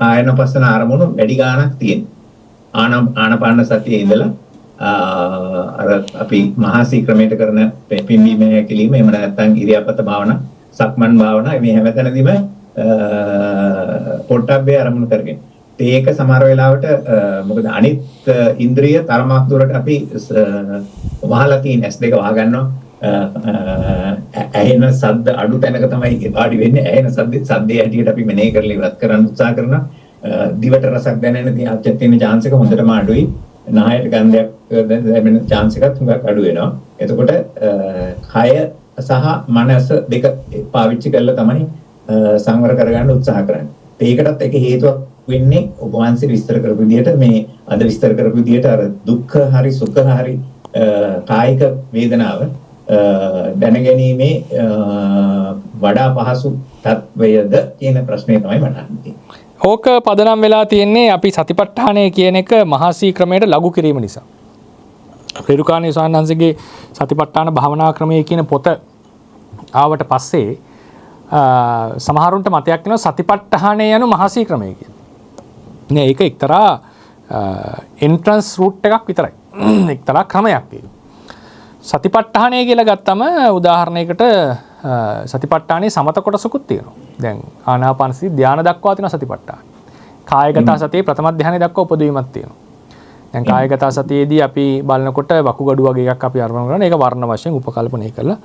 කායානුපස්සන අරමුණු වැඩි ගාණක් තියෙන්නේ. ආනාපාන සතියේ ඉඳලා අර අපි මහා සීක්‍රමයට කරන පිම්බීම හැකිලිම එහෙම නැත්නම් ඉරියාපත භාවනා සක්මන් භාවනා මේ හැමතැනදීම පොට්ටබ්බේ අරමුණු කරගෙන ඒක සමහර වෙලාවට මොකද අනිත් ඉන්ද්‍රිය තරමක් දුරට අපි වහලා තියෙන S2 වහ ගන්නවා ඇහෙන ශබ්ද අඩු තැනක තමයි වාඩි වෙන්නේ ඇහෙන ශබ්දයේ හැටියට අපි මෙනෙහි කරලා ඉවත් කරන්න උත්සාහ කරනවා දිවට රසක් දැනෙන තියෙන chance එක හොඳටම අඩුයි නායට ගන්ධයක් දැනෙන chance එකත් හුඟක් අඩු වෙනවා එතකොට කය සහ මනස දෙක පාවිච්චි කරලා තමයි සංවර කරගන්න උත්සාහ කරන්නේ ඒකටත් එක හේතුවක් වෙන්නේ ඔබ වහන්සේ විස්තර කරපු විදිහට මේ අද විස්තර කරපු විදිහට අර දුක්ඛ හරි සුඛ හරි කායික වේදනාව දැනගැනීමේ වඩා පහසු තත්වයද කියන ප්‍රශ්නේ තමයි මට අහන්නේ. ඕක පදනම් වෙලා තියෙන්නේ අපි සතිපට්ඨානය කියන එක මහසී ක්‍රමයට ලඝු කිරීම නිසා. රේරුකාණේ සානංශගේ සතිපට්ඨාන භාවනා ක්‍රමය කියන පොත ආවට පස්සේ සමහරුන්ට මතයක් වෙනවා සතිපට්ඨානය යනු මහසී ක්‍රමය කියලා. නේ ඒක එක්තරා එන්ට්‍රන්ස් රූට් එකක් විතරයි. එක්තරා ක්‍රමයක් ඒක. සතිපට්ඨානය කියලා ගත්තම උදාහරණයකට සතිපට්ඨානයේ සමත කොටසකුත් තියෙනවා. දැන් ආනාපානසති ධානය දක්වා තියෙන සතිපට්ඨාන. කායගත සතියේ ප්‍රථම ධානය දක්වා උපදවීමක් තියෙනවා. දැන් කායගත සතියේදී අපි බලනකොට වකුගඩු වගේ එකක් අපි අරමුණු කරනවා. ඒක වර්ණ වශයෙන් උපකල්පනය කරලා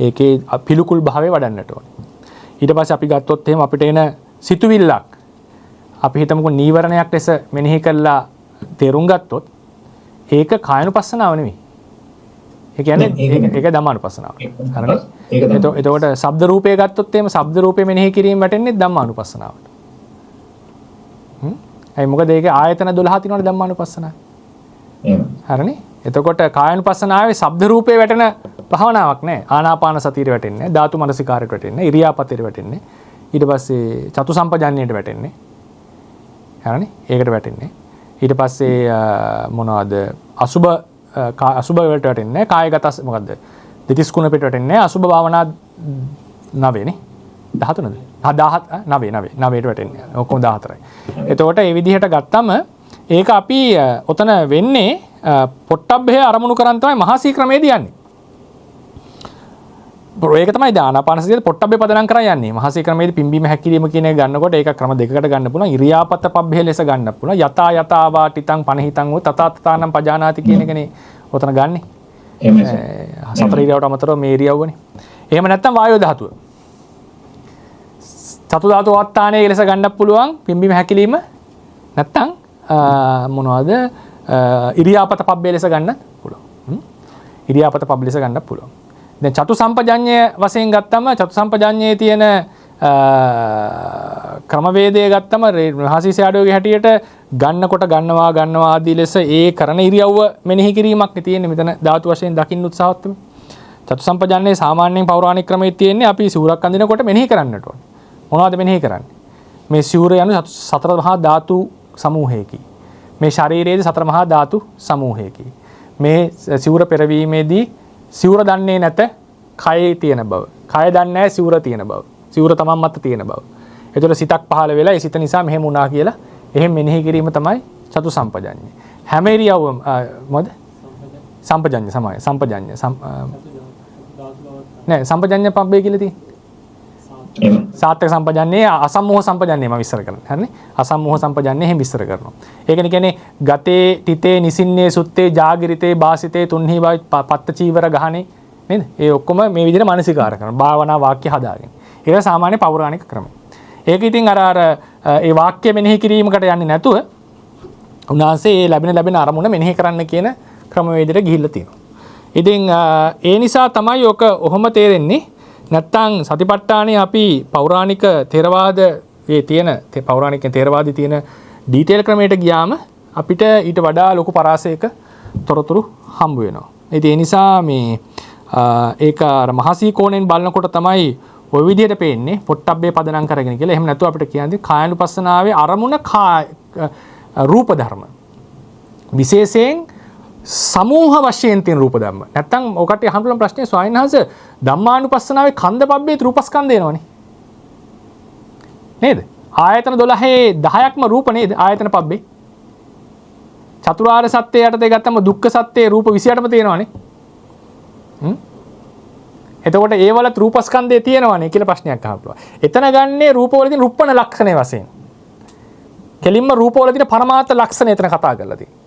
ඒකේ පිළිකුල් භාවය වඩන්නට ඕනේ. ඊට පස්සේ අපි ගත්තොත් එහෙම අපිට එන සිතුවිල්ලක් අපි හිතමුකෝ නීවරණයක් ලෙස මෙනෙහි කළා තේරුම් ගත්තොත් ඒක කායනුපස්සනාව නෙමෙයි. ඒ කියන්නේ ඒක ධම්මානුපස්සනාව. හරිනේ. එතකොට ශබ්ද රූපය ගත්තොත් එහෙම ශබ්ද රූපේ මෙනෙහි කිරීම වැටෙන්නේ ධම්මානුපස්සනාවට. ඒ මොකද ඒක ආයතන 12 තියෙනවනේ ධම්මානුපස්සනාව. හරිනේ. එතකොට කායනුපස්සනාවේ ශබ්ද රූපේ වැටෙන භාවනාවක් නෑ. ආනාපාන සතියට වැටෙන්නේ නෑ. ධාතු මනසිකාරයට වැටෙන්නේ නෑ. ඉරියාපතේට වැටෙන්නේ. ඊට පස්සේ චතු සම්පජාන්නයට වැටෙන්නේ. හරිනේ. ඒකට වැටෙන්නේ. ඊට පස්සේ මොනවද? අසුබ වලට වැටෙන්නේ නෑ. කායගත මොකද්ද? දෙතිස් කුණපෙට වැටෙන්නේ නෑ. අසුබ භාවනා 9 නේ. 13ද? 9ට වැටෙන්නේ. ඔක්කොම 14යි. එතකොට මේ විදිහට ගත්තම ඒක අපි ඔතන වෙන්නේ පොට්ටබ්බේ අරමුණු කරන් තමයි මහසී ක්‍රමයේදී යන්නේ. ඒක තමයි ආනාපානසතියේ පොට්ටබ්බේ පදනම් කරන් යන්නේ. මහසී ක්‍රමයේදී පිම්බීම හැකිලිම කියන එක ගන්නකොට ඒක ක්‍රම දෙකකට ගන්න පුළුවන්. ඉරියාපත පබ්බේ ලෙස ගන්න පුළුවන්. යතා යතා වාටිතං පනහිතං වූ තතා තතානම් පජානාති කියන එකනේ ඔතන ගන්නෙ. එහෙමයි. සතර ඉරියවට අමතරව මේ ඉරියව්වනේ. එහෙම නැත්නම් වායෝ ධාතුව. චතු ධාතු වත්තානේ ලෙස ගන්න පුළුවන් පිම්බීම හැකිලිම නැත්නම් මොනවද ඉරියාපත පබ්බේ ලෙස ගන්න පුළුවන්. ඉරියාපත පබ්ලිෂ ගන්න පුළුවන්. දැන් චතු සම්පජඤ්ඤය වශයෙන් ගත්තම චතු සම්පජඤ්ඤයේ තියෙන ක්‍රමවේදය ගත්තම මහසි ෂැඩෝගේ හැටියට ගන්නකොට ගන්නවා ආදී ලෙස ඒ කරන ඉරියව්ව මෙනෙහි කිරීමක් නේ තියෙන්නේ මෙතන ධාතු වශයෙන් දකින්න උත්සාහවත් වෙමු. චතු සම්පජඤ්ඤයේ සාමාන්‍යයෙන් පෞරාණික ක්‍රමයේ තියෙන්නේ අපි සිවුරක් අඳිනකොට මෙනෙහි කරන්නට ඕනේ. මොනවද මෙනෙහි කරන්නේ? මේ සිවුර යනු සතර මහා ධාතු සමූහයකි. මේ ශරීරයේදී සතර මහා ධාතු සමූහයකි. මේ සිවුර පෙරවීමේදී සිවුර දන්නේ නැත කයේ තියෙන බව. කය දන්නේ නැහැ සිවුර තියෙන බව. සිවුර තමන් මත තියෙන බව. ඒතකොට සිතක් පහළ වෙලා ඒ සිත නිසා මෙහෙම වුණා කියලා එහෙම මෙනෙහි කිරීම තමයි චතු සම්පජඤ්ඤය. හැම ඉරියව්වම මොකද? සම්පජඤ්ඤය සමාය. සම්පජඤ්ඤය නෑ සම්පජඤ්ඤය පබ්බේ කියලා තියෙන්නේ. සාත්‍ත්‍ය සම්පජඤ්ඤේ අසම්මෝහ සම්පජඤ්ඤේ මම විස්තර කරනවා. හරිනේ? අසම්මෝහ සම්පජඤ්ඤේ එහෙම විස්තර කරනවා. ඒකනේ කියන්නේ ගතේ තිතේ නිසින්නේ සුත්තේ ජාගිරිතේ වාසිතේ තුන්හි පත්ත චීවර ගහනේ නේද? ඒ ඔක්කොම මේ විදිහට මානසිකාර කරනවා. භාවනා වාක්‍ය හදාගෙන. ඒක සාමාන්‍ය පෞරාණික ක්‍රමය. ඒක ඉතින් අර ඒ වාක්‍ය මෙනෙහි කිරීමකට යන්නේ නැතුව උන්වහන්සේ ඒ ලැබෙන අරමුණ මෙනෙහි කරන්න කියන ක්‍රමවේදයට ගිහිල්ලා තියෙනවා. ඉතින් ඒ නිසා තමයි ඔක ඔහොම තේරෙන්නේ. නැත්තම් සතිපට්ඨානේ අපි පෞරාණික ථේරවාදයේ තියෙන පෞරාණික ථේරවාදී තියෙන ඩීටේල් ක්‍රමයට ගියාම අපිට ඊට වඩා ලොකු පරාසයක තොරතුරු හම්බ වෙනවා. ඉතින් ඒ නිසා මේ ඒක අර මහසී කෝණයෙන් බලනකොට තමයි ඔය විදිහට පේන්නේ පොට්ටබ්බේ පදනම් කරගෙන කියලා. එහෙම නැතුව අපිට කියන්නේ කායानुපස්සනාවේ අරමුණ රූප ධර්ම. විශේෂයෙන් සමූහ වශයෙන් තියෙන රූප ධර්ම. නැත්තම් ඔකට අහන්න ප්‍රශ්නේ ස්වාමීන් වහන්සේ ධම්මානුපස්සනාවේ කන්ද පබ්බේ රූපස්කන්ධ එනවනේ. නේද? ආයතන 12 10ක්ම රූප නේද? ආයතන පබ්බේ. චතුරාර්ය සත්‍ය යටතේ ගත්තම දුක්ඛ සත්‍යයේ රූප 28ම තියෙනවනේ. එතකොට ඒ වල රූපස්කන්ධය තියෙනවනේ කියලා ප්‍රශ්නයක් අහන්න. එතන ගන්නේ රූපවල තියෙන රුප්පණ ලක්ෂණය වශයෙන්. කෙලින්ම රූපවල තියෙන පරමාර්ථ ලක්ෂණ එතන කතා කරලා තියෙනවා.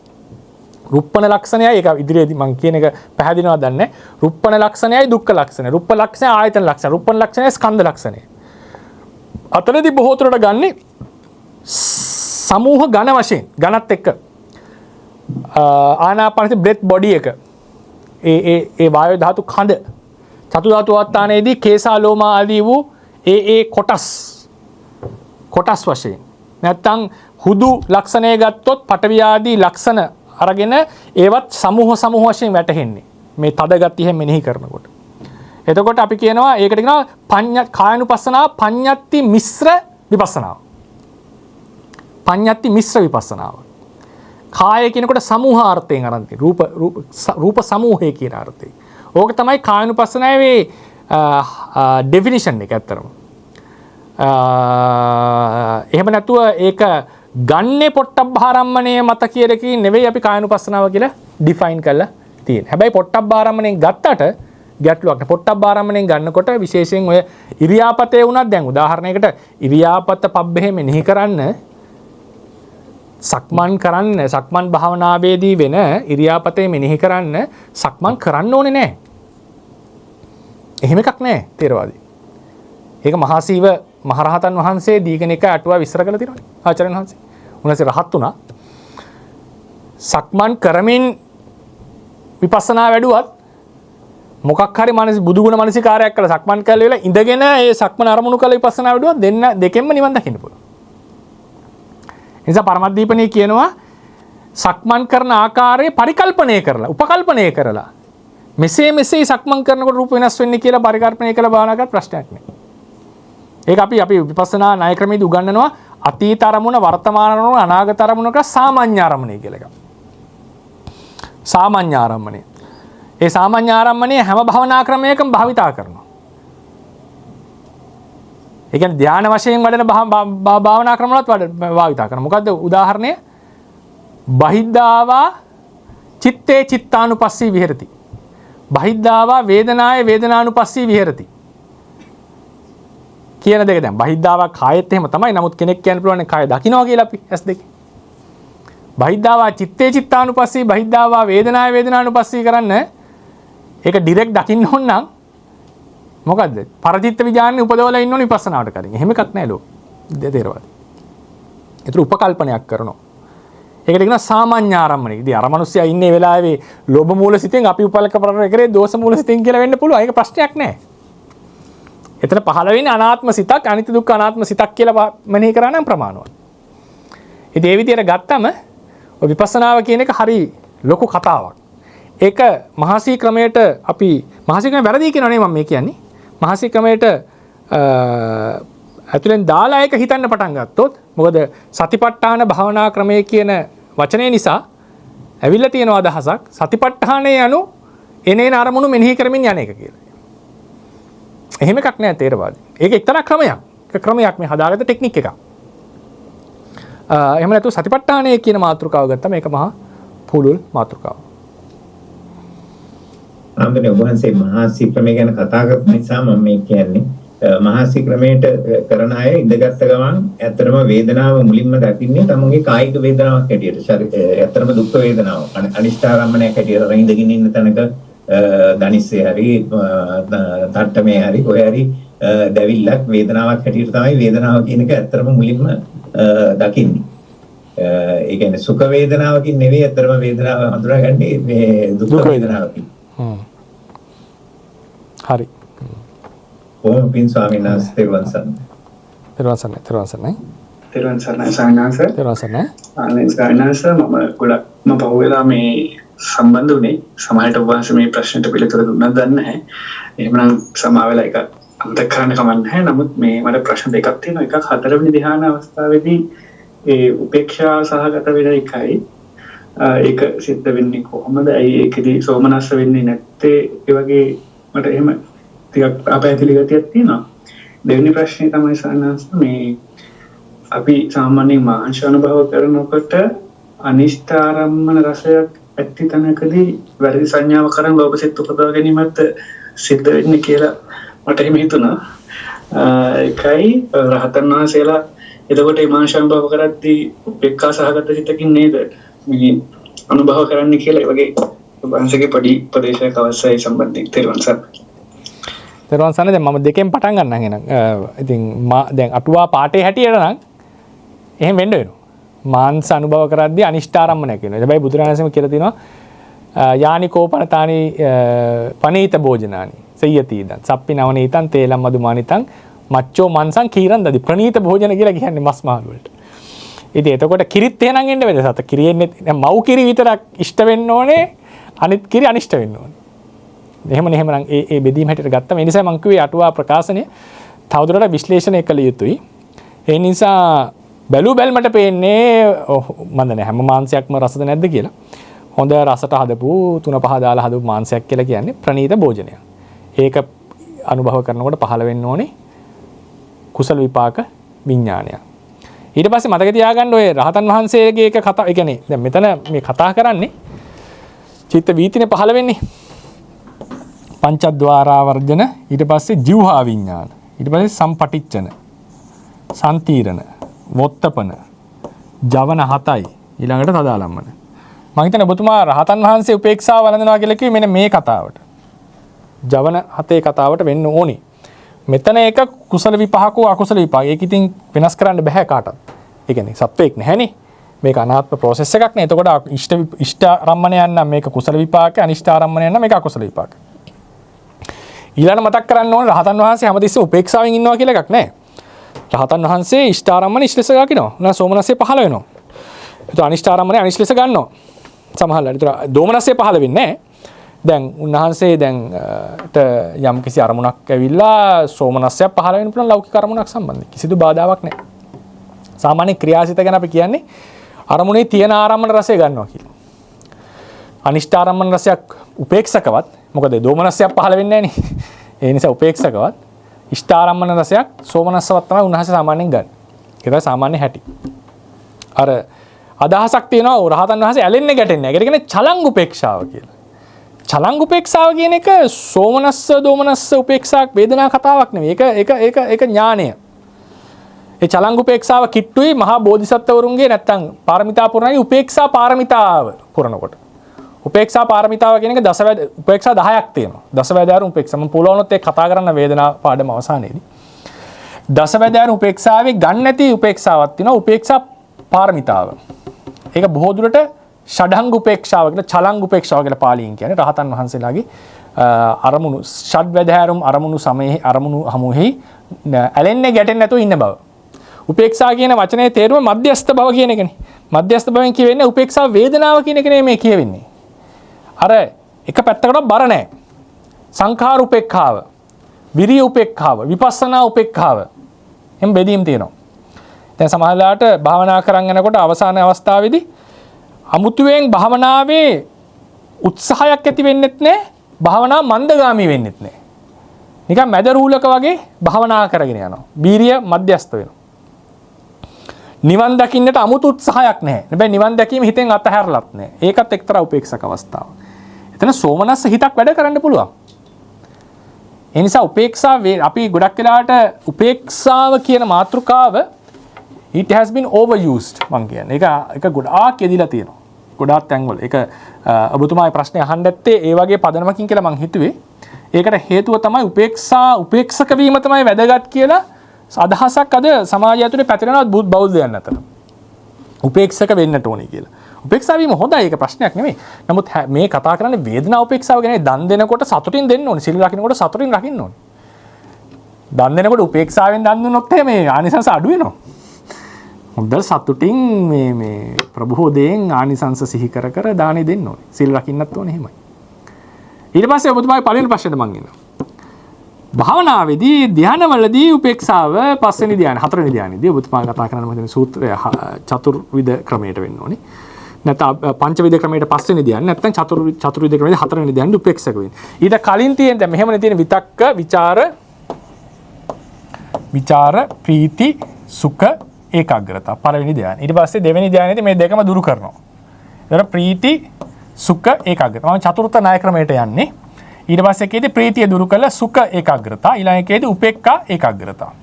රුප්පණ ලක්ෂණයයි ඒක ඉදිරියේදී මම කියන එක පැහැදිලිවද දන්නේ. රුප්පණ ලක්ෂණයයි දුක්ඛ ලක්ෂණය. රුප්ප ලක්ෂණය ආයතන ලක්ෂණය. රුප්පණ ලක්ෂණය ස්කන්ධ ලක්ෂණය. අතනදී බොහෝ තුරට ගන්නේ සමූහ ඝන වශයෙන් ඝනත් එක්ක ආනාපානසති බ්‍රෙත් බොඩි එක ඒ වායු ධාතු කඳ චතු ධාතු වත්තානේදී කේසා ලෝමා ආදී වූ ඒ කොටස් වශයෙන් නැත්තම් හුදු ලක්ෂණය ගත්තොත් පඨවි ආදී ලක්ෂණ අරගෙන ඒවත් සමූහ වශයෙන් වැටහෙන්නේ මේ තද ගතිය හැම මෙනෙහි කරනකොට. එතකොට අපි කියනවා ඒකට කියනවා කායानुපස්සනාව පඤ්ඤත්ති මිශ්‍ර විපස්සනාව. පඤ්ඤත්ති මිශ්‍ර විපස්සනාව. කාය කියනකොට සමූහ අර්ථයෙන් අරන් තියෙන රූප සමූහය කියන අර්ථය. ඕක තමයි කායानुපස්සනාවේ ඩෙෆිනිෂන් එක ඇත්තටම. එහෙම නැතුව ඒක ගන්නේ පොට්ටබ්බාරම්මණය මත කියලකින් නෙවෙයි අපි කායानुපස්සනාව කියලා ඩිෆයින් කරලා තියෙන්නේ. හැබැයි පොට්ටබ්බාරම්මණයෙන් ගත්තට ගැටලුවක් නැහැ. පොට්ටබ්බාරම්මණයෙන් ගන්නකොට විශේෂයෙන් ඔය ඉරියාපතේ වුණත් දැන් උදාහරණයකට ඉරියාපත පබ්බෙහෙ මෙනෙහි කරන්න සක්මන් භාවනාවේදී වෙන ඉරියාපතේ මෙනෙහි කරන්න සක්මන් කරන්න ඕනේ නැහැ. එහෙම එකක් නැහැ තේරවාදී. ඒක මහසීව මහරහතන් වහන්සේ දීගෙන එක අටුවා විස්තර කරලා තියෙනවානේ. ආචාර්යන් වහන්සේ. උන්වහන්සේ රහත් වුණා. සක්මන් කරමින් විපස්සනා වැඩුවත් මොකක් හරි බුදුගුණ මානසිකාරයක් කළා සක්මන් කළ වෙලාව ඉඳගෙන ඒ සක්මන අරමුණු කළ විපස්සනා වැඩුවත් දෙකෙන්ම නිවන් දකින්න පුළුවන්. ඒ නිසා පරමද්දීපණී කියනවා සක්මන් කරන ආකාරය පරිකල්පනය කරලා උපකල්පනය කරලා මෙසේ සක්මන් කරනකොට රූප වෙනස් වෙන්නේ කියලා පරිකල්පනය කළ භාවනා කරත් ප්‍රශ්නයක් නෑ. ඒක අපි විපස්සනා ණය ක්‍රමයේදී උගන්වනවා අතීත අරමුණ වර්තමාන අරමුණ අනාගත අරමුණ කියලා සාමාන්‍ය ආරම්මණය කියලා එකක්. සාමාන්‍ය ආරම්මණය. ඒ සාමාන්‍ය ආරම්මණය හැම භවනා ක්‍රමයකම භාවිතා කරනවා. ඒ කියන්නේ ධානය වශයෙන් වඩන භාවනා ක්‍රම වලත් භාවිතා කරනවා. මොකද්ද උදාහරණය? බහිද්ධාවා චිත්තේ චිත්තානුපස්සී විහෙරති. බහිද්ධාවා වේදනාය වේදනානුපස්සී විහෙරති. කියන දෙක දැන් බහිද්ධාවා කායෙත් එහෙම තමයි. නමුත් කෙනෙක් කියන්න පුළුවන් කාය දකින්නවා කියලා අපි S2. බහිද්ධාවා චිත්තේ චිත්තානුපස්සී බහිද්ධාවා වේදනාය වේදනානුපස්සී කරන්න ඒක ඩිරෙක්ට් දකින්න ඕන නම් මොකද්ද? පරචිත්ත විඥානේ උපදවලා ඉන්න ඕනේ විපස්සනාවට කරින්. එහෙම එකක් නැහැ ලෝ. තේරෙනවද? ඒතර උපකල්පනයක් කරනවා. ඒකට කියනවා සාමාන්‍ය ආරම්මණය. ඉතින් අර මිනිස්සයා ඉන්නේ වෙලාවේ ලෝභ මූල සිතෙන් අපි උපල්ක ප්‍රකරණය කරේ දෝෂ මූල සිතෙන් කියලා වෙන්න පුළුවන්. ඒක ප්‍රශ්නයක් නෑ. එතන පහළ වෙන්නේ අනාත්ම සිතක්, අනිත්‍ය දුක්ඛ අනාත්ම සිතක් කියලා මෙනෙහි කරා නම් ප්‍රමාණවත්. ඉතින් ඒ විදිහට ගත්තම ඔය විපස්සනාව කියන එක හරි ලොකු කතාවක්. ඒක මහසී ක්‍රමයට අපි මහසී ක්‍රමය වැරදි කියනවා නේ මම මේ කියන්නේ. මහසී ක්‍රමයට ඇතුලෙන් දාලා ඒක හිතන්න පටන් ගත්තොත් මොකද සතිපට්ඨාන භාවනා ක්‍රමය කියන වචනේ නිසා ඇවිල්ලා තියෙන අදහසක් සතිපට්ඨානයේ යනු එනේන අරමුණු මෙනෙහි කරමින් යන එක කියලා. එහෙම එකක් නෑ තේරවාදී. ඒක එක්තරා ක්‍රමයක්. ඒක ක්‍රමයක් මේ හදාගත්ත ටෙක්නික් එකක්. එහෙම නැතු සතිපට්ඨානය කියන මාතෘකාව ගත්තම මේක මහා පුළුල් මාතෘකාව. ආම්බනේ ඔබ වහන්සේ මහාසී ක්‍රමය ගැන කතා කරපු නිසා මම මේ කියන්නේ මහාසී ක්‍රමයට කරන අය ඉඳගත් ගමන් ඇත්තටම වේදනාව මුලින්ම දකින්නේ තමන්ගේ කායික වේදනාවක් හැටියට. ඇත්තටම දුක් වේදනාව. අනිෂ්ඨාරම්මණයක් හැටියට රැඳගෙන ඉන්න තැනක දනිස්සේ හරි තට්ටමේ හරි ඔය හරි දැවිල්ලක් වේදනාවක් හැටියට තමයි වේදනාව කියන එක ඇත්තටම මුලින්ම දකින්නේ. ඒ කියන්නේ සුඛ වේදනාවකින් නෙවෙයි ඇත්තටම වේදනාව හඳුනාගන්නේ මේ දුක් වේදනාවකින්. හරි. ඕම් පින් ස්වාමීන් වහන්සේ තෙරුවන් සරණයි. තෙරුවන් සරණයි. තෙරුවන් සරණයි. තෙරුවන් සරණයි සායනාස. තෙරුවන් සරණයි. අනේ සායනාස මම ගොඩක්ම පහුවෙලා මේ සම්බන්ධ වුණේ සමාජයට ඔබ වහන්සේ මේ ප්‍රශ්නෙට පිළිතුර දුන්නත් දන්නේ නැහැ. එහෙමනම් සමා වෙලා එක අමතක කරන්න කමක් නැහැ. නමුත් මේ මට ප්‍රශ්න දෙකක් තියෙනවා. එකක් හතරවෙනි ධ්‍යාන අවස්ථාවේදී ඒ උපේක්ෂා සහගත වෙන එකයි ඒක සිද්ධ වෙන්නේ කොහොමද? ඇයි ඒකෙදී සෝමනස්ස වෙන්නේ නැත්තේ? ඒ වගේ මට එහෙම ටිකක් අපැතිලි ගතියක් තියෙනවා. දෙවෙනි ප්‍රශ්නේ තමයි සානස් මේ අපි සාමාන්‍යයෙන් මාංශ අනුභව කරනකොට අනිෂ්ඨාරම්මන රසයක් ඇති තැනකදී වැරදි සංඥාව කරන් ලෝභසිත උපදව ගැනීමත් සිද්ධ වෙන්නේ කියලා මට එහෙම හිතුණා. ඒකයි රහතන් වහන්සේලා එතකොට මේ මාංශ අනුභව කරද්දී උපේක්ඛා සහගත සිතකින් නේද මේ අනුභව කරන්නේ කියලා ඒ වගේ වංශගේ පොඩි ප්‍රදේශයක් අවශ්‍යයි සම්බන්ධයෙන් තේරුම් ගන්න. තෙරුවන් සරණයි. දැන් මම දෙකෙන් පටන් ගන්නම් එහෙනම්. ඉතින් දැන් අටුවා පාඨයේ හැටියට නම් එහෙම වෙන්න වෙනවා. මාංශ අනුභව කරද්දී අනිෂ්ඨාරම්මණයක් වෙනවා. හැබැයි බුදුරජාණන්සේම කියලා තිනවා යානි කෝපනතානි පනීත භෝජනානි සයති ඉදන් සප්පි නවනීතං තේලම් මදුමානිතං මච්චෝ මන්සං කීරන් දදි ප්‍රනීත භෝජන කියලා කියන්නේ මස් මාළු වලට. ඉතින් එතකොට කිරිත් එහෙනම් එන්න වෙද සත කිරියෙන්නේ දැන් මව් කිරි විතරක් ඉෂ්ට වෙන්න ඕනේ අනිත් කිරි අනිෂ්ට වෙන්න ඕනේ. එහෙමනම් ඒ බෙදීම හැටියට ගත්තම ඒ නිසා මම කිව්වේ අටුවා ප්‍රකාශනය තවදුරටත් විශ්ලේෂණය කළ යුතුයි. ඒ නිසා බැලු බැල්මට පේන්නේ මම දන්නේ හැම මාංශයක්ම රසද නැද්ද කියලා. හොඳ රසට හදපු 3-5 දාලා හදපු මාංශයක් කියලා කියන්නේ ප්‍රණීත භෝජනයක්. ඒක අනුභව කරනකොට පහළ වෙන්න ඕනේ කුසල විපාක විඥානයක්. ඊට පස්සේ මතක තියාගන්න ඔය රහතන් වහන්සේගේ එක කතා, ඒ කියන්නේ දැන් මෙතන මේ කතා කරන්නේ චිත්ත වීතිනේ පහළ වෙන්නේ. පංචද්වාරා වර්ජන, ඊට පස්සේ ජීවහා විඥාන, ඊට පස්සේ සම්පටිච්චන, සම්තීරණ, වොත්තපන, ජවන 7යි ඊළඟට තදාලම්මන. මම හිතන්නේ ඔබතුමා රහතන් වහන්සේ උපේක්ෂාව වළඳනවා කියලා කිව්වේ මෙන්න මේ කතාවට. ජවන 7 කතාවට වෙන්න ඕනේ. මෙතන එක කුසල විපාකෝ අකුසල විපාක. ඒක ඉතින් වෙනස් කරන්න බෑ කාටවත්. ඒ කියන්නේ සත්වෙක් නැහැනේ. මේක අනාත්ම ප්‍රොසෙස් එකක් නේ. එතකොට ඉෂ්ට ආරම්මණයක් නම් මේක කුසල විපාක, අනිෂ්ට ආරම්මණයක් නම් මේක අකුසල විපාක. ඊළඟ මතක් කරන්න ඕනේ රහතන් වහන්සේ හැමතිස්සෙම උපේක්ෂාවෙන් ඉන්නවා කියලා එකක් නැහැ. රහතන් වහන්සේ ඉෂ්ට ආරම්මණ ඉෂ්ට ලෙස ගන්නවා. නා සෝමනස්සේ පහළ වෙනවා. ඒතර අනිෂ්ට ආරම්මණය අනිෂ්ට ලෙස ගන්නවා. සමහරවිට ඒතර දෝමනස්සේ පහළ වෙන්නේ නැහැ. දැන් උන්වහන්සේ දැන් යම් කිසි අරමුණක් ඇවිල්ලා සෝමනස්සයක් පහළ වෙන පුළුවන් ලෞකික අරමුණක් සම්බන්ධයෙන් කිසිදු බාධාවක් නැහැ. සාමාන්‍ය ක්‍රියාසිත ගැන අපි කියන්නේ අරමුණේ තියෙන ආරම්මන රසය ගන්නවා කියලා. අනිෂ්ඨ ආරම්මන රසයක් උපේක්ෂකවත්, මොකද දෝමනස්සයක් පහළ වෙන්නේ නැහැ නේ. ඒ නිසා උපේක්ෂකවත් ඉෂ්ඨ ආරම්මන රසයක් සෝමනස්සවත් තමයි උන්වහන්සේ සාමාන්‍යයෙන් ගන්න. ඒක තමයි සාමාන්‍ය හැටි. අර අදහසක් තියෙනවා රහතන් වහන්සේ ඇලෙන්නේ ගැටෙන්නේ නැහැ. ඒකට කියන්නේ චලං උපේක්ෂාව කියලා. චලං උපේක්ෂාව කියන එක සෝමනස්ස දෝමනස්ස උපේක්ෂාවක් වේදනා කතාවක් නෙවෙයි. ඒක ඥානය. ඒ චලං උපේක්ෂාව කිට්ටුයි මහා බෝධිසත්වවරුන්ගේ නැත්තම් පාරමිතා පුරණයි උපේක්ෂා පාරමිතාව පුරනකොට. උපේක්ෂා පාරමිතාව කියන එක උපේක්ෂා 10ක් තියෙනවා. දසවැදෑරුම් උපේක්ෂා. මම පුළුවන්ොත් ඒක කතා කරන්න වේදනා පාඩම අවසානයේදී. දසවැදෑරුම් උපේක්ෂාවේ ගන්න නැති උපේක්ෂාවක් තියෙනවා. උපේක්ෂා පාරමිතාව. ඒක බොහෝ දුරට ෂඩංග උපේක්ෂාව කියලා චලංග උපේක්ෂාව කියලා පාලියෙන් කියන්නේ රහතන් වහන්සේලාගේ අරමුණු ෂඩ්වැදහැරුම් අරමුණු සමයේ අරමුණු හමුෙහි ඇලෙන්නේ ගැටෙන්නේ නැතුව ඉන්න බව. උපේක්ෂා කියන වචනේ තේරුම මධ්‍යස්ථ බව කියන එකනේ. මධ්‍යස්ථ බවෙන් කියවෙන්නේ උපේක්ෂා වේදනාව කියන එක නෙමෙයි කියවෙන්නේ. අර එක පැත්තකට බර නැහැ. සංඛාර උපේක්ඛාව, විරිය උපේක්ඛාව, විපස්සනා උපේක්ඛාව. එම් බෙදීම් තියෙනවා. දැන් සමහරලාට භාවනා කරන් යනකොට අවසාන අවස්ථාවේදී අමුතුවෙන් භාවනාවේ උත්සාහයක් ඇති වෙන්නෙත් නැහැ. භාවනා මන්දගාමී වෙන්නෙත් නැහැ. නිකන් මැද රූලක වගේ භාවනා කරගෙන යනවා. වීරිය මධ්‍යස්ථ වෙනවා. නිවන් දකින්නට අමුතු උත්සාහයක් නැහැ. හැබැයි නිවන් දැකීම හිතෙන් අතහැරලත් නැහැ. ඒකත් එක්තරා උපේක්ෂක අවස්ථාවක්. එතන සෝමනස්ස හිතක් වැඩ කරන්න පුළුවන්. ඒ නිසා උපේක්ෂාව අපි ගොඩක් වෙලාවට උපේක්ෂාව කියන මාතෘකාව it has been overused මං කියන්නේ. ඒක ගොඩාක් යෙදිලා තියෙනවා. ගොඩාක් තැන්වල. ඒක ඔබතුමාගේ ප්‍රශ්නේ අහන්න ඇත්තේ ඒ වගේ පදනමකින් කියලා මං හිතුවේ. ඒකට හේතුව තමයි උපේක්ෂක වීම තමයි වැදගත් කියලා අදහසක් අද සමාජය ඇතුලේ පැතිරෙනවා බෞද්ධයන් අතර. උපේක්ෂක වෙන්නට ඕනේ කියලා. උපේක්ෂා වීම හොඳයි, ඒක ප්‍රශ්නයක් නෙමෙයි. නමුත් මේ කතා කරන්නේ වේදනා උපේක්ෂාව ගැන. දන් දෙනකොට සතුටින් දෙන්න ඕනේ. සිල් රකින්නකොට සතුටින් රකින්න ඕනේ. දන් දෙනකොට උපේක්ෂාවෙන් දන් දුන්නොත් මේ ආනිසංස අඩු වෙනවා. හොඳ සතුටින් මේ ප්‍රබෝධයෙන් ආනිසංස සිහි කර කර දානෙ දෙන්න ඕනේ. සිල් රකින්නත් ඕනේ එහෙමයි. ඊට පස්සේ ඔබතුමාගේ පළවෙනි ප්‍රශ්නෙට මං එනවා. භාවනාවේදී ධානවලදී උපේක්ෂාව පස්වෙනි ධානය හතරවෙනි ධානයේදී ඔබතුමා කතා කරන මොකද සූත්‍රය චතුර්විධ ක්‍රමයට වෙන්න ඕනේ. නැත්නම් පංචවිධ ක්‍රමයට පස්වෙනි ධානය නැත්නම් චතුර්විධ ක්‍රමයට හතරවෙනි ධානයේ උපේක්ෂක වෙන්නේ. ඊට කලින් තියෙන දැන් මෙහෙමනේ තියෙන විතක්ක විචාර ප්‍රීති සුඛ ඒකාග්‍රතාව පළවෙනි ධානය. ඊට පස්සේ දෙවෙනි ධානයේදී මේ දෙකම දුරු කරනවා. එතන ප්‍රීති සුඛ ඒකාග්‍රතාව. මම චතුර්ථ ණය ක්‍රමයට යන්නේ. ඊට පස්සේ කේදී ප්‍රීතිය දුරු කළ සුඛ ඒකාග්‍රතාව. ඊළඟ කේදී උපේක්ඛා ඒකාග්‍රතාව.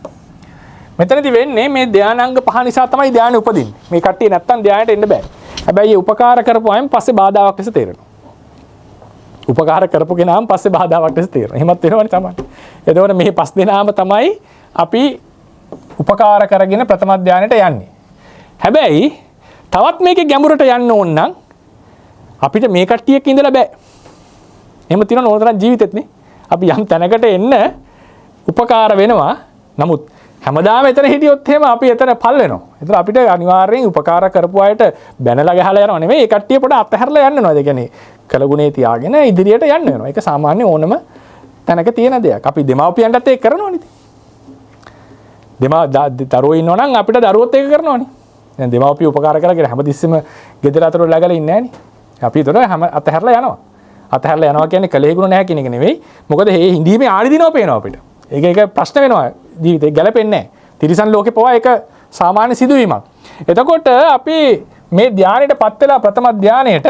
මෙතනදී වෙන්නේ මේ ධානාංග පහ නිසා තමයි ධානය උපදින්නේ. මේ කට්ටිය නැත්තම් ධානයට එන්න බෑ. හැබැයි උපකාර කරපුවාම පස්සේ බාධාවක් ලෙස තේරෙනවා. උපකාර කරපු කෙනාම පස්සේ බාධාවක් ලෙස තේරෙනවා. එහෙමත් වෙනවනේ තමයි. එතකොට මේ පස් දෙනාම තමයි අපි උපකාර කරගෙන ප්‍රථම ධානයට යන්නේ. හැබැයි තවත් මේකේ ගැඹුරට යන්න ඕන නම් අපිට මේ කට්ටියක ඉඳලා බෑ. එහෙම තියෙන ඕනතරම් ජීවිතෙත් නේ. අපි යම් තැනකට එන්න උපකාර වෙනවා. නමුත් හැමදාම එතන හිටියොත් එහෙම අපි එතන පල් වෙනවා. ඒතර අපිට අනිවාර්යෙන් උපකාර කරපු අයට බැනලා ගහලා යනවා නෙමෙයි. ඒ කට්ටිය පොඩ අතහැරලා යන්න වෙනවා. ඒ කියන්නේ කලගුණේ තියාගෙන ඉදිරියට යන්න වෙනවා. ඒක සාමාන්‍ය ඕනම තැනක තියෙන දෙයක්. අපි දෙමාපියන්ටත් ඒක කරනවනේ. දරුවෝ ඉන්නවා නම් අපිට දරුවොත් ඒක කරනවනේ. දැන් දෙමාපිය උපකාර කරගෙන හැමතිස්සෙම ගෙදර අතර läගලා ඉන්නේ නැහනේ. අපි ඒතර හැම අතහැරලා යනවා. අතහැරලා යනවා කියන්නේ කලෙහිගුණ නැහැ කියන එක නෙවෙයි. මොකද මේ හිඳීමේ ආනිදිනව පේනවා අපිට. ඒක ප්‍රශ්න වෙනවා ජීවිතේ ගැලපෙන්නේ නැහැ. තිරිසන් ලෝකේ පවා ඒක සාමාන්‍ය සිදුවීමක්. එතකොට අපි මේ ධානයටපත් වෙලා ප්‍රථම ධානයට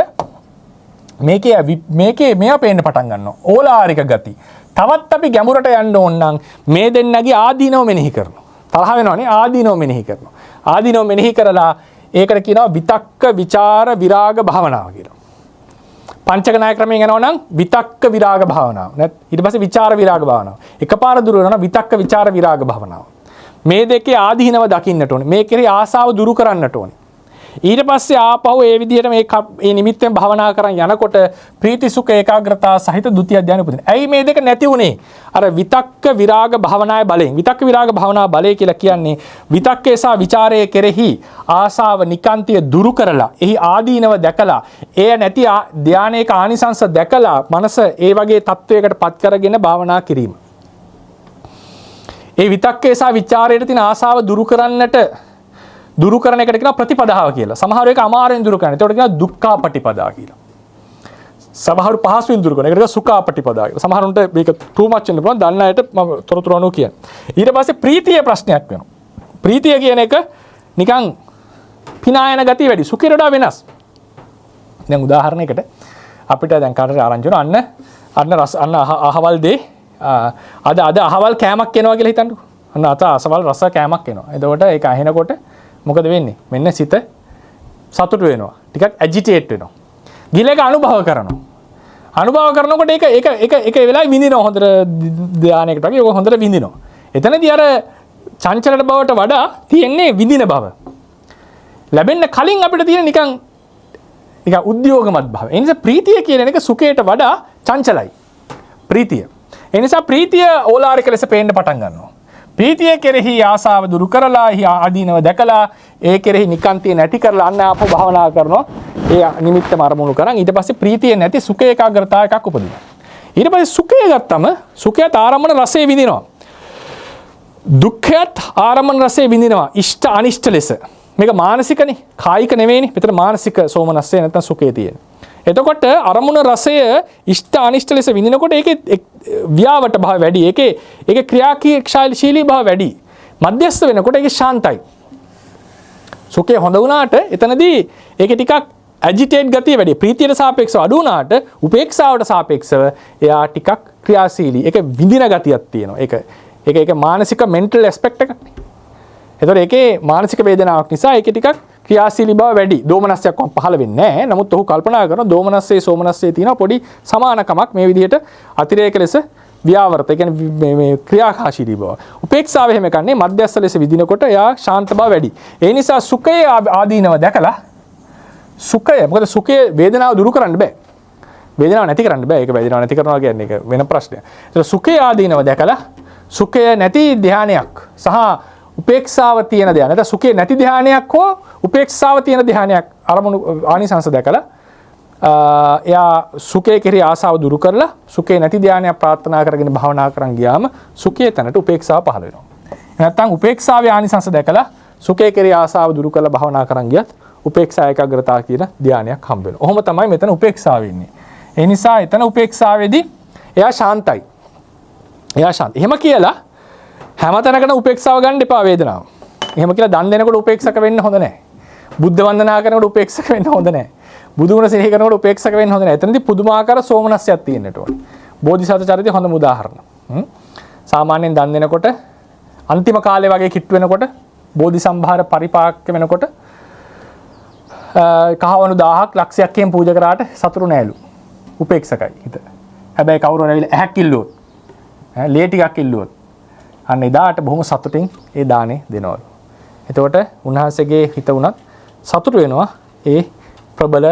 මේකේ මේවා පේන්න පටන් ගන්නවා. ඕලාරික ගති. තවත් අපි ගැඹුරට යන්න ඕන නම් මේ දෙන්නගේ ආදීනව මෙනෙහි කරනවා. තරහ වෙනවනේ ආදීනව මෙනෙහි කරනවා. ආදීනව මෙනෙහි කරලා ඒකට කියනවා විතක්ක විචාර විරාග භාවනාව කියලා. පංචක ණය ක්‍රමයෙන් යනවා නම් විතක්ක විරාග භාවනාව. ඊට පස්සේ විචාර විරාග භාවනාව. එකපාර දුර වෙනවා නම් විතක්ක විචාර විරාග භාවනාව. මේ දෙකේ ආදීනව දකින්නට ඕනේ. මේ කෙරේ ආසාව දුරු කරන්නට ඕනේ. ඊට පස්සේ ආපහු ඒ විදිහට මේ නිමිත්තෙන් භාවනා කරන් යනකොට ප්‍රීති සුඛ ඒකාග්‍රතාව සහිත ဒုတိ ය ධානය උපදින. ඇයි මේ දෙක නැති වුනේ? අර විතක්ක විරාග භාවනාවේ බලයෙන්. විතක්ක විරාග භාවනාව බලය කියලා කියන්නේ විතක්කේ සහ විචාරයේ කෙරෙහි ආසාව නිකාන්තිය දුරු කරලා, එහි ආදීනව දැකලා, එය නැති ධානයක ආනිසංස දැකලා මනස ඒ වගේ තත්වයකට පත් කරගෙන භාවනා කිරීම. ඒ විතක්කේ සහ විචාරයේ තියෙන ආසාව දුරු කරන්නට දුරු කරන එකට කියනවා ප්‍රතිපදාව කියලා. සමහර එක අමාරුවෙන් දුරු කරනවා. ඒකට කියනවා දුක්ඛාපටිපදා කියලා. සමහර පහසුවෙන් දුරු කරනවා. ඒකට කියනවා සුඛාපටිපදා කියලා. සමහරුන්ට මේක too much වෙන්න පුළුවන්. දන්න අයට මම තොරතුරු අනුව කියන්නේ. ඊට පස්සේ ප්‍රීතිය ප්‍රශ්නයක් වෙනවා. ප්‍රීතිය කියන එක නිකන් පිනායන ගතිය වැඩි. සුඛයට වඩා වෙනස්. දැන් උදාහරණයකට අපිට දැන් කාටට ආරංචි වෙනවා අන්න අහවල් දේ අද අහවල් කෑමක් එනවා කියලා හිතන්නකෝ. අන්න අසවල් රස කෑමක් එනවා. එතකොට ඒක අහිනකොට මොකද වෙන්නේ? මෙන්න සිත සතුට වෙනවා. ටිකක් ඇජිටේට් වෙනවා. ගිලක අනුභව කරනවා. අනුභව කරනකොට ඒක වෙලාවෙ විඳිනවා හොඳට ධානයකට වගේ. ඒක හොඳට විඳිනවා. එතනදී අර චංචලට බවට වඩා තියෙන්නේ විඳින බව. ලැබෙන්න කලින් අපිට තියෙන නිකන් නිකන් උද්‍යෝගමත් භාවය. ඒ නිසා ප්‍රීතිය කියන එක සුඛයට වඩා චංචලයි. ප්‍රීතිය. ඒ නිසා ප්‍රීතිය ඕලාරික ලෙස පේන්න පටන් ගන්නවා. ප්‍රීතිය කෙරෙහි ආසාව දුරු කරලා ආදීනව දැකලා ඒ කෙරෙහි නිකාන්තිය නැති කරලා අන්න ආපහු භාවනා කරනවා. ඒ නිමිත්තම අරමුණු කරන් ඊට පස්සේ ප්‍රීතිය නැති සුඛ ඒකාග්‍රතාව එකක් උපදිනවා. ඊට පස්සේ සුඛය ගත්තම සුඛයත් ආරම්මන රසය විඳිනවා. දුක්ඛයත් ආරම්මන රසය විඳිනවා. ඉෂ්ට අනිෂ්ට ලෙස. මේක මානසිකනේ, කායික නෙවෙයිනේ. මෙතන මානසික සෝමනස්සය නැත්නම් සුඛය තියෙන. එතකොට අරමුණ රසය ඉෂ්ට අනිෂ්ට ලෙස විඳිනකොට ඒකේ ව්‍යාවට භාව වැඩි. ඒකේ ක්‍රියාශීලී භාව වැඩි. මධ්‍යස්ථ වෙනකොට ඒක ශාන්තයි. සුඛය හොඳ වුණාට එතනදී ඒකේ ටිකක් ඇජිටේට් ගතිය වැඩි. ප්‍රීතියට සාපේක්ෂව අඩු වුණාට උපේක්ෂාවට සාපේක්ෂව එයා ටිකක් ක්‍රියාශීලී. ඒක විඳින ගතියක් තියෙනවා. ඒක මානසික මෙන්ටල් ඇස්පෙක්ට් එකක්. එතකොට ඒකේ මානසික වේදනාවක් නිසා ඒකේ ටිකක් ක්‍රියාශීලී බව වැඩි. දෝමනස්සයක් පහළ වෙන්නේ නැහැ. නමුත් ඔහු කල්පනා කරනවා දෝමනස්සේ සෝමනස්සේ තියෙන පොඩි සමානකමක් මේ විදිහට අතිරේක ලෙස ව්‍යාවෘත. ඒ කියන්නේ මේ ක්‍රියාකාශීලී බව. උපේක්ෂාව එහෙම කන්නේ මධ්‍යස්ථ ලෙස විදිනකොට එයා ශාන්ත බව වැඩි. ඒ නිසා සුඛයේ ආදීනව දැකලා සුඛය මොකද සුඛයේ වේදනාව දුරු කරන්න බෑ. වේදනාව නැති කරන්න බෑ. ඒක වේදනාව නැති කරනවා කියන්නේ ඒක වෙන ප්‍රශ්නයක්. ඒක සුඛයේ ආදීනව දැකලා සුඛය නැති ධානයක් සහ උපේක්ෂාව තියෙන ධානය. නැත්නම් සුඛේ නැති ධානයක් හෝ උපේක්ෂාව තියෙන ධානයක් අරමුණු ආනිසංස දැකලා එයා සුඛේ කෙරෙහි ආසාව දුරු කරලා සුඛේ නැති ධානයක් ප්‍රාර්ථනා කරගෙන භාවනා කරන් ගියාම සුඛයේ තැනට උපේක්ෂාව පහළ වෙනවා. නැත්නම් උපේක්ෂාවේ ආනිසංස දැකලා සුඛේ කෙරෙහි ආසාව දුරු කරලා භාවනා කරන් ගියත් උපේක්ෂා ඒකාග්‍රතාව කියන ධානයක් හම්බ වෙනවා. ඔහොම තමයි මෙතන උපේක්ෂාව ඉන්නේ. ඒ නිසා එතන උපේක්ෂාවේදී එයා ශාන්තයි. එයා ශාන්ත. එහෙම කියලා හැම තැනකම උපේක්ෂාව ගන්න එපා වේදනාව. එහෙම කියලා දන් දෙනකොට උපේක්ෂක වෙන්න හොඳ නැහැ. බුද්ධ වන්දනා කරනකොට උපේක්ෂක වෙන්න හොඳ නැහැ. බුදු ගුණ සිහි කරනකොට උපේක්ෂක වෙන්න හොඳ නැහැ. එතනදී පුදුමාකාර සෝමනස්සයක් තියෙන්නට ඕනේ. බෝධිසත්ව චරිතය හොඳම උදාහරණ. සාමාන්‍යයෙන් දන් දෙනකොට අන්තිම කාලේ වගේ කිට්ටු වෙනකොට බෝධි සම්භාර පරිපාක වෙනකොට කහවණු 1000ක් ලක්ෂයක් කියන පූජා කරාට සතුරු නෑලු. උපේක්ෂකයි හිත. හැබැයි කවුරු හරි ඇවිල්ලා ඇහක් ඉල්ලුවොත් ලේ ටිකක් ඉල්ලුවොත් අන්න එදාට බොහොම සතුටින් ඒ දානේ දෙනවලු. එතකොට උන්වහන්සේගේ හිත උනත් සතුට වෙනවා ඒ ප්‍රබල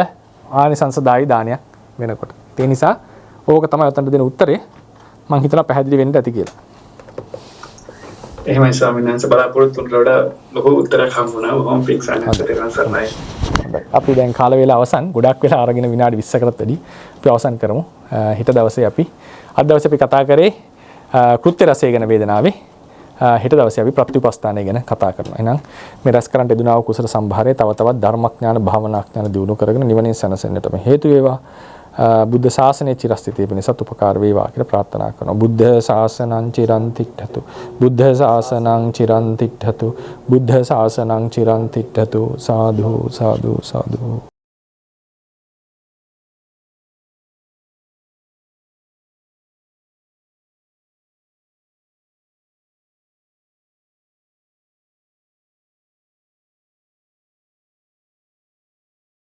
ආනිසංසදායි දානයක් වෙනකොට. ඒ නිසා ඕක තමයි උතන්ට දෙන උත්තරේ. මම හිතනවා පැහැදිලි වෙන්න ඇති කියලා. එහෙමයි ස්වාමීන් වහන්සේ බලාපොරොත්තු වලට ලොකු උත්තරයක් හම්බුණා. ඔහොම පික්සානේ තේරුම් ගන්නයි. අපි දැන් කාල වේලාව අවසන්. ගොඩක් වෙලා අරගෙන විනාඩි 20කටත් වැඩි අපි අවසන් කරමු. හෙට දවසේ අපි අද දවසේ අපි කතා කරේ කෘත්‍ය රසය ගැන වේදනාවේ. හෙට දවසේ අපි ප්‍රතිඋපස්ථානය ගැන කතා කරනවා. එහෙනම් මේ රස කරන්ට යදුනා වූ කුසල සම්භාරය තව තවත් ධර්මඥාන භාවනාඥාන දියුණු කරගෙන නිවනින් සැනසෙන්නටම හේතු වේවා. බුද්ධ ශාසනයේ චිරස්ථිතිය පිණිසත් උපකාර වේවා කියලා ප්‍රාර්ථනා කරනවා. බුද්ධ ශාසනං චිරන් තිට්ඨතු. බුද්ධ ශාසනං චිරන් තිට්ඨතු. බුද්ධ ශාසනං චිරන් තිට්ඨතු. සාදු සාදු සාදු.